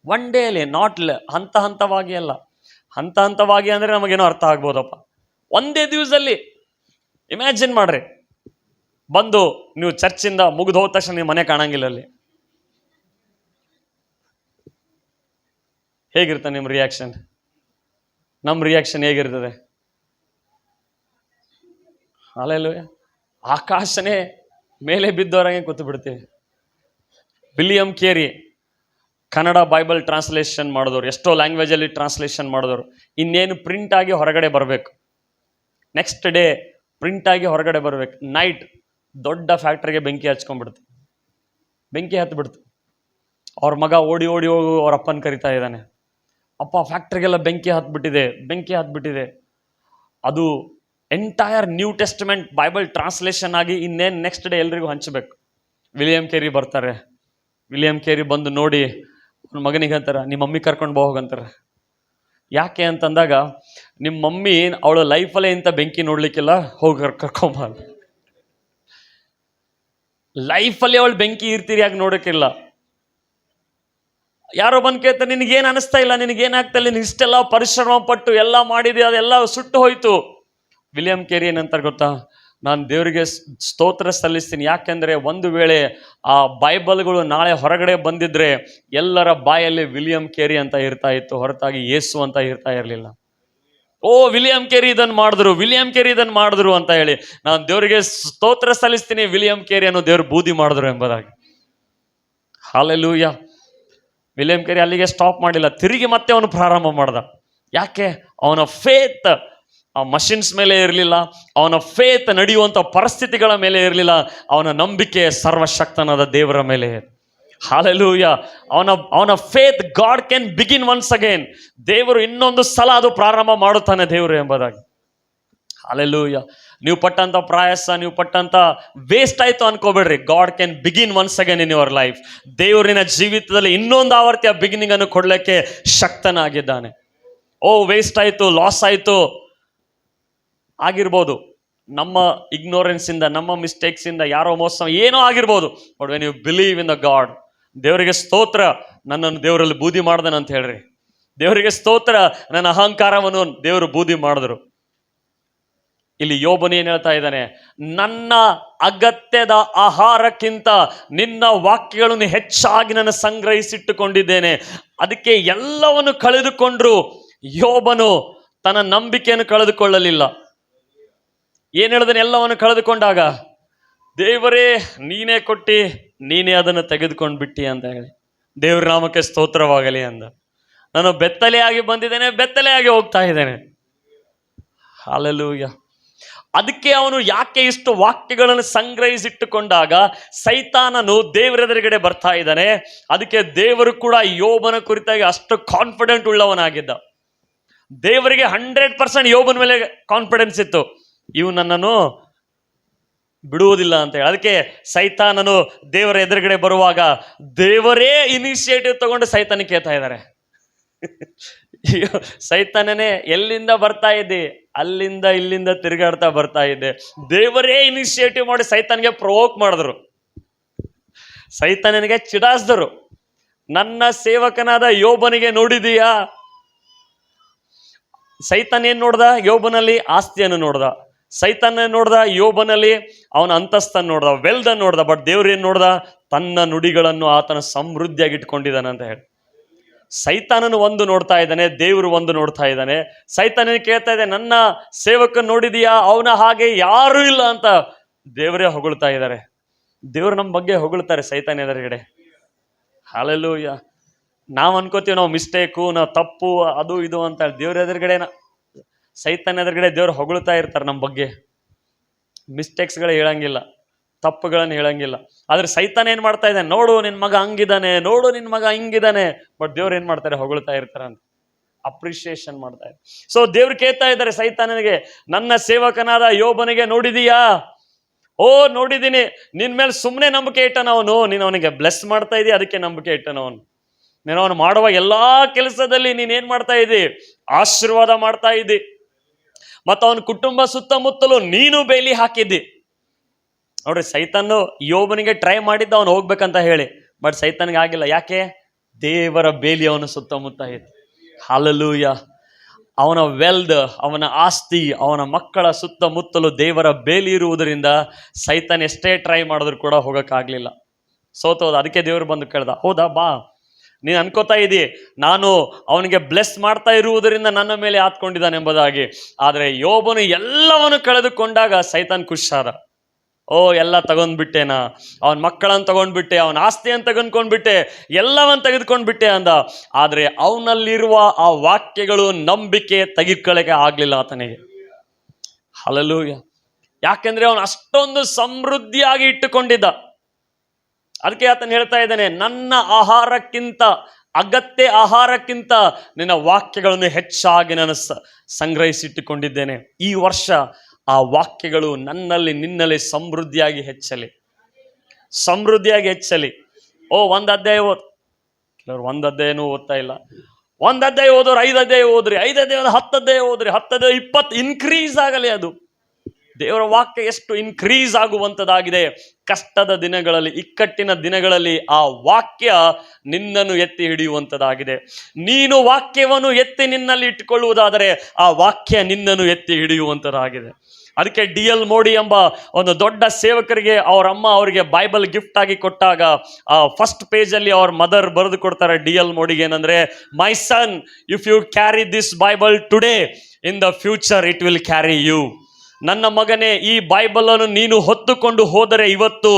Speaker 3: ಒನ್ ಡೇಯಲ್ಲಿ, ನಾಟ್ ಹಂತ ಹಂತವಾಗಿ ಅಲ್ಲ. ಹಂತ ಹಂತವಾಗಿ ಅಂದರೆ ನಮಗೇನೋ ಅರ್ಥ ಆಗ್ಬೋದಪ್ಪ. ಒಂದೇ ದಿವಸದಲ್ಲಿ ಇಮ್ಯಾಜಿನ್ ಮಾಡ್ರಿ, ಬಂದು ನೀವು ಚರ್ಚಿಂದ ಮುಗಿದು ಹೋದ ತಕ್ಷಣ ನೀವು ಮನೆ ಕಾಣಂಗಿಲ್ಲ. ಅಲ್ಲಿ ಹೇಗಿರ್ತದೆ ನಿಮ್ಮ ರಿಯಾಕ್ಷನ್? ನಮ್ಮ ರಿಯಾಕ್ಷನ್ ಹೇಗಿರ್ತದೆ? ಹಲ್ಲೆಲೂಯಾ. ಆಕಾಶನೇ ಮೇಲೆ ಬಿದ್ದವರಾಗೆ ಕೂತು ಬಿಡ್ತೀವಿ. ವಿಲಿಯಂ ಕೇರಿ ಕನ್ನಡ ಬೈಬಲ್ ಟ್ರಾನ್ಸ್ಲೇಷನ್ ಮಾಡಿದವರು, ಎಷ್ಟೋ ಲ್ಯಾಂಗ್ವೇಜಲ್ಲಿ ಟ್ರಾನ್ಸ್ಲೇಷನ್ ಮಾಡಿದವರು, ಇನ್ನೇನು ಪ್ರಿಂಟ್ ಆಗಿ ಹೊರಗಡೆ ಬರಬೇಕು, ನೆಕ್ಸ್ಟ್ ಡೇ ಪ್ರಿಂಟ್ ಆಗಿ ಹೊರಗಡೆ ಬರಬೇಕು. ನೈಟ್ ದೊಡ್ಡ ಫ್ಯಾಕ್ಟ್ರಿಗೆ ಬೆಂಕಿ ಹಚ್ಕೊಂಡ್ಬಿಡ್ತು, ಬೆಂಕಿ ಹತ್ಬಿಡ್ತು. ಅವ್ರ ಮಗ ಓಡಿ ಓಡಿ ಹೋಗಿ ಅವ್ರ ಅಪ್ಪನ ಕರಿತಾ ಇದ್ದಾನೆ, ಅಪ್ಪ ಫ್ಯಾಕ್ಟ್ರಿಗೆಲ್ಲ ಬೆಂಕಿ ಹತ್ಬಿಟ್ಟಿದೆ. ಅದು entire new testament Bible translation ಆಗಿ ಇನ್ನೇನು ನೆಕ್ಸ್ಟ್ ಡೇ ಎಲ್ರಿಗೂ ಹಂಚಬೇಕು. ವಿಲಿಯಂ ಕೇರಿ ಬರ್ತಾರೆ. ವಿಲಿಯಂ ಕೇರಿ ಬಂದು ನೋಡಿ ಅವ್ನ ಮಗನಿಗೆ ಅಂತಾರೆ, ನಿಮ್ಮ ಮಮ್ಮಿ ಕರ್ಕೊಂಡು ಹೋಗಂತಾರೆ. ಯಾಕೆ ಅಂತಂದಾಗ, ನಿಮ್ಮ ಮಮ್ಮಿ ಅವಳ ಲೈಫಲ್ಲೇ ಇಂಥ ಬೆಂಕಿ ನೋಡ್ಲಿಕ್ಕಿಲ್ಲ, ಹೋಗಿ ಕರ್ಕೊಂಬ. ಲೈಫಲ್ಲಿ ಅವಳು ಬೆಂಕಿ ಇರ್ತೀರಿ ಯಾಕೆ ನೋಡೋಕ್ಕಿಲ್ಲ. ಯಾರೋ ಬಂದು ಕೇಳ್ತಾರೆ, ನಿನಗೇನು ಅನಿಸ್ತಾ ಇಲ್ಲ, ನಿನಗೇನಾಗ್ತಾ ಇಲ್ಲ, ನೀನು ಇಷ್ಟೆಲ್ಲ ಪರಿಶ್ರಮ ಪಟ್ಟು ಎಲ್ಲ ಮಾಡಿದೆ, ಅದೆಲ್ಲ ಸುಟ್ಟು ಹೋಯ್ತು. ವಿಲಿಯಂ ಕೇರಿ ಏನಂತಾರೆ ಗೊತ್ತಾ? ನಾನು ದೇವರಿಗೆ ಸ್ತೋತ್ರ ಸಲ್ಲಿಸ್ತೀನಿ. ಯಾಕೆಂದರೆ ಒಂದು ವೇಳೆ ಆ ಬೈಬಲ್ಗಳು ನಾಳೆ ಹೊರಗಡೆ ಬಂದಿದ್ರೆ ಎಲ್ಲರ ಬಾಯಲ್ಲಿ ವಿಲಿಯಂ ಕೇರಿ ಅಂತ ಇರ್ತಾ ಇತ್ತು, ಹೊರತಾಗಿ ಯೇಸು ಅಂತ ಇರ್ತಾ ಇರಲಿಲ್ಲ. ಓ ವಿಲಿಯಂ ಕೇರಿ ಇದನ್ನು ಮಾಡಿದ್ರು ಅಂತ ಹೇಳಿ ನಾನು ದೇವರಿಗೆ ಸ್ತೋತ್ರ ಸಲ್ಲಿಸ್ತೀನಿ, ವಿಲಿಯಂ ಕೇರಿ ಅನ್ನೋ ದೇವ್ರು ಬೂದಿ ಮಾಡಿದ್ರು ಎಂಬುದಾಗಿ. ಹಲ್ಲೆಲೂಯಾ. ವಿಲಿಯಂ ಕೇರಿ ಅಲ್ಲಿಗೆ ಸ್ಟಾಪ್ ಮಾಡಿಲ್ಲ, ತಿರುಗಿ ಮತ್ತೆ ಅವನು ಪ್ರಾರಂಭ ಮಾಡ್ದ. ಯಾಕೆ? ಅವನ ಫೇತ್ ಆ ಮಷಿನ್ಸ್ ಮೇಲೆ ಇರಲಿಲ್ಲ, ಅವನ ಫೇತ್ ನಡೆಯುವಂಥ ಪರಿಸ್ಥಿತಿಗಳ ಮೇಲೆ ಇರಲಿಲ್ಲ, ಅವನ ನಂಬಿಕೆ ಸರ್ವಶಕ್ತನಾದ ದೇವರ ಮೇಲೆ. ಹಲ್ಲೆಲೂಯಾ. ಅವನ faith, god can begin once again. ದೇವರು ಇನ್ನೊಂದು ಸಲ ಅದು ಪ್ರಾರಂಭ ಮಾಡುತ್ತಾನೆ ದೇವರು ಎಂಬುದಾಗಿ. ಹಲ್ಲೆಲೂಯ. ನೀವು ಪಟ್ಟಂತ ಪ್ರಯಾಸ, ನೀವು ಪಟ್ಟಂತ ವೇಸ್ಟ್ ಆಯ್ತು ಅನ್ಕೋಬೇಡ್ರಿ. God can begin once again in your life. ದೇವರಿನ ಜೀವಿತದಲ್ಲಿ ಇನ್ನೊಂದು ಆವರ್ತಿಯ ಬಿಗಿನಿಂಗ್ ಅನ್ನು ಕೊಡ್ಲಿಕ್ಕೆ ಶಕ್ತನಾಗಿದ್ದಾನೆ. ಓ ವೇಸ್ಟ್ ಆಯ್ತು, ಲಾಸ್ ಆಯ್ತು ಆಗಿರ್ಬೋದು, ನಮ್ಮ ಇಗ್ನೋರೆನ್ಸ್ ಇಂದ, ನಮ್ಮ ಮಿಸ್ಟೇಕ್ಸ್ ಇಂದ, ಯಾರೋ ಮೋಸ ಏನೋ ಆಗಿರ್ಬೋದು. But when you believe in the God, ದೇವರಿಗೆ ಸ್ತೋತ್ರ, ನನ್ನನ್ನು ದೇವರಲ್ಲಿ ಬೂದಿ ಮಾಡ್ದನ ಅಂತ ಹೇಳ್ರಿ. ದೇವರಿಗೆ ಸ್ತೋತ್ರ, ನನ್ನ ಅಹಂಕಾರವನ್ನು ದೇವರು ಬೂದಿ ಮಾಡಿದ್ರು. ಇಲ್ಲಿ ಯೋಬನು ಏನ್ ಹೇಳ್ತಾ ಇದ್ದಾನೆ? ನನ್ನ ಅಗತ್ಯದ ಆಹಾರಕ್ಕಿಂತ ನಿನ್ನ ವಾಕ್ಯಗಳನ್ನು ಹೆಚ್ಚಾಗಿ ನಾನು ಸಂಗ್ರಹಿಸಿಟ್ಟುಕೊಂಡಿದ್ದೇನೆ. ಅದಕ್ಕೆ ಎಲ್ಲವನ್ನು ಕಳೆದುಕೊಂಡ್ರು ಯೋಬನು ತನ್ನ ನಂಬಿಕೆಯನ್ನು ಕಳೆದುಕೊಳ್ಳಲಿಲ್ಲ. ಏನ್ ಹೇಳಿದನು? ಎಲ್ಲವನ್ನು ಕಳೆದುಕೊಂಡಾಗ, ದೇವರೇ ನೀನೇ ಕೊಟ್ಟಿ, ನೀನೇ ಅದನ್ನು ತೆಗೆದುಕೊಂಡು ಬಿಟ್ಟಿ ಅಂತ ಹೇಳಿ. ದೇವ್ರ ನಾಮಕ್ಕೆ ಸ್ತೋತ್ರವಾಗಲಿ ಅಂದ. ನಾನು ಬೆತ್ತಲೆಯಾಗಿ ಬಂದಿದ್ದೇನೆ, ಬೆತ್ತಲೆಯಾಗಿ ಹೋಗ್ತಾ ಇದ್ದೇನೆ. ಹಲ್ಲೆಲೂಯ. ಅದಕ್ಕೆ ಅವನು ಯಾಕೆ ಇಷ್ಟು ವಾಕ್ಯಗಳನ್ನು ಸಂಗ್ರಹಿಸಿಟ್ಟುಕೊಂಡಾಗ ಸೈತಾನನು ದೇವರ ಎದುರುಗಡೆ ಬರ್ತಾ ಇದ್ದಾನೆ. ಅದಕ್ಕೆ ದೇವರು ಕೂಡ ಯೋಬನ ಕುರಿತಾಗಿ ಅಷ್ಟು ಕಾನ್ಫಿಡೆಂಟ್ ಉಳ್ಳವನಾಗಿದ್ದ. ದೇವರಿಗೆ 100% ಯೋಬನ ಮೇಲೆ ಕಾನ್ಫಿಡೆನ್ಸ್ ಇತ್ತು, ಇವು ನನ್ನನ್ನು ಬಿಡುವುದಿಲ್ಲ ಅಂತ ಹೇಳಿ. ಅದಕ್ಕೆ ಸೈತಾನನು ದೇವರ ಎದುರುಗಡೆ ಬರುವಾಗ ದೇವರೇ ಇನಿಷಿಯೇಟಿವ್ ತಗೊಂಡು ಸೈತಾನ ಕೇಳ್ತಾ ಇದ್ದಾರೆ. ಸೈತಾನನೇ, ಎಲ್ಲಿಂದ ಬರ್ತಾ ಇದ್ದೆ? ಅಲ್ಲಿಂದ ಇಲ್ಲಿಂದ ತಿರುಗಾಡ್ತಾ ಬರ್ತಾ ಇದ್ದೆ. ದೇವರೇ ಇನಿಷಿಯೇಟಿವ್ ಮಾಡಿ ಸೈತಾನಿಗೆ ಪ್ರವೋಕ್ ಮಾಡಿದ್ರು, ಸೈತಾನನಿಗೆ ಚಿಡಾಸ್ದರು. ನನ್ನ ಸೇವಕನಾದ ಯೋಬನಿಗೆ ನೋಡಿದೀಯಾ? ಸೈತಾನ್ ಏನ್ ನೋಡ್ದ? ಯೋಬನಲ್ಲಿ ಆಸ್ತಿಯನ್ನು ನೋಡ್ದ. ಸೈತಾನ ನೋಡ್ದ ಯೋಬನಲ್ಲಿ ಅವನ ಅಂತಸ್ತನ್ನು ನೋಡ್ದ, ವೆಲ್ದ ನೋಡ್ದ. ಬಟ್ ದೇವ್ರು ಏನ್ ನೋಡ್ದ? ತನ್ನ ನುಡಿಗಳನ್ನು ಆತನ ಸಮೃದ್ಧಿಯಾಗಿ ಇಟ್ಕೊಂಡಿದ್ದಾನೆ ಅಂತ ಹೇಳಿ. ಸೈತಾನನು ಒಂದು ನೋಡ್ತಾ ಇದ್ದಾನೆ, ದೇವರು ಒಂದು ನೋಡ್ತಾ ಇದ್ದಾನೆ. ಸೈತಾನನಿಗೆ ಕೇಳ್ತಾ ಇದೆ, ನನ್ನ ಸೇವಕ ನೋಡಿದೀಯಾ? ಅವನ ಹಾಗೆ ಯಾರೂ ಇಲ್ಲ ಅಂತ ದೇವರೇ ಹೊಗಳ್ತಾ ಇದ್ದಾರೆ. ದೇವ್ರು ನಮ್ಮ ಬಗ್ಗೆ ಹೊಗಳ್ತಾರೆ ಸೈತಾನ ಎದುರುಗಡೆ. ಹಲ್ಲೆಲೂಯ. ನಾವು ಅನ್ಕೋತೀವಿ ನಾವು ಮಿಸ್ಟೇಕು, ನಾವು ತಪ್ಪು, ಅದು ಇದು ಅಂತ. ದೇವ್ರ ಎದುರುಗಡೆ, ಸೈತಾನ ಎದುರುಗಡೆ ದೇವ್ರು ಹೊಗಳ್ತಾ ಇರ್ತಾರೆ ನಮ್ಮ ಬಗ್ಗೆ. ಮಿಸ್ಟೇಕ್ಸ್ಗಳು ಹೇಳಂಗಿಲ್ಲ, ತಪ್ಪುಗಳನ್ನು ಹೇಳಂಗಿಲ್ಲ. ಆದ್ರೆ ಸೈತಾನ ಏನ್ ಮಾಡ್ತಾ ಇದ್ದಾನೆ? ನೋಡು ನಿನ್ ಮಗ ಹಂಗಿದ್ದಾನೆ, ನೋಡು ನಿನ್ ಮಗ ಹಿಂಗಿದ್ದಾನೆ. ಬಟ್ ದೇವ್ರು ಏನ್ ಮಾಡ್ತಾರೆ? ಹೊಗಳ್ತಾ ಇರ್ತಾರೆ ಅಂತ, ಅಪ್ರಿಸಿಯೇಷನ್ ಮಾಡ್ತಾ ಇದ್ದಾರೆ. ಸೊ ದೇವ್ರು ಕೇಳ್ತಾ ಇದ್ದಾರೆ ಸೈತಾನನಿಗೆ, ನನ್ನ ಸೇವಕನಾದ ಯೋಬನಿಗೆ ನೋಡಿದೀಯಾ? ಓ ನೋಡಿದ್ದೀನಿ. ನಿನ್ ಮೇಲೆ ಸುಮ್ಮನೆ ನಂಬಿಕೆ ಇಟ್ಟನವನು, ನೀನು ಅವನಿಗೆ ಬ್ಲೆಸ್ ಮಾಡ್ತಾ ಇದೀಯ, ಅದಕ್ಕೆ ನಂಬಿಕೆ ಇಟ್ಟನವನು. ನೀನು ಅವನು ಮಾಡುವ ಎಲ್ಲಾ ಕೆಲಸದಲ್ಲಿ ನೀನೇನ್ ಮಾಡ್ತಾ ಇದ್ದಿ? ಆಶೀರ್ವಾದ ಮಾಡ್ತಾ ಇದ್ದಿ. ಮತ್ತು ಅವನ ಕುಟುಂಬ ಸುತ್ತಮುತ್ತಲು ನೀನು ಬೇಲಿ ಹಾಕಿದ್ದಿ. ನೋಡ್ರಿ, ಸೈತಾನು ಯೋಬನಿಗೆ ಟ್ರೈ ಮಾಡಿದ್ದ ಅವನು ಹೋಗ್ಬೇಕಂತ ಹೇಳಿ. ಬಟ್ ಸೈತಾನಿಗೆ ಆಗಿಲ್ಲ. ಯಾಕೆ? ದೇವರ ಬೇಲಿ ಅವನ ಸುತ್ತಮುತ್ತ ಇತ್ತು. ಹಲ್ಲೆಲೂಯ. ಅವನ ವೆಲ್ತ್, ಅವನ ಆಸ್ತಿ, ಅವನ ಮಕ್ಕಳ ಸುತ್ತಮುತ್ತಲು ದೇವರ ಬೇಲಿ ಇರುವುದರಿಂದ ಸೈತಾನ್ ಎಷ್ಟೇ ಟ್ರೈ ಮಾಡಿದ್ರು ಕೂಡ ಹೋಗಕ್ಕಾಗ್ಲಿಲ್ಲ, ಸೋತೋದ. ಅದಕ್ಕೆ ದೇವರು ಬಂದು ಕೇಳ್ದ, ಹೌದಾ ಬಾ, ನೀನು ಅನ್ಕೋತಾ ಇದ್ದೀ ನಾನು ಅವನಿಗೆ ಬ್ಲೆಸ್ ಮಾಡ್ತಾ ಇರುವುದರಿಂದ ನನ್ನ ಮೇಲೆ ಆತ್ಕೊಂಡಿದ್ದಾನೆ ಎಂಬುದಾಗಿ. ಆದರೆ ಯೋಬನು ಎಲ್ಲವನ್ನು ಕಳೆದುಕೊಂಡಾಗ ಸೈತಾನ್ ಖುಷಾದ. ಓ ಎಲ್ಲ ತಗೊಂಡ್ಬಿಟ್ಟೆನಾ, ಅವನ ಮಕ್ಕಳನ್ನು ತಗೊಂಡ್ಬಿಟ್ಟೆ, ಅವನ ಆಸ್ತಿಯನ್ನು ತೆಗೆದುಕೊಂಡ್ಬಿಟ್ಟೆ, ಎಲ್ಲವನ್ನು ತೆಗೆದುಕೊಂಡ್ಬಿಟ್ಟೆ ಅಂದ. ಆದರೆ ಅವನಲ್ಲಿರುವ ಆ ವಾಕ್ಯಗಳು, ನಂಬಿಕೆ ತೆಗೆದುಕೊಳ್ಳಕ್ಕೆ ಆಗ್ಲಿಲ್ಲ ಆತನಿಗೆ. ಹಲ್ಲೆಲೂಯ. ಯಾಕೆಂದ್ರೆ ಅವನು ಅಷ್ಟೊಂದು ಸಮೃದ್ಧಿಯಾಗಿ ಇಟ್ಟುಕೊಂಡಿದ್ದ. ಅದಕ್ಕೆ ಆತನು ಹೇಳ್ತಾ ಇದ್ದಾನೆ, ನನ್ನ ಆಹಾರಕ್ಕಿಂತ, ಅಗತ್ಯ ಆಹಾರಕ್ಕಿಂತ ನಿನ್ನ ವಾಕ್ಯಗಳನ್ನು ಹೆಚ್ಚಾಗಿ ನಾನು ಸಂಗ್ರಹಿಸಿಟ್ಟುಕೊಂಡಿದ್ದೇನೆ. ಈ ವರ್ಷ ಆ ವಾಕ್ಯಗಳು ನನ್ನಲ್ಲಿ, ನಿನ್ನಲ್ಲಿ ಸಮೃದ್ಧಿಯಾಗಿ ಹೆಚ್ಚಲಿ, ಸಮೃದ್ಧಿಯಾಗಿ ಹೆಚ್ಚಲಿ. ಓ ಒಂದು ಅಧ್ಯಾಯ ಕೆಲವರು ಒಂದು ಅಧ್ಯಾಯನೂ ಓದ್ತಾ ಇಲ್ಲ. ಒಂದು ಅಧ್ಯಾಯ ಓದೋರು 5 ಅಧ್ಯಾಯ ಓದ್ರಿ, 5 ಅಧ್ಯಾಯ 10 ಅಧ್ಯಾಯ ಓದ್ರಿ, 10 ಅಧ್ಯಾಯ 20 ಇನ್ಕ್ರೀಸ್ ಆಗಲಿ. ಅದು ದೇವರ ವಾಕ್ಯ ಎಷ್ಟು ಇನ್ಕ್ರೀಸ್ ಆಗುವಂಥದ್ದಾಗಿದೆ. ಕಷ್ಟದ ದಿನಗಳಲ್ಲಿ, ಇಕ್ಕಟ್ಟಿನ ದಿನಗಳಲ್ಲಿ ಆ ವಾಕ್ಯ ನಿನ್ನನ್ನು ಎತ್ತಿ ಹಿಡಿಯುವಂಥದ್ದಾಗಿದೆ. ನೀನು ವಾಕ್ಯವನ್ನು ಎತ್ತಿ ನಿನ್ನಲ್ಲಿ ಇಟ್ಟುಕೊಳ್ಳುವುದಾದರೆ ಆ ವಾಕ್ಯ ನಿನ್ನನ್ನು ಎತ್ತಿ ಹಿಡಿಯುವಂಥದ್ದಾಗಿದೆ. ಅದಕ್ಕೆ DL ಮೋಡಿ ಎಂಬ ಒಂದು ದೊಡ್ಡ ಸೇವಕರಿಗೆ ಅವ್ರ ಅಮ್ಮ ಅವರಿಗೆ ಬೈಬಲ್ ಗಿಫ್ಟ್ ಆಗಿ ಕೊಟ್ಟಾಗ ಆ ಫಸ್ಟ್ ಪೇಜಲ್ಲಿ ಅವ್ರ ಮದರ್ ಬರೆದು ಕೊಡ್ತಾರೆ DL ಮೋಡಿಗೆ ಏನಂದ್ರೆ, my son, if you carry this Bible today, in the future it will carry you. ನನ್ನ ಮಗನೇ, ಈ ಬೈಬಲ್ ಅನ್ನು ನೀನು ಹೊತ್ತುಕೊಂಡು ಹೋದರೆ ಇವತ್ತು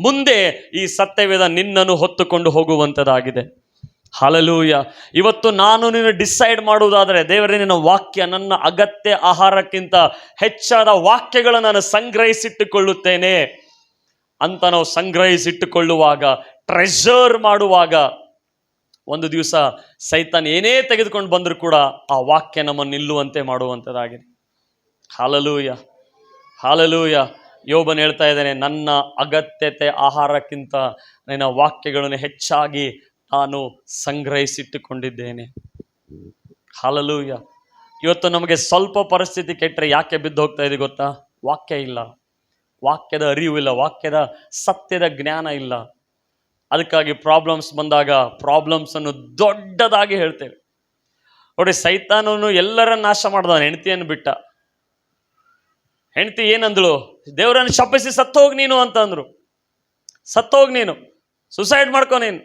Speaker 3: ಮುಂದೆ ಈ ಸತ್ಯವೇದ ನಿನ್ನನ್ನು ಹೊತ್ತುಕೊಂಡು ಹೋಗುವಂಥದ್ದಾಗಿದೆ. ಹಲ್ಲೆಲೂಯ. ಇವತ್ತು ನಾನು ನೀನು ಡಿಸೈಡ್ ಮಾಡುವುದಾದರೆ, ದೇವರೇ ನಿನ್ನ ವಾಕ್ಯ ನನ್ನ ಅಗತ್ಯ ಆಹಾರಕ್ಕಿಂತ ಹೆಚ್ಚಾದ ವಾಕ್ಯಗಳನ್ನು ನಾನು ಸಂಗ್ರಹಿಸಿಟ್ಟುಕೊಳ್ಳುತ್ತೇನೆ ಅಂತ ನಾವು ಸಂಗ್ರಹಿಸಿಟ್ಟುಕೊಳ್ಳುವಾಗ, ಟ್ರೆಷರ್ ಮಾಡುವಾಗ, ಒಂದು ದಿವಸ ಸೈತಾನ್ ಏನೇ ತೆಗೆದುಕೊಂಡು ಬಂದರೂ ಕೂಡ ಆ ವಾಕ್ಯ ನಮ್ಮನ್ನು ನಿಲ್ಲುವಂತೆ ಮಾಡುವಂಥದ್ದಾಗಿದೆ. Hallelujah, hallelujah. ಯೋಬನು ಹೇಳ್ತಾ ಇದ್ದಾನೆ, ನನ್ನ ಅಗತ್ಯತೆ ಆಹಾರಕ್ಕಿಂತ ನಿನ್ನ ವಾಕ್ಯಗಳನ್ನು ಹೆಚ್ಚಾಗಿ ನಾನು ಸಂಗ್ರಹಿಸಿಟ್ಟುಕೊಂಡಿದ್ದೇನೆ. ಹಾಲೆಲೂಯ. ಇವತ್ತು ನಮಗೆ ಸ್ವಲ್ಪ ಪರಿಸ್ಥಿತಿ ಕೆಟ್ಟರೆ ಯಾಕೆ ಬಿದ್ದು ಹೋಗ್ತಾ ಇದೆ ಗೊತ್ತಾ? ವಾಕ್ಯ ಇಲ್ಲ, ವಾಕ್ಯದ ಅರಿವು ಇಲ್ಲ, ವಾಕ್ಯದ ಸತ್ಯದ ಜ್ಞಾನ ಇಲ್ಲ. ಅದಕ್ಕಾಗಿ ಪ್ರಾಬ್ಲಮ್ಸ್ ಬಂದಾಗ ಪ್ರಾಬ್ಲಮ್ಸನ್ನು ದೊಡ್ಡದಾಗಿ ಹೇಳ್ತೇವೆ. ನೋಡಿ, ಸೈತಾನನು ಎಲ್ಲರನ್ನ ನಾಶ ಮಾಡಿದವನು, ಹೆಂಡತಿಯನ್ನು ಬಿಟ್ಟ. ಹೆಂಡತಿ ಏನಂದಳು? ದೇವರನ್ನು ಶಪಿಸಿ ಸತ್ತೋಗಿ ನೀನು ಅಂತ ಅಂದ್ರು. ಸತ್ತೋಗಿ ನೀನು, ಸುಸೈಡ್ ಮಾಡ್ಕೊ ನೀನು.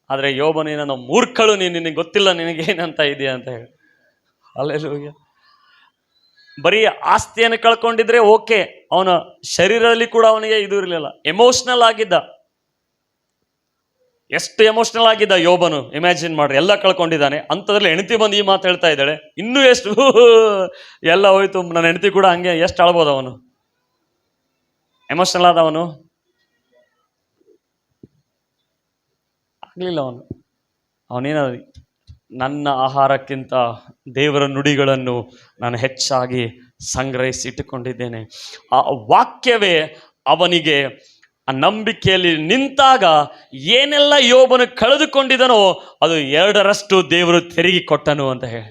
Speaker 3: ಆದರೆ ಯೋಬನು ಏನೋ ಮೂರ್ಖಳು ನೀನು, ನಿನಗೆ ಗೊತ್ತಿಲ್ಲ ನಿನಗೇನಂತ ಇದೆಯಾ ಅಂತ ಹೇಳಿ. ಹಲ್ಲೆಲೂಯಾ. ಬರೀ ಆಸ್ತಿಯನ್ನು ಕಳ್ಕೊಂಡಿದ್ರೆ ಓಕೆ, ಅವನ ಶರೀರದಲ್ಲಿ ಕೂಡ ಅವನಿಗೆ ಇದು ಇರಲಿಲ್ಲ. ಎಮೋಷ್ನಲ್ ಆಗಿದ್ದ. ಎಷ್ಟು ಎಮೋಷ್ನಲ್ ಆಗಿದ್ದ ಯೋಬನು, ಇಮ್ಯಾಜಿನ್ ಮಾಡ್ರಿ. ಎಲ್ಲ ಕಳ್ಕೊಂಡಿದ್ದಾನೆ, ಅಂಥದ್ರಲ್ಲಿ ಹೆಂಡತಿ ಬಂದು ಈ ಮಾತು ಹೇಳ್ತಾ ಇದ್ದಾಳೆ. ಇನ್ನೂ ಎಷ್ಟು ಎಲ್ಲ ಹೋಯ್ತು. ನನ್ನ ಹೆಂಡತಿ ಕೂಡ ಹಂಗೆ, ಎಷ್ಟು ಅಳ್ಬೋದು ಅವನು, ಎಮೋಷ್ನಲ್ ಆದವನು. ಆಗಲಿಲ್ಲ ಅವನೇನ, ನನ್ನ ಆಹಾರಕ್ಕಿಂತ ದೇವರ ನುಡಿಗಳನ್ನು ನಾನು ಹೆಚ್ಚಾಗಿ ಸಂಗ್ರಹಿಸಿಟ್ಟುಕೊಂಡಿದ್ದೇನೆ. ಆ ವಾಕ್ಯವೇ ಅವನಿಗೆ ಆ ನಂಬಿಕೆಯಲ್ಲಿ ನಿಂತಾಗ ಏನೆಲ್ಲ ಯೋಬನು ಕಳೆದುಕೊಂಡಿದನೋ ಅದು 2ರಷ್ಟು ದೇವರು ತಿರುಗಿ ಕೊಟ್ಟನು ಅಂತ ಹೇಳಿ.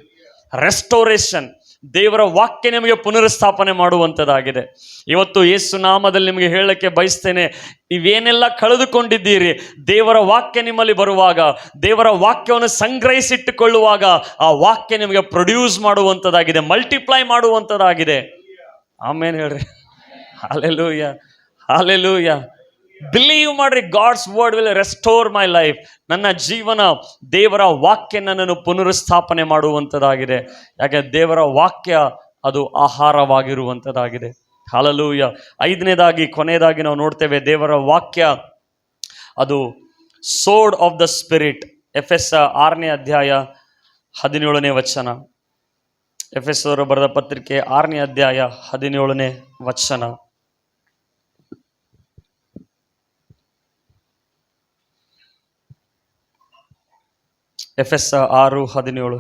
Speaker 3: ರೆಸ್ಟೋರೇಷನ್, ದೇವರ ವಾಕ್ಯ ನಿಮಗೆ ಪುನರುಸ್ಥಾಪನೆ ಮಾಡುವಂಥದ್ದಾಗಿದೆ. ಇವತ್ತು ಯೇಸು ನಾಮದಲ್ಲಿ ನಿಮಗೆ ಹೇಳಕ್ಕೆ ಬಯಸ್ತೇನೆ, ನೀವೇನೆಲ್ಲ ಕಳೆದುಕೊಂಡಿದ್ದೀರಿ, ದೇವರ ವಾಕ್ಯ ನಿಮ್ಮಲ್ಲಿ ಬರುವಾಗ, ದೇವರ ವಾಕ್ಯವನ್ನು ಸಂಗ್ರಹಿಸಿಟ್ಟುಕೊಳ್ಳುವಾಗ ಆ ವಾಕ್ಯ ನಿಮಗೆ ಪ್ರೊಡ್ಯೂಸ್ ಮಾಡುವಂಥದ್ದಾಗಿದೆ, ಮಲ್ಟಿಪ್ಲೈ ಮಾಡುವಂಥದ್ದಾಗಿದೆ. ಆಮೇಲೆ ಹೇಳ್ರಿ, ಹಾಲೆಲೂಯ, ಹಾಲೆಲೂಯ. ಬಿಲೀವ್ ಮಾಡ್ರಿ, God's word will restore my life. ನನ್ನ ಜೀವನ ದೇವರ ವಾಕ್ಯ ನನ್ನನ್ನು ಪುನರುಸ್ಥಾಪನೆ ಮಾಡುವಂಥದ್ದಾಗಿದೆ. ಯಾಕೆ? ದೇವರ ವಾಕ್ಯ ಅದು ಆಹಾರವಾಗಿರುವಂಥದ್ದಾಗಿದೆ. ಹಾಲೆಲೂಯ. 5ನೇದಾಗಿ, ಕೊನೆಯದಾಗಿ ನಾವು ನೋಡ್ತೇವೆ, ದೇವರ ವಾಕ್ಯ ಅದು ಸೋರ್ಡ್ ಆಫ್ ದ ಸ್ಪಿರಿಟ್. ಎಫೆಸ 6ನೇ ಅಧ್ಯಾಯ 17ನೇ ವಚನ. ಎಫೆಸರು ಬರೆದ ಪತ್ರಿಕೆ 6ನೇ ಅಧ್ಯಾಯ 17ನೇ ವಚನ. ಎಫೆಸ 6:17.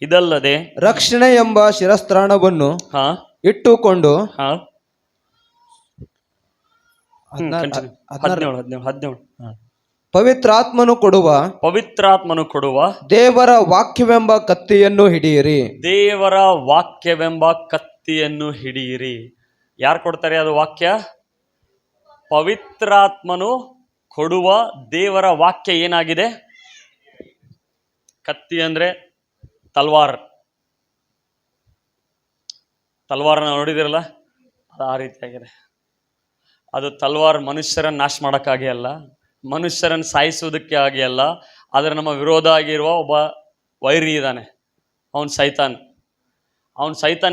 Speaker 4: ಇದಲ್ಲದೆ ರಕ್ಷಣೆ ಎಂಬ ಶಿರಸ್ತ್ರಾಣವನ್ನು ಇಟ್ಟುಕೊಂಡು
Speaker 3: 17
Speaker 4: ಪವಿತ್ರಾತ್ಮನು ಕೊಡುವ ದೇವರ ವಾಕ್ಯವೆಂಬ ಕತ್ತಿಯನ್ನು ಹಿಡಿಯಿರಿ.
Speaker 3: ದೇವರ ವಾಕ್ಯವೆಂಬ ಕತ್ತಿಯನ್ನು ಹಿಡಿಯಿರಿ. ಯಾರು ಕೊಡ್ತಾರೆ ಅದು ವಾಕ್ಯ? ಪವಿತ್ರಾತ್ಮನು ಕೊಡುವ ದೇವರ ವಾಕ್ಯ ಏನಾಗಿದೆ? ಕತ್ತಿ ಅಂದ್ರೆ ತಲ್ವಾರ್. ತಲ್ವಾರನ್ನ ನೋಡಿದಿರಲ್ಲ, ಅದು ಆ ರೀತಿಯಾಗಿದೆ. ಅದು ತಲ್ವಾರ್ ಮನುಷ್ಯರನ್ನು ನಾಶ ಮಾಡೋಕ್ಕಾಗಿ ಅಲ್ಲ, ಮನುಷ್ಯರನ್ನು ಸಾಯಿಸುವುದಕ್ಕೆ ಆಗಿ ಅಲ್ಲ. ಆದರೆ ನಮ್ಮ ವಿರೋಧ ಆಗಿರುವ ಒಬ್ಬ ವೈರಿ ಇದ್ದಾನೆ, ಅವನು ಸೈತಾನ್.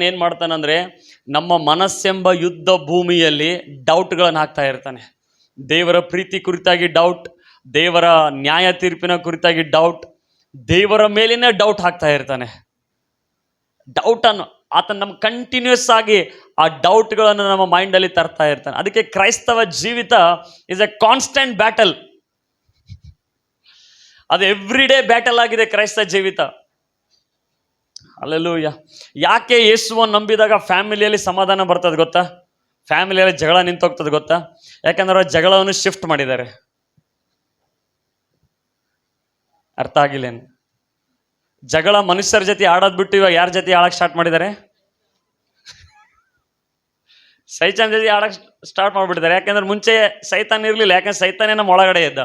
Speaker 3: ಏನು ಮಾಡ್ತಾನಂದ್ರೆ, ನಮ್ಮ ಮನಸ್ಸೆಂಬ ಯುದ್ಧ ಭೂಮಿಯಲ್ಲಿ ಡೌಟ್ಗಳನ್ನು ಹಾಕ್ತಾ ಇರ್ತಾನೆ. ದೇವರ ಪ್ರೀತಿ ಕುರಿತಾಗಿ ಡೌಟ್, ದೇವರ ನ್ಯಾಯ ತೀರ್ಪಿನ ಕುರಿತಾಗಿ ಡೌಟ್, ದೇವರ ಮೇಲಿನ ಡೌಟ್ ಹಾಕ್ತಾ ಇರ್ತಾನೆ. ಡೌಟನ್ನು ಆತನ ನಮ್ಮ ಕಂಟಿನ್ಯೂಸ್ ಆಗಿ ಆ ಡೌಟ್ಗಳನ್ನು ನಮ್ಮ ಮೈಂಡಲ್ಲಿ ತರ್ತಾ ಇರ್ತಾನೆ. ಅದಕ್ಕೆ ಕ್ರೈಸ್ತವ ಜೀವಿತ ಇಸ್ ಎ ಕಾನ್ಸ್ಟೆಂಟ್ ಬ್ಯಾಟಲ್. ಅದು ಎವ್ರಿ ಡೇ ಬ್ಯಾಟಲ್ ಆಗಿದೆ ಕ್ರೈಸ್ತ ಜೀವಿತ. ಹಲ್ಲೆಲೂಯಾ. ಯಾಕೆ ಯೇಸುವನ್ನು ನಂಬಿದಾಗ ಫ್ಯಾಮಿಲಿಯಲ್ಲಿ ಸಮಾಧಾನ ಬರ್ತದೆ ಗೊತ್ತಾ? ಫ್ಯಾಮಿಲಿಯಲ್ಲಿ ಜಗಳ ನಿಂತೋಗ್ತದೆ ಗೊತ್ತಾ? ಯಾಕಂದ್ರೆ ಅವ್ರ ಜಗಳವನ್ನು ಶಿಫ್ಟ್ ಮಾಡಿದ್ದಾರೆ. ಅರ್ಥ ಆಗಿಲ್ಲೇನು? ಜಗಳ ಮನುಷ್ಯರ ಜೊತೆ ಆಡೋದು ಬಿಟ್ಟು ಇವಾಗ ಯಾರ ಜೊತೆ ಆಡಕ್ಕೆ ಸ್ಟಾರ್ಟ್ ಮಾಡಿದ್ದಾರೆ? ಸೈತಾನ್ ಜೊತೆ ಆಡಕ್ಕೆ ಸ್ಟಾರ್ಟ್ ಮಾಡಿಬಿಟ್ಟಿದ್ದಾರೆ. ಯಾಕೆಂದ್ರೆ ಮುಂಚೆ ಸೈತಾನ್ ಇರಲಿಲ್ಲ, ಯಾಕಂದ್ರೆ ಸೈತಾನೇ ನಮ್ಮ ಒಳಗಡೆ ಇದ್ದ.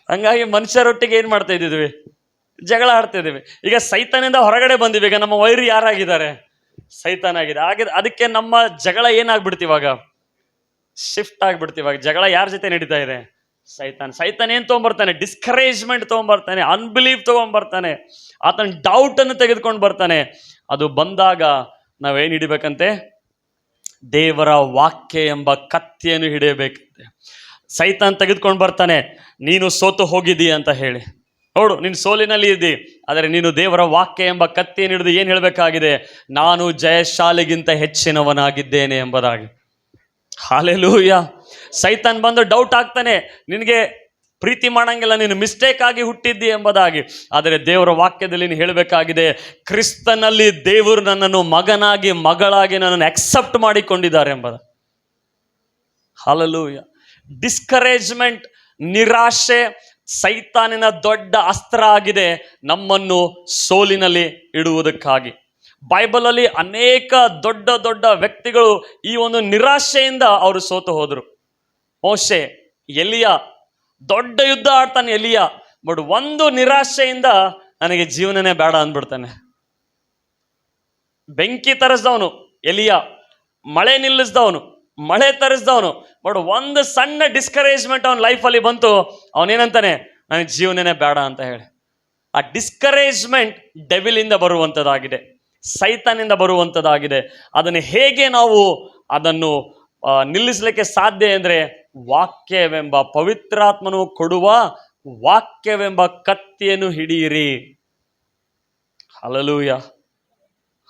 Speaker 3: ಹಂಗಾಗಿ ಮನುಷ್ಯರೊಟ್ಟಿಗೆ ಏನು ಮಾಡ್ತಾ ಇದ್ದಿದ್ವಿ? ಜಗಳ ಆಡ್ತಾ ಇದ್ದೀವಿ. ಈಗ ಸೈತಾನಿಂದ ಹೊರಗಡೆ ಬಂದಿವಿ. ಈಗ ನಮ್ಮ ವೈರಿ ಯಾರಾಗಿದ್ದಾರೆ? ಸೈತಾನ್ ಆಗಿದೆ. ಅದಕ್ಕೆ ನಮ್ಮ ಜಗಳ ಏನಾಗ್ಬಿಡ್ತಿವಾಗ? ಶಿಫ್ಟ್ ಆಗ್ಬಿಡ್ತಿವಾಗ. ಜಗಳ ಯಾರ ಜೊತೆ ನಡೀತಾ ಇದೆ? ಸೈತಾನ್ ಏನ್ ತೊಗೊಂಡ್ಬರ್ತಾನೆ? ಡಿಸ್ಕರೇಜ್ಮೆಂಟ್ ತೊಗೊಂಡ್ಬರ್ತಾನೆ, ಅನ್ಬಿಲೀಫ್ ತೊಗೊಂಡ್ಬರ್ತಾನೆ, ಆತನ ಡೌಟ್ ಅನ್ನು ತೆಗೆದುಕೊಂಡು ಬರ್ತಾನೆ. ಅದು ಬಂದಾಗ ನಾವೇನು ಹಿಡಿಬೇಕಂತೆ? ದೇವರ ವಾಕ್ಯ ಎಂಬ ಕತ್ತಿಯನ್ನು ಹಿಡಿಯಬೇಕಂತೆ. ಸೈತಾನ್ ತೆಗೆದುಕೊಂಡು ಬರ್ತಾನೆ, ನೀನು ಸೋತು ಹೋಗಿದ್ದೀ ಅಂತ ಹೇಳಿ. ನೋಡು, ನೀನು ಸೋಲಿನಲ್ಲಿ ಇದ್ದಿ, ಆದರೆ ನೀನು ದೇವರ ವಾಕ್ಯ ಎಂಬ ಕತ್ತಿಯನ್ನು ಹಿಡಿದು ಏನು ಹೇಳಬೇಕಾಗಿದೆ? ನಾನು ಜಯಶಾಲಿಗಿಂತ ಹೆಚ್ಚಿನವನಾಗಿದ್ದೇನೆ ಎಂಬುದಾಗಿ. ಹಾಲೆಲೂಯಾ. ಸೈತಾನ್ ಬಂದು ಡೌಟ್ ಆಗ್ತಾನೆ, ನಿನಗೆ ಪ್ರೀತಿ ಮಾಡಂಗಿಲ್ಲ, ನೀನು ಮಿಸ್ಟೇಕ್ ಆಗಿ ಹುಟ್ಟಿದ್ದಿ ಎಂಬುದಾಗಿ. ಆದರೆ ದೇವರ ವಾಕ್ಯದಲ್ಲಿ ನೀನು ಹೇಳಬೇಕಾಗಿದೆ, ಕ್ರಿಸ್ತನಲ್ಲಿ ದೇವರು ನನ್ನನ್ನು ಮಗನಾಗಿ ಮಗಳಾಗಿ ನನ್ನನ್ನು ಅಕ್ಸೆಪ್ಟ್ ಮಾಡಿಕೊಂಡಿದ್ದಾರೆ ಎಂಬುದು. ಹಲ್ಲೆಲೂಯಾ. ಡಿಸ್ಕರೇಜ್ಮೆಂಟ್, ನಿರಾಶೆ ಸೈತಾನಿನ ದೊಡ್ಡ ಅಸ್ತ್ರ ಆಗಿದೆ ನಮ್ಮನ್ನು ಸೋಲಿನಲ್ಲಿ ಇಡುವುದಕ್ಕಾಗಿ. ಬೈಬಲಲ್ಲಿ ಅನೇಕ ದೊಡ್ಡ ದೊಡ್ಡ ವ್ಯಕ್ತಿಗಳು ಈ ಒಂದು ನಿರಾಶೆಯಿಂದ ಅವರು ಸೋತು ಹೋದರು. ಮೋಶೆ, ಎಲಿಯ, ದೊಡ್ಡ ಯುದ್ಧ ಆಡ್ತಾನೆ ಎಲಿಯ, ಬಟ್ ಒಂದು ನಿರಾಶೆಯಿಂದ ನನಗೆ ಜೀವನನೇ ಬೇಡ ಅಂದ್ಬಿಡ್ತಾನೆ. ಬೆಂಕಿ ತರಿಸಿದವನು ಎಲಿಯ, ಮಳೆ ನಿಲ್ಲಿಸಿದವನು, ಮಳೆ ತರಿಸಿದವನು, ಬಟ್ ಒಂದು ಸಣ್ಣ ಡಿಸ್ಕರೇಜ್ಮೆಂಟ್ ಅವನ ಲೈಫಲ್ಲಿ ಬಂತು, ಅವನೇನಂತಾನೆ, ನನಗೆ ಜೀವನನೇ ಬೇಡ ಅಂತ ಹೇಳಿ. ಆ ಡಿಸ್ಕರೇಜ್ಮೆಂಟ್ ಡೆವಿಲಿಂದ ಬರುವಂಥದ್ದಾಗಿದೆ, ಸೈತಾನಿಂದ ಬರುವಂಥದ್ದಾಗಿದೆ. ಅದನ್ನು ಹೇಗೆ ನಾವು ಅದನ್ನು ನಿಲ್ಲಿಸಲಿಕ್ಕೆ ಸಾಧ್ಯ ಅಂದರೆ, ವಾಕ್ಯವೆಂಬ ಪವಿತ್ರಾತ್ಮನು ಕೊಡುವ ವಾಕ್ಯವೆಂಬ ಕತ್ತಿಯನ್ನು ಹಿಡಿಯಿರಿ. Hallelujah,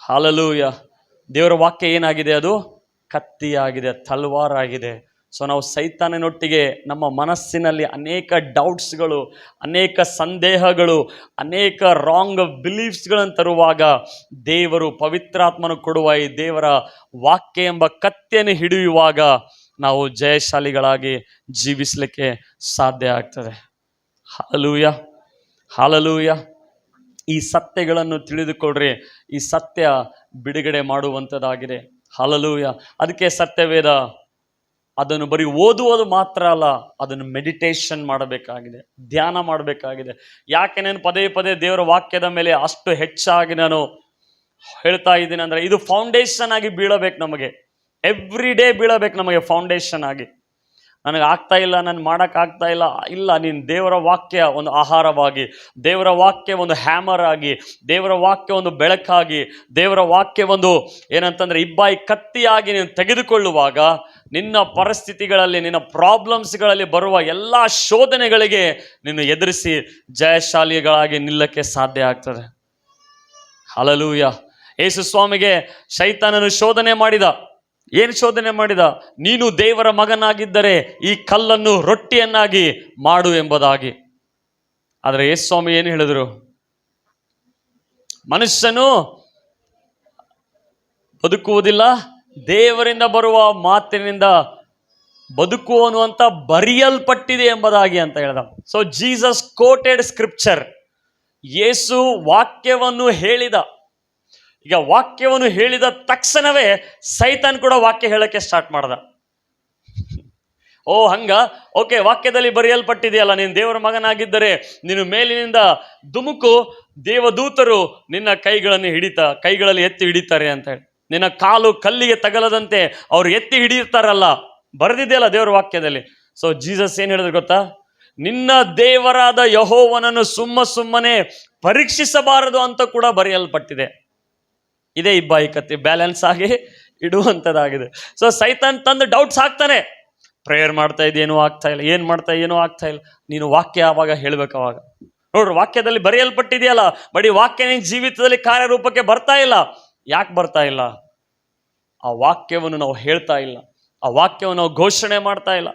Speaker 3: hallelujah. ದೇವರ ವಾಕ್ಯ ಏನಾಗಿದೆ? ಅದು ಕತ್ತಿಯಾಗಿದೆ, ತಲ್ವಾರಾಗಿದೆ. ಸೊ ನಾವು ಸೈತಾನನೊಟ್ಟಿಗೆ ನಮ್ಮ ಮನಸ್ಸಿನಲ್ಲಿ ಅನೇಕ ಡೌಟ್ಸ್ಗಳು, ಅನೇಕ ಸಂದೇಹಗಳು, ಅನೇಕ ರಾಂಗ್ ಬಿಲೀಫ್ಸ್ಗಳನ್ನು ತರುವಾಗ ದೇವರು ಪವಿತ್ರಾತ್ಮನು ಕೊಡುವ ಈ ದೇವರ ವಾಕ್ಯ ಎಂಬ ಕತ್ತಿಯನ್ನು ಹಿಡಿಯುವಾಗ ನಾವು ಜಯಶಾಲಿಗಳಾಗಿ ಜೀವಿಸಲಿಕ್ಕೆ ಸಾಧ್ಯ ಆಗ್ತದೆ. Hallelujah, hallelujah. ಈ ಸತ್ಯಗಳನ್ನು ತಿಳಿದುಕೊಳ್ಳ್ರಿ. ಈ ಸತ್ಯ ಬಿಡುಗಡೆ ಮಾಡುವಂಥದ್ದಾಗಿದೆ. ಹಲ್ಲೆಲೂಯಾ. ಅದಕ್ಕೆ ಸತ್ಯವೇದ ಅದನ್ನು ಬರೀ ಓದುವುದು ಮಾತ್ರ ಅಲ್ಲ, ಅದನ್ನು ಮೆಡಿಟೇಷನ್ ಮಾಡಬೇಕಾಗಿದೆ, ಧ್ಯಾನ ಮಾಡಬೇಕಾಗಿದೆ. ಯಾಕೆ ನಾನು ಪದೇ ಪದೇ ದೇವರ ವಾಕ್ಯದ ಮೇಲೆ ಅಷ್ಟು ಹೆಚ್ಚಾಗಿ ನಾನು ಹೇಳ್ತಾ ಇದ್ದೀನಿ ಅಂದರೆ, ಇದು ಫೌಂಡೇಶನ್ ಆಗಿ ಬೀಳಬೇಕು ನಮಗೆ. ಎವ್ರಿ ಡೇ ಬೀಳಬೇಕು ನಮಗೆ ಫೌಂಡೇಶನ್ ಆಗಿ. ನನಗೆ ಆಗ್ತಾ ಇಲ್ಲ, ನಾನು ಮಾಡೋಕ್ಕಾಗ್ತಾ ಇಲ್ಲ, ಇಲ್ಲ, ನೀನು ದೇವರ ವಾಕ್ಯ ಒಂದು ಆಹಾರವಾಗಿ, ದೇವರ ವಾಕ್ಯ ಒಂದು ಹ್ಯಾಮರ್ ಆಗಿ, ದೇವರ ವಾಕ್ಯ ಒಂದು ಬೆಳಕಾಗಿ, ದೇವರ ವಾಕ್ಯ ಒಂದು ಏನಂತಂದರೆ ಇಬ್ಬಾಯಿ ಕತ್ತಿಯಾಗಿ ನೀನು ತೆಗೆದುಕೊಳ್ಳುವಾಗ ನಿನ್ನ ಪರಿಸ್ಥಿತಿಗಳಲ್ಲಿ, ನಿನ್ನ ಪ್ರಾಬ್ಲಮ್ಸ್ಗಳಲ್ಲಿ ಬರುವ ಎಲ್ಲ ಶೋಧನೆಗಳಿಗೆ ನೀನು ಎದುರಿಸಿ ಜಯಶಾಲಿಗಳಾಗಿ ನಿಲ್ಲಕ್ಕೆ ಸಾಧ್ಯ ಆಗ್ತದೆ. ಹಲ್ಲೆಲೂಯಾ. ಯೇಸು ಸ್ವಾಮಿಗೆ ಶೈತಾನನು ಶೋಧನೆ ಮಾಡಿದ. ಏನು ಶೋಧನೆ ಮಾಡಿದ? ನೀನು ದೇವರ ಮಗನಾಗಿದ್ದರೆ ಈ ಕಲ್ಲನ್ನು ರೊಟ್ಟಿಯನ್ನಾಗಿ ಮಾಡು ಎಂಬುದಾಗಿ. ಆದರೆ ಯೇಸು ಸ್ವಾಮಿ ಏನು ಹೇಳಿದರು? ಮನುಷ್ಯನು ಬದುಕುವುದಿಲ್ಲ, ದೇವರಿಂದ ಬರುವ ಮಾತಿನಿಂದ ಬದುಕುವನು ಅಂತ ಬರೆಯಲ್ಪಟ್ಟಿದೆ ಎಂಬುದಾಗಿ ಅಂತ ಹೇಳಿದ. So Jesus quoted scripture. ಯೇಸು ವಾಕ್ಯವನ್ನು ಹೇಳಿದ. ಈಗ ವಾಕ್ಯವನ್ನು ಹೇಳಿದ ತಕ್ಷಣವೇ ಸೈತಾನ್ ಕೂಡ ವಾಕ್ಯ ಹೇಳಕ್ಕೆ ಸ್ಟಾರ್ಟ್ ಮಾಡ್ದ. ಓ ಹಂಗ, ಓಕೆ, ವಾಕ್ಯದಲ್ಲಿ ಬರೆಯಲ್ಪಟ್ಟಿದೆಯಲ್ಲ, ನೀನು ದೇವರ ಮಗನಾಗಿದ್ದರೆ ನೀನು ಮೇಲಿನಿಂದ ಧುಮುಕು, ದೇವದೂತರು ನಿನ್ನ ಕೈಗಳಲ್ಲಿ ಎತ್ತಿ ಹಿಡಿತಾರೆ ಅಂತ ಹೇಳಿ. ನಿನ್ನ ಕಾಲು ಕಲ್ಲಿಗೆ ತಗಲದಂತೆ ಅವ್ರು ಎತ್ತಿ ಹಿಡಿಯುತ್ತಾರಲ್ಲ, ಬರೆದಿದೆಯಲ್ಲ ದೇವರ ವಾಕ್ಯದಲ್ಲಿ. ಸೊ ಜೀಸಸ್ ಏನು ಹೇಳಿದ್ರು ಗೊತ್ತಾ? ನಿನ್ನ ದೇವರಾದ ಯೆಹೋವನನ್ನು ಸುಮ್ಮನೆ ಪರೀಕ್ಷಿಸಬಾರದು ಅಂತ ಕೂಡ ಬರೆಯಲ್ಪಟ್ಟಿದೆ. ಇದೇ ಇಬ್ಬಾಯಿ ಕತ್ತಿ, ಬ್ಯಾಲೆನ್ಸ್ ಆಗಿ ಇಡುವಂಥದ್ದಾಗಿದೆ. ಸೊ ಸೈತಾನ್ ತಂದು ಡೌಟ್ಸ್ ಹಾಕ್ತಾನೆ. ಪ್ರೇಯರ್ ಮಾಡ್ತಾ ಇದ್ದೇನೂ ಆಗ್ತಾ ಇಲ್ಲ, ಏನು ಮಾಡ್ತಾ ಏನೂ ಆಗ್ತಾ ಇಲ್ಲ. ನೀನು ವಾಕ್ಯ ಆವಾಗ ಹೇಳ್ಬೇಕು. ಅವಾಗ ನೋಡ್ರಿ, ವಾಕ್ಯದಲ್ಲಿ ಬರೆಯಲ್ಪಟ್ಟಿದೆಯಲ್ಲ, ಬರೀ ವಾಕ್ಯ ನಿನ್ನ ಜೀವಿತದಲ್ಲಿ ಕಾರ್ಯರೂಪಕ್ಕೆ ಬರ್ತಾ ಇಲ್ಲ. ಯಾಕೆ ಬರ್ತಾ ಇಲ್ಲ? ಆ ವಾಕ್ಯವನ್ನು ನಾವು ಹೇಳ್ತಾ ಇಲ್ಲ, ಆ ವಾಕ್ಯವನ್ನು ನಾವು ಘೋಷಣೆ ಮಾಡ್ತಾ ಇಲ್ಲ.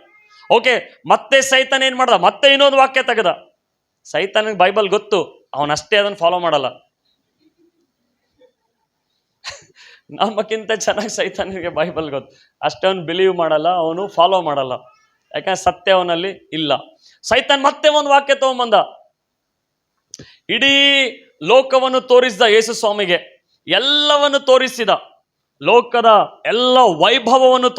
Speaker 3: ಓಕೆ, ಮತ್ತೆ ಸೈತಾನ್ ಏನು ಮಾಡ್ದ? ಮತ್ತೆ ಇನ್ನೊಂದು ವಾಕ್ಯ ತೆಗೆದ. ಸೈತಾನಿಗೆ ಬೈಬಲ್ ಗೊತ್ತು, ಅವನಷ್ಟೇ ಅದನ್ನು ಫಾಲೋ ಮಾಡಲ್ಲ. ನಮ್ಮಕ್ಕಿಂತ ಚೆನ್ನಾಗಿ ಸೈತಾನಿಗೆ ಬೈಬಲ್ ಗೊತ್ತು, ಅಷ್ಟೇ ಅವನು ಬಿಲೀವ್ ಮಾಡಲ್ಲ, ಅವನು ಫಾಲೋ ಮಾಡಲ್ಲ. ಯಾಕಂದ್ರೆ ಸತ್ಯ ಅವನಲ್ಲಿ ಇಲ್ಲ. ಸೈತಾನ್ ಮತ್ತೆ ಒಂದು ವಾಕ್ಯ ತಗೊಂಬಂದ. ಇಡೀ ಲೋಕವನ್ನು ತೋರಿಸಿದ ಯೇಸು ಸ್ವಾಮಿಗೆ, ಎಲ್ಲವನ್ನು ತೋರಿಸಿದ, ಲೋಕದ ಎಲ್ಲ ವೈಭವವನ್ನು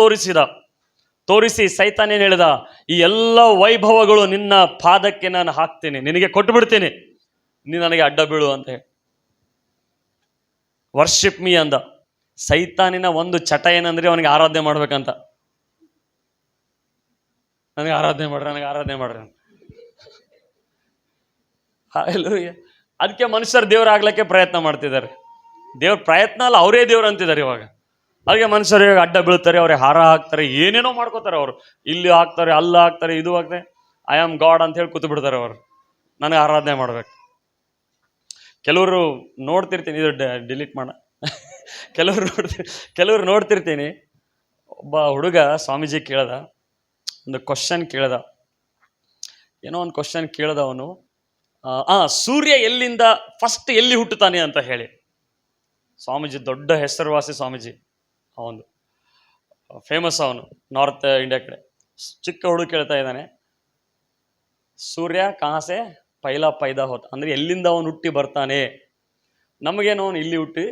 Speaker 3: ತೋರಿಸಿ ಸೈತಾನ್ ಏನು ಹೇಳಿದ? ಈ ಎಲ್ಲ ವೈಭವಗಳು ನಿನ್ನ ಪಾದಕ್ಕೆ ನಾನು ಹಾಕ್ತೀನಿ, ನಿನಗೆ ಕೊಟ್ಟು ಬಿಡ್ತೀನಿ, ನೀನು ನನಗೆ ಅಡ್ಡ ಬೀಳು ಅಂತ ಹೇಳಿ ವರ್ಷಿಪ್ ಮೀ ಅಂದ. ಸೈತಾನಿನ ಒಂದು ಚಟ ಏನಂದ್ರೆ ಅವನಿಗೆ ಆರಾಧನೆ ಮಾಡ್ಬೇಕಂತ. ನನಗೆ ಆರಾಧನೆ ಮಾಡ್ರಿ. ಅದಕ್ಕೆ ಮನುಷ್ಯರು ದೇವರಾಗ್ಲಿಕ್ಕೆ ಪ್ರಯತ್ನ ಮಾಡ್ತಿದ್ದಾರೆ. ದೇವ್ರ ಪ್ರಯತ್ನ ಅಲ್ಲ, ಅವರೇ ದೇವ್ರು ಅಂತಿದ್ದಾರೆ ಇವಾಗ. ಹಾಗೆ ಮನುಷ್ಯರು ಇವಾಗ ಅಡ್ಡ ಬೀಳ್ತಾರೆ, ಅವ್ರಿಗೆ ಹಾರ ಹಾಕ್ತಾರೆ, ಏನೇನೋ ಮಾಡ್ಕೋತಾರೆ. ಅವರು ಇಲ್ಲಿ ಹಾಕ್ತಾರೆ, ಅಲ್ಲ ಹಾಕ್ತಾರೆ, ಇದು ಹಾಕ್ತಾರೆ. ಐ ಆಮ್ ಗಾಡ್ ಅಂತ ಹೇಳಿ ಕೂತು ಬಿಡ್ತಾರೆ ಅವರು. ನನಗೆ ಆರಾಧನೆ ಮಾಡ್ಬೇಕು. ಕೆಲವರು ನೋಡ್ತಿರ್ತೀನಿ, ಇದು ಡಿಲೀಟ್ ಮಾಡ. ಕೆಲವರು ನೋಡ್ತಿರ್ತೀನಿ. ಒಬ್ಬ ಹುಡುಗ ಸ್ವಾಮೀಜಿ ಕೇಳ್ದ, ಒಂದು ಕ್ವಶನ್ ಕೇಳ್ದ, ಏನೋ ಒಂದು ಕ್ವಶನ್ ಕೇಳ್ದ ಅವನು, ಸೂರ್ಯ ಎಲ್ಲಿಂದ ಫಸ್ಟ್ ಎಲ್ಲಿ ಹುಟ್ಟುತ್ತಾನೆ ಅಂತ ಹೇಳಿ. ಸ್ವಾಮೀಜಿ ದೊಡ್ಡ ಹೆಸರುವಾಸಿ ಸ್ವಾಮೀಜಿ, ಅವನು ಫೇಮಸ್, ಅವನು ನಾರ್ತ್ ಇಂಡಿಯಾ ಕಡೆ. ಚಿಕ್ಕ ಹುಡುಗ ಕೇಳ್ತಾ ಇದ್ದಾನೆ, ಸೂರ್ಯ ಕಹಾಸೆ ಪೈಲಾ ಪೈದಾ ಹೋತ, ಅಂದ್ರೆ ಎಲ್ಲಿಂದ ಅವನು ಹುಟ್ಟಿ ಬರ್ತಾನೆ. ನಮಗೇನು ಅವನು ಇಲ್ಲಿ ಹುಟ್ಟಿ,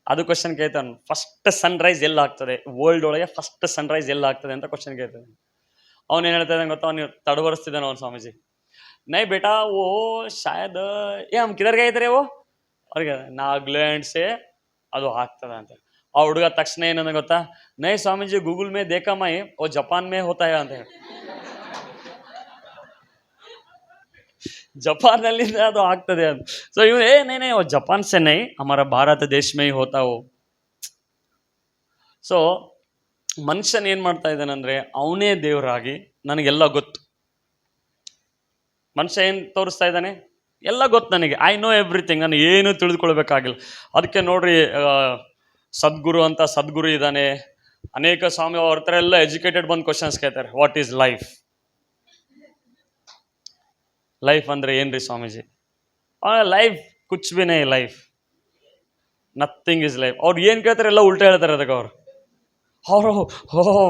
Speaker 3: ಅದು ಕ್ವಶನ್ ಕೇಳ್ತಾನೆ. ಫಸ್ಟ್ ಸನ್ರೈಸ್ ಎಲ್ಲ ಆಗ್ತದೆ ವರ್ಲ್ಡ್ ಒಳಗೆ, ಫಸ್ಟ್ ಸನ್ರೈಸ್ ಎಲ್ಲ ಆಗ್ತದೆ ಅಂತ ಕ್ವಶನ್ ಕೇಳ್ತಾನೆ. ಅವನೇನು ಹೇಳ್ತಾ ಇದ್ದಾನೆ ಗೊತ್ತಾ, ಅವನು ತಡವರಿಸ್ತಿದ್ದಾನೆ ಅವನು ಸ್ವಾಮೀಜಿ. ನೈ ಬೇಟಾ ಓ ಶಾಯದ್ ಹಮ್ ಕಿದರ್ ಗಯೆ थे वो, ಅವ್ರಿಗೆ ನಾಗಾಲ್ಯಾಂಡ್ ಸೇ ಅದು ಆಗ್ತದ ಅಂತ. ಆ ಹುಡುಗ ತಕ್ಷಣ ಏನಂದ ಗೊತ್ತಾ, ನೈ ಸ್ವಾಮೀಜಿ ಗೂಗಲ್ ಮೇ ದೇಖಾ ಮೈ ಓ ಜಪಾನ್ ಮೇ ಹೋತಾ ಅಂತ ಹೇಳಿ. ಜಪಾನ್ನಲ್ಲಿಂದ ಅದು ಆಗ್ತದೆ ಅಂತ. ಸೊ ಇವನು ನೈ ಓ ಜಪಾನ್ ಸೆ ನೈ ಹಮಾರ ಭಾರತ ದೇಶ ಮೇ ಹೋತಾ ಹೋ. ಸೊ ಮನುಷ್ಯನ್ ಏನ್ ಮಾಡ್ತಾ ಇದ್ದಾನಂದ್ರೆ, ಅವನೇ ದೇವರಾಗಿ ನನಗೆಲ್ಲ ಗೊತ್ತು. ಮನುಷ್ಯ ಏನು ತೋರಿಸ್ತಾ ಇದ್ದಾನೆ, ಎಲ್ಲ ಗೊತ್ತು ನನಗೆ, ಐ ನೋ ಎವ್ರಿಥಿಂಗ್, ನಾನು ಏನು ತಿಳಿದುಕೊಳ್ಬೇಕಾಗಿಲ್ಲ. ಅದಕ್ಕೆ ನೋಡ್ರಿ, ಸದ್ಗುರು ಅಂತ ಸದ್ಗುರು ಇದ್ದಾನೆ, ಅನೇಕ ಸ್ವಾಮಿ ಅವ್ರ ಹತ್ರ ಎಲ್ಲ ಎಜುಕೇಟೆಡ್ ಬಂದು ಕ್ವಶನ್ಸ್ ಕೇಳ್ತಾರೆ, ವಾಟ್ ಈಸ್ ಲೈಫ್? ಲೈಫ್ ಅಂದ್ರೆ ಏನ್ರಿ ಸ್ವಾಮೀಜಿ? ಲೈಫ್ ಕುಚ್ ಬಿ ನೈ ಲೈಫ್, ನಥಿಂಗ್ ಇಸ್ ಲೈಫ್. ಅವ್ರು ಏನು ಕೇಳ್ತಾರೆ ಎಲ್ಲ ಉಲ್ಟಾ ಹೇಳ್ತಾರೆ ಅದಕ್ಕೆ. ಅವರು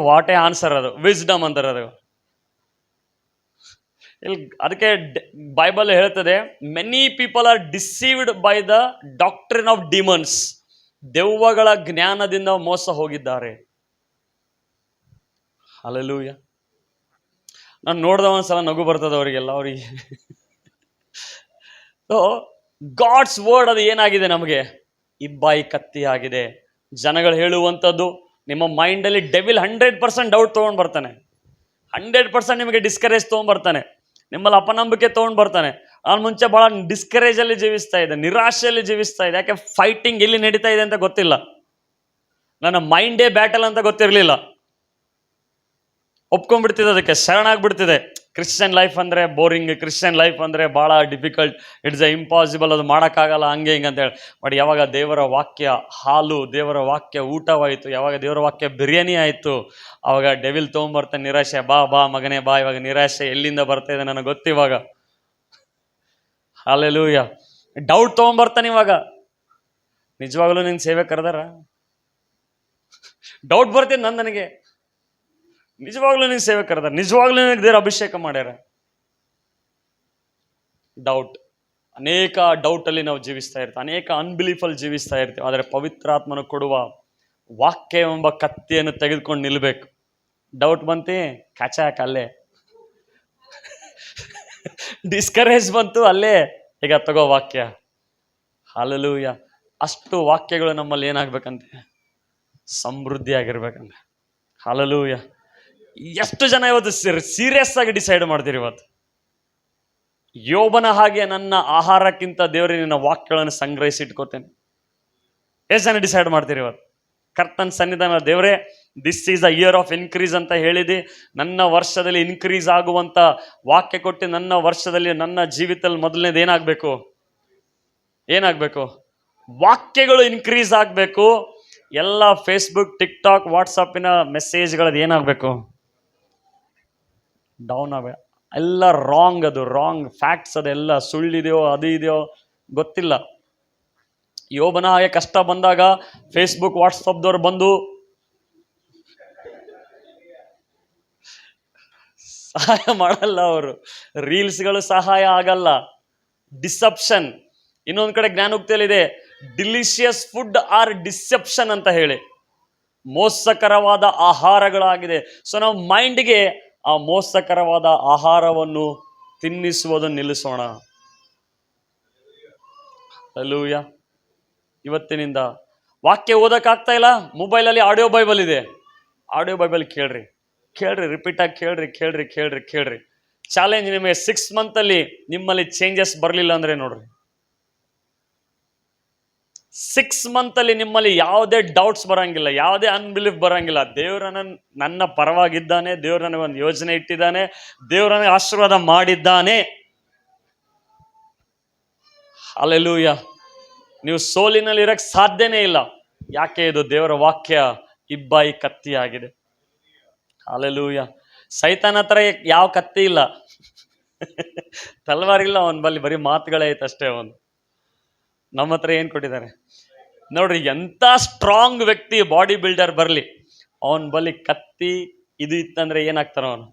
Speaker 3: ವಾಟ್ ಎ ಆನ್ಸರ್, ಅದು ವಿಸ್ಡಮ್ ಅಂತಾರೆ ಅದು. ಇಲ್ಲಿ ಅದಕ್ಕೆ ಬೈಬಲ್ ಹೇಳ್ತದೆ, many people are deceived by the doctrine of demons. ದೆವ್ವಗಳ ಜ್ಞಾನದಿಂದ ಮೋಸ ಹೋಗಿದ್ದಾರೆ. ಹಲ್ಲೆಲೂಯಾ. ನಾನು ನೋಡ್ದ ಒಂದ್ಸಲ ನಗು ಬರ್ತದೆ ಅವರಿಗೆಲ್ಲ, ಅವರಿಗೆ. ಸೊ ಗಾಡ್ಸ್ ವರ್ಡ್ ಅದು ಏನಾಗಿದೆ ನಮಗೆ, ಇಬ್ಬಾಯಿ ಕತ್ತಿ ಆಗಿದೆ. ಜನಗಳು ಹೇಳುವಂಥದ್ದು ನಿಮ್ಮ ಮೈಂಡಲ್ಲಿ ಡೆವಿಲ್ 100% ಡೌಟ್ ತೊಗೊಂಡು ಬರ್ತಾನೆ, 100% ನಿಮಗೆ ಡಿಸ್ಕರೇಜ್ ತೊಗೊಂಡ್ಬರ್ತಾನೆ, ನಿಮ್ಮಲ್ಲಿ ಅಪನಂಬಿಕೆ ತೊಗೊಂಡು ಬರ್ತಾನೆ. ನಾನು ಮುಂಚೆ ಭಾಳ ಡಿಸ್ಕರೇಜಲ್ಲಿ ಜೀವಿಸ್ತಾ ಇದ್ದೆ, ನಿರಾಶೆಯಲ್ಲಿ ಜೀವಿಸ್ತಾ ಇದ್ದೆ. ಯಾಕೆ ಫೈಟಿಂಗ್ ಎಲ್ಲಿ ನಡೀತಾ ಇದೆ ಅಂತ ಗೊತ್ತಿಲ್ಲ, ನನ್ನ ಮೈಂಡೇ ಬ್ಯಾಟಲ್ ಅಂತ ಗೊತ್ತಿರಲಿಲ್ಲ. ಒಪ್ಕೊಂಡ್ಬಿಡ್ತಿದೆ, ಅದಕ್ಕೆ ಶರಣಾಗ್ಬಿಡ್ತಿದೆ. ಕ್ರಿಶ್ಚಿಯನ್ ಲೈಫ್ ಅಂದರೆ ಬೋರಿಂಗ್, ಕ್ರಿಶ್ಚಿಯನ್ ಲೈಫ್ ಅಂದರೆ ಭಾಳ ಡಿಫಿಕಲ್ಟ್, ಇಟ್ಸ್ ಎ ಇಂಪಾಸಿಬಲ್, ಅದು ಮಾಡೋಕ್ಕಾಗಲ್ಲ, ಹಂಗೆ ಹಿಂಗೆ ಅಂತೇಳಿ. ಬಟ್ ಯಾವಾಗ ದೇವರ ವಾಕ್ಯ ಹಾಲು, ದೇವರ ವಾಕ್ಯ ಊಟವಾಯಿತು, ಯಾವಾಗ ದೇವರ ವಾಕ್ಯ ಬಿರಿಯಾನಿ ಆಯಿತು, ಆವಾಗ ಡೆವಿಲ್ ತೊಗೊಂಬರ್ತಾನೆ ನಿರಾಶೆ. ಬಾ ಬಾ ಮಗನೇ ಬಾ, ಇವಾಗ ನಿರಾಶೆ ಎಲ್ಲಿಂದ ಬರ್ತಾ ಇದೆ ನನಗೆ ಗೊತ್ತಿವಾಗ. ಹಲ್ಲೆಲೂಯಾ. ಡೌಟ್ ತೊಗೊಂಬರ್ತಾನೆ ಇವಾಗ, ನಿಜವಾಗ್ಲೂ ನಿನ್ನ ಸೇವೆ ಕರೆದಾರ? ಡೌಟ್ ಬರ್ತೀನಿ ನನಗೆ, ನಿಜವಾಗ್ಲೂ ನಿನ್ನ ಸೇವೆ ಕರೆದಾರ? ನಿಜವಾಗ್ಲೂ ನಿನಗೆ ದೇವರ ಅಭಿಷೇಕ ಮಾಡ್ಯಾರ? ಡೌಟ್, ಅನೇಕ ಡೌಟಲ್ಲಿ ನಾವು ಜೀವಿಸ್ತಾ ಇರ್ತೀವಿ, ಅನೇಕ ಅನ್ಬಿಲೀಫಲ್ಲಿ ಜೀವಿಸ್ತಾ ಇರ್ತೀವಿ. ಆದರೆ ಪವಿತ್ರಾತ್ಮನು ಕೊಡುವ ವಾಕ್ಯ ಎಂಬ ಕತ್ತಿಯನ್ನು ತೆಗೆದುಕೊಂಡು ನಿಲ್ಲಬೇಕು. ಡೌಟ್ ಬಂತು, ಕಚಾಕ್ ಅಲ್ಲೇ. ಡಿಸ್ಕರೇಜ್ ಬಂತು, ಅಲ್ಲೇ ಈಗ ತಗೋ ವಾಕ್ಯ. ಹಲ್ಲೆಲೂಯಾ. ಅಷ್ಟು ವಾಕ್ಯಗಳು ನಮ್ಮಲ್ಲಿ ಏನಾಗಬೇಕಂತೆ, ಸಮೃದ್ಧಿ ಆಗಿರ್ಬೇಕಂತೆ. ಹಲ್ಲೆಲೂಯಾ. ಎಷ್ಟು ಜನ ಇವತ್ತು ಸೀರಿಯಸ್ ಆಗಿ ಡಿಸೈಡ್ ಮಾಡ್ತೀರಿ ಇವತ್ತು, ಯೋಬನ ಹಾಗೆ ನನ್ನ ಆಹಾರಕ್ಕಿಂತ ದೇವರೇ ನಿನ್ನ ವಾಕ್ಯಗಳನ್ನು ಸಂಗ್ರಹಿಸಿ ಇಟ್ಕೋತೇನೆ? ಎಷ್ಟು ಜನ ಡಿಸೈಡ್ ಮಾಡ್ತೀರಿ ಇವತ್ತು? ಕರ್ತನ ಸನ್ನಿಧಾನ, ದೇವರೇ this is a year of increase ಅಂತ ಹೇಳಿದೆ, ನನ್ನ ವರ್ಷದಲ್ಲಿ ಇನ್ಕ್ರೀಸ್ ಆಗುವಂಥ ವಾಕ್ಯ ಕೊಟ್ಟು, ನನ್ನ ವರ್ಷದಲ್ಲಿ, ನನ್ನ ಜೀವಿತದಲ್ಲಿ ಮೊದಲನೇದು ಏನಾಗಬೇಕು? ವಾಕ್ಯಗಳು ಇನ್ಕ್ರೀಸ್ ಆಗಬೇಕು. ಎಲ್ಲ ಫೇಸ್ಬುಕ್, ಟಿಕ್ಟಾಕ್, ವಾಟ್ಸಪ್ಪಿನ ಮೆಸೇಜ್ಗಳದ್ದು ಏನಾಗಬೇಕು? ಡೌನ್ ಆಗಬೇಕು. ಎಲ್ಲ ರಾಂಗ್, ಅದು ರಾಂಗ್ ಫ್ಯಾಕ್ಟ್ಸ್, ಅದೆಲ್ಲ ಸುಳ್ಳಿದೆಯೋ ಅದು ಇದೆಯೋ ಗೊತ್ತಿಲ್ಲ. ಯೋಬನ ಹಾಗೆ ಕಷ್ಟ ಬಂದಾಗ ಫೇಸ್ಬುಕ್, ವಾಟ್ಸಪ್ದವ್ರು ಬಂದು ಸಹಾಯ ಮಾಡಲ್ಲ, ಅವರು ರೀಲ್ಸ್ಗಳು ಸಹಾಯ ಆಗಲ್ಲ. ಡಿಸೆಪ್ಷನ್. ಇನ್ನೊಂದು ಕಡೆ ಜ್ಞಾನೋಕ್ತಿಯಲ್ಲಿದೆ, ಡಿಲಿಷಿಯಸ್ ಫುಡ್ ಆರ್ ಡಿಸೆಪ್ಷನ್ ಅಂತ ಹೇಳಿ, ಮೋಸಕರವಾದ ಆಹಾರಗಳಾಗಿದೆ. ಸೊ ನಾವು ಮೈಂಡ್ಗೆ ಆ ಮೋಸಕರವಾದ ಆಹಾರವನ್ನು ತಿನ್ನಿಸುವುದನ್ನು ನಿಲ್ಲಿಸೋಣ. ಹಲ್ಲೆಲೂಯಾ. ಇವತ್ತಿನಿಂದ ವಾಕ್ಯ ಓದೋಕ್ಕಾಗ್ತಾ ಇಲ್ಲ, ಮೊಬೈಲಲ್ಲಿ ಆಡಿಯೋ ಬೈಬಲ್ ಇದೆ, ಆಡಿಯೋ ಬೈಬಲ್ ಕೇಳ್ರಿ, ರಿಪೀಟಾಗಿ ಕೇಳ್ರಿ. ಚಾಲೆಂಜ್ ನಿಮಗೆ 6 ಮಂತಲ್ಲಿ ನಿಮ್ಮಲ್ಲಿ ಚೇಂಜಸ್ ಬರಲಿಲ್ಲ ಅಂದರೆ ನೋಡ್ರಿ, 6 ಮಂತಲ್ಲಿ ನಿಮ್ಮಲ್ಲಿ ಯಾವುದೇ ಡೌಟ್ಸ್ ಬರಂಗಿಲ್ಲ, ಯಾವುದೇ ಅನ್ಬಿಲೀಫ್ ಬರಂಗಿಲ್ಲ. ದೇವರನ್ನ ನನ್ನ ಪರವಾಗಿದ್ದಾನೆ, ದೇವ್ರ ನನಗೊಂದು ಯೋಜನೆ ಇಟ್ಟಿದ್ದಾನೆ, ದೇವ್ರ ನನಗೆ ಆಶೀರ್ವಾದ ಮಾಡಿದ್ದಾನೆ. ಹಲ್ಲೆಲೂಯಾ. ನೀವು ಸೋಲಿನಲ್ಲಿ ಇರಕ್ಕೆ ಸಾಧ್ಯನೇ ಇಲ್ಲ. ಯಾಕೆ? ಇದು ದೇವರ ವಾಕ್ಯ ಇಬ್ಬಾಯಿ ಕತ್ತಿ ಆಗಿದೆ. ಹಲ್ಲೆಲೂಯಾ. ಸೈತಾನ ಹತ್ರ ಯಾವ ಕತ್ತಿ ಇಲ್ಲ, ತಲವಾರಿಲ್ಲ ಅವನ ಬಲ್ಲಿ, ಬರೀ ಮಾತುಗಳೇ ಐತೆ ಅಷ್ಟೇ. ಅವನು ನಮ್ಮ ಹತ್ರ ಏನು ಕೊಟ್ಟಿದ್ದಾರೆ ನೋಡ್ರಿ. ಎಂಥ ಸ್ಟ್ರಾಂಗ್ ವ್ಯಕ್ತಿ ಬಾಡಿ ಬಿಲ್ಡರ್ ಬರಲಿ, ಅವನ ಬಳಿ ಕತ್ತಿ ಇದು ಇತ್ತಂದ್ರೆ ಏನಾಗ್ತಾನ ಅವನು?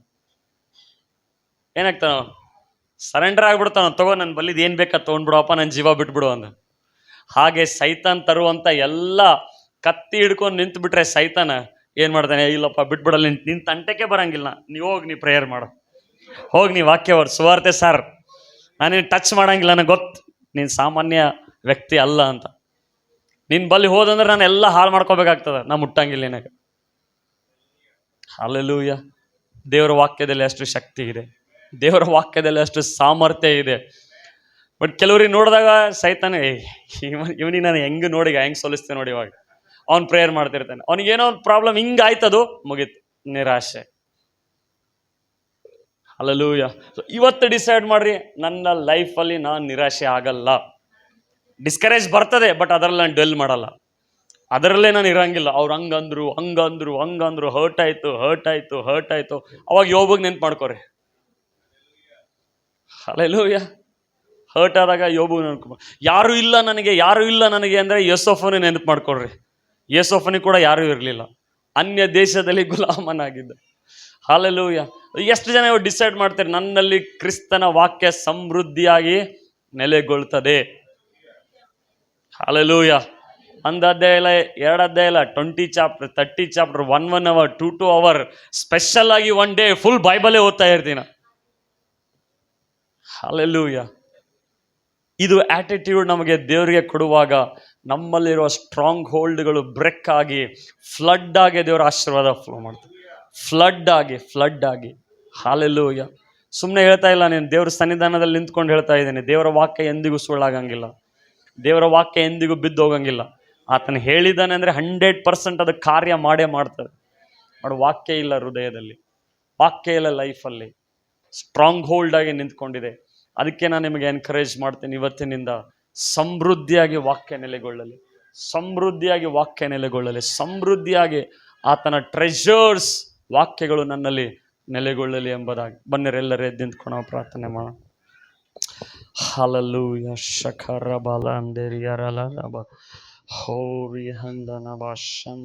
Speaker 3: ಸರೆಂಡರ್ ಆಗ್ಬಿಡ್ತಾನ. ತಗೋ ನನ್ನ ಬಲ್ಲಿದ್ ಏನು ಬೇಕಾ ತೊಗೊಂಡ್ಬಿಡಪ್ಪ, ನನ್ನ ಜೀವ ಬಿಟ್ಬಿಡು ಅಂದ. ಹಾಗೆ ಸೈತಾನ್ ತರುವಂಥ ಎಲ್ಲ ಕತ್ತಿ ಹಿಡ್ಕೊಂಡು ನಿಂತು ಬಿಟ್ರೆ ಸೈತಾನ ಏನು ಮಾಡ್ತಾನೆ? ಇಲ್ಲಪ್ಪ ಬಿಟ್ಬಿಡಲ್ಲ, ನಿನ್ನ ತಂಟೆಗೆ ಬರಂಗಿಲ್ಲ, ನೀವು ಹೋಗಿ ನೀ ಪ್ರೇಯರ್ ಮಾಡು, ಹೋಗಿ ನೀ ವಾಕ್ಯ ಸುವಾರ್ತೆ ಸರ್, ನಾನೇನು ಟಚ್ ಮಾಡಂಗಿಲ್ಲ, ನನಗೆ ಗೊತ್ತು ನೀನು ಸಾಮಾನ್ಯ ವ್ಯಕ್ತಿ ಅಲ್ಲ ಅಂತ. ನಿನ್ನ ಬಲ್ಲಿ ಹೋದಂದ್ರೆ ನಾನು ಎಲ್ಲ ಹಾಳು ಮಾಡ್ಕೋಬೇಕಾಗ್ತದೆ, ನಾ ಮುಟ್ಟಂಗಿಲ್ಲ ನಿನಗೆ. ಹಲ್ಲೆಲೂಯಾ. ದೇವರ ವಾಕ್ಯದಲ್ಲಿ ಅಷ್ಟು ಶಕ್ತಿ ಇದೆ, ದೇವರ ವಾಕ್ಯದಲ್ಲಿ ಅಷ್ಟು ಸಾಮರ್ಥ್ಯ ಇದೆ. ಬಟ್ ಕೆಲವ್ರಿಗೆ ನೋಡಿದಾಗ ಸೈತಾನೆ ಇವನಿಗೆ ನಾನು ಹೆಂಗೆ ಹೆಂಗೆ ಸೋಲಿಸ್ತೇನೆ ನೋಡಿ. ಇವಾಗ ಅವ್ನು ಪ್ರೇಯರ್ ಮಾಡ್ತಿರ್ತಾನೆ, ಅವನಿಗೇನೋ ಒಂದು ಪ್ರಾಬ್ಲಮ್ ಹಿಂಗಾಯ್ತದು ಮುಗೀತು, ನಿರಾಶೆ. ಹಲ್ಲೆಲೂಯಾ. ಇವತ್ತು ಡಿಸೈಡ್ ಮಾಡ್ರಿ, ನನ್ನ ಲೈಫಲ್ಲಿ ನಾನು ನಿರಾಶೆ ಆಗಲ್ಲ. ಡಿಸ್ಕರೇಜ್ ಬರ್ತದೆ, ಬಟ್ ಅದರಲ್ಲಿ ನಾನು ಡೆಲ್ ಮಾಡಲ್ಲ, ಅದರಲ್ಲೇ ನಾನು ಇರಂಗಿಲ್ಲ. ಅವ್ರು ಹಂಗಂದ್ರು ಹರ್ಟ್ ಆಯ್ತು. ಅವಾಗ ಯೋಬಿಗೆ ನೆನ್ಪು ಮಾಡ್ಕೋರಿ. ಹಲ್ಲೆಲೂಯಾ. ಹರ್ಟ್ ಆದಾಗ ಯೋಬಿಗೆ ನೆನ್ಪು, ಯಾರು ಇಲ್ಲ ನನಗೆ ಅಂದರೆ ಯೋಸೇಫನೇ ನೆನಪು ಮಾಡ್ಕೊಳ್ರಿ. ಯೋಸೇಫನಿಗೆ ಕೂಡ ಯಾರೂ ಇರಲಿಲ್ಲ, ಅನ್ಯ ದೇಶದಲ್ಲಿ ಗುಲಾಮನಾಗಿದ್ದ. ಹಲ್ಲೆಲೂಯಾ. ಎಷ್ಟು ಜನ ಇವಾಗ ಡಿಸೈಡ್ ಮಾಡ್ತಾರೆ, ನನ್ನಲ್ಲಿ ಕ್ರಿಸ್ತನ ವಾಕ್ಯ ಸಮೃದ್ಧಿಯಾಗಿ ನೆಲೆಗೊಳ್ತದೆ. ಹಲ್ಲೆಲೂಯಾ. 1 ಅಧ್ಯಾಯ ಇಲ್ಲ, 2 ಅಧ್ಯಾಯ ಇಲ್ಲ, 20 chapter, 30 chapter, 1 hour, 2 hour, special ಆಗಿ 1 ಡೇ ಫುಲ್ ಬೈಬಲೇ ಓದ್ತಾ ಇರ್ತೀನಿ. ಹಲ್ಲೆಲೂಯಾ. ಇದು ಆಟಿಟ್ಯೂಡ್ ನಮಗೆ ದೇವರಿಗೆ ಕೊಡುವಾಗ ನಮ್ಮಲ್ಲಿರುವ ಸ್ಟ್ರಾಂಗ್ ಹೋಲ್ಡ್ಗಳು ಬ್ರೇಕ್ ಆಗಿ ಫ್ಲಡ್ ಆಗಿ ದೇವರ ಆಶೀರ್ವಾದ ಫ್ಲೋ ಮಾಡ್ತಾರೆ. ಫ್ಲಡ್ ಆಗಿ. ಹಲ್ಲೆಲೂಯಾ. ಸುಮ್ಮನೆ ಹೇಳ್ತಾ ಇಲ್ಲ, ನೀನು ದೇವರ ಸನ್ನಿಧಾನದಲ್ಲಿ ನಿಂತ್ಕೊಂಡು ಹೇಳ್ತಾ ಇದ್ದೀನಿ, ದೇವರ ವಾಕ್ಯ ಎಂದಿಗೂ ಸುಳ್ಳಾಗಂಗಿಲ್ಲ, ದೇವರ ವಾಕ್ಯ ಎಂದಿಗೂ ಬಿದ್ದು ಹೋಗಂಗಿಲ್ಲ. ಆತನು ಹೇಳಿದ್ದಾನೆ ಅಂದರೆ 100% ಅದು ಕಾರ್ಯ ಮಾಡೇ ಮಾಡ್ತದೆ. ಬಟ್ ವಾಕ್ಯ ಇಲ್ಲ ಹೃದಯದಲ್ಲಿ, ವಾಕ್ಯ ಇಲ್ಲ ಲೈಫಲ್ಲಿ, ಸ್ಟ್ರಾಂಗ್ ಹೋಲ್ಡ್ ಆಗಿ ನಿಂತ್ಕೊಂಡಿದೆ. ಅದಕ್ಕೆ ನಾನು ನಿಮಗೆ ಎನ್ಕರೇಜ್ ಮಾಡ್ತೀನಿ, ಇವತ್ತಿನಿಂದ ಸಮೃದ್ಧಿಯಾಗಿ ವಾಕ್ಯ ನೆಲೆಗೊಳ್ಳಲಿ, ಸಮೃದ್ಧಿಯಾಗಿ ಆತನ ಟ್ರೆಷರ್ಸ್ ವಾಕ್ಯಗಳು ನನ್ನಲ್ಲಿ ನೆಲೆಗೊಳ್ಳಲಿ ಎಂಬುದಾಗಿ. ಬನ್ನಿರೆಲ್ಲರೇ ನಿಂತ್ಕೊಂಡು ನಾವು ಪ್ರಾರ್ಥನೆ ಮಾಡೋಣ. ಹಲ್ಲೆಲೂಯಾ. ಶಖರ ಬಾಲ ಅಂದೇರಿಯರಲ ಹೋರಿ ಹಂದನ ಭಾಷನ್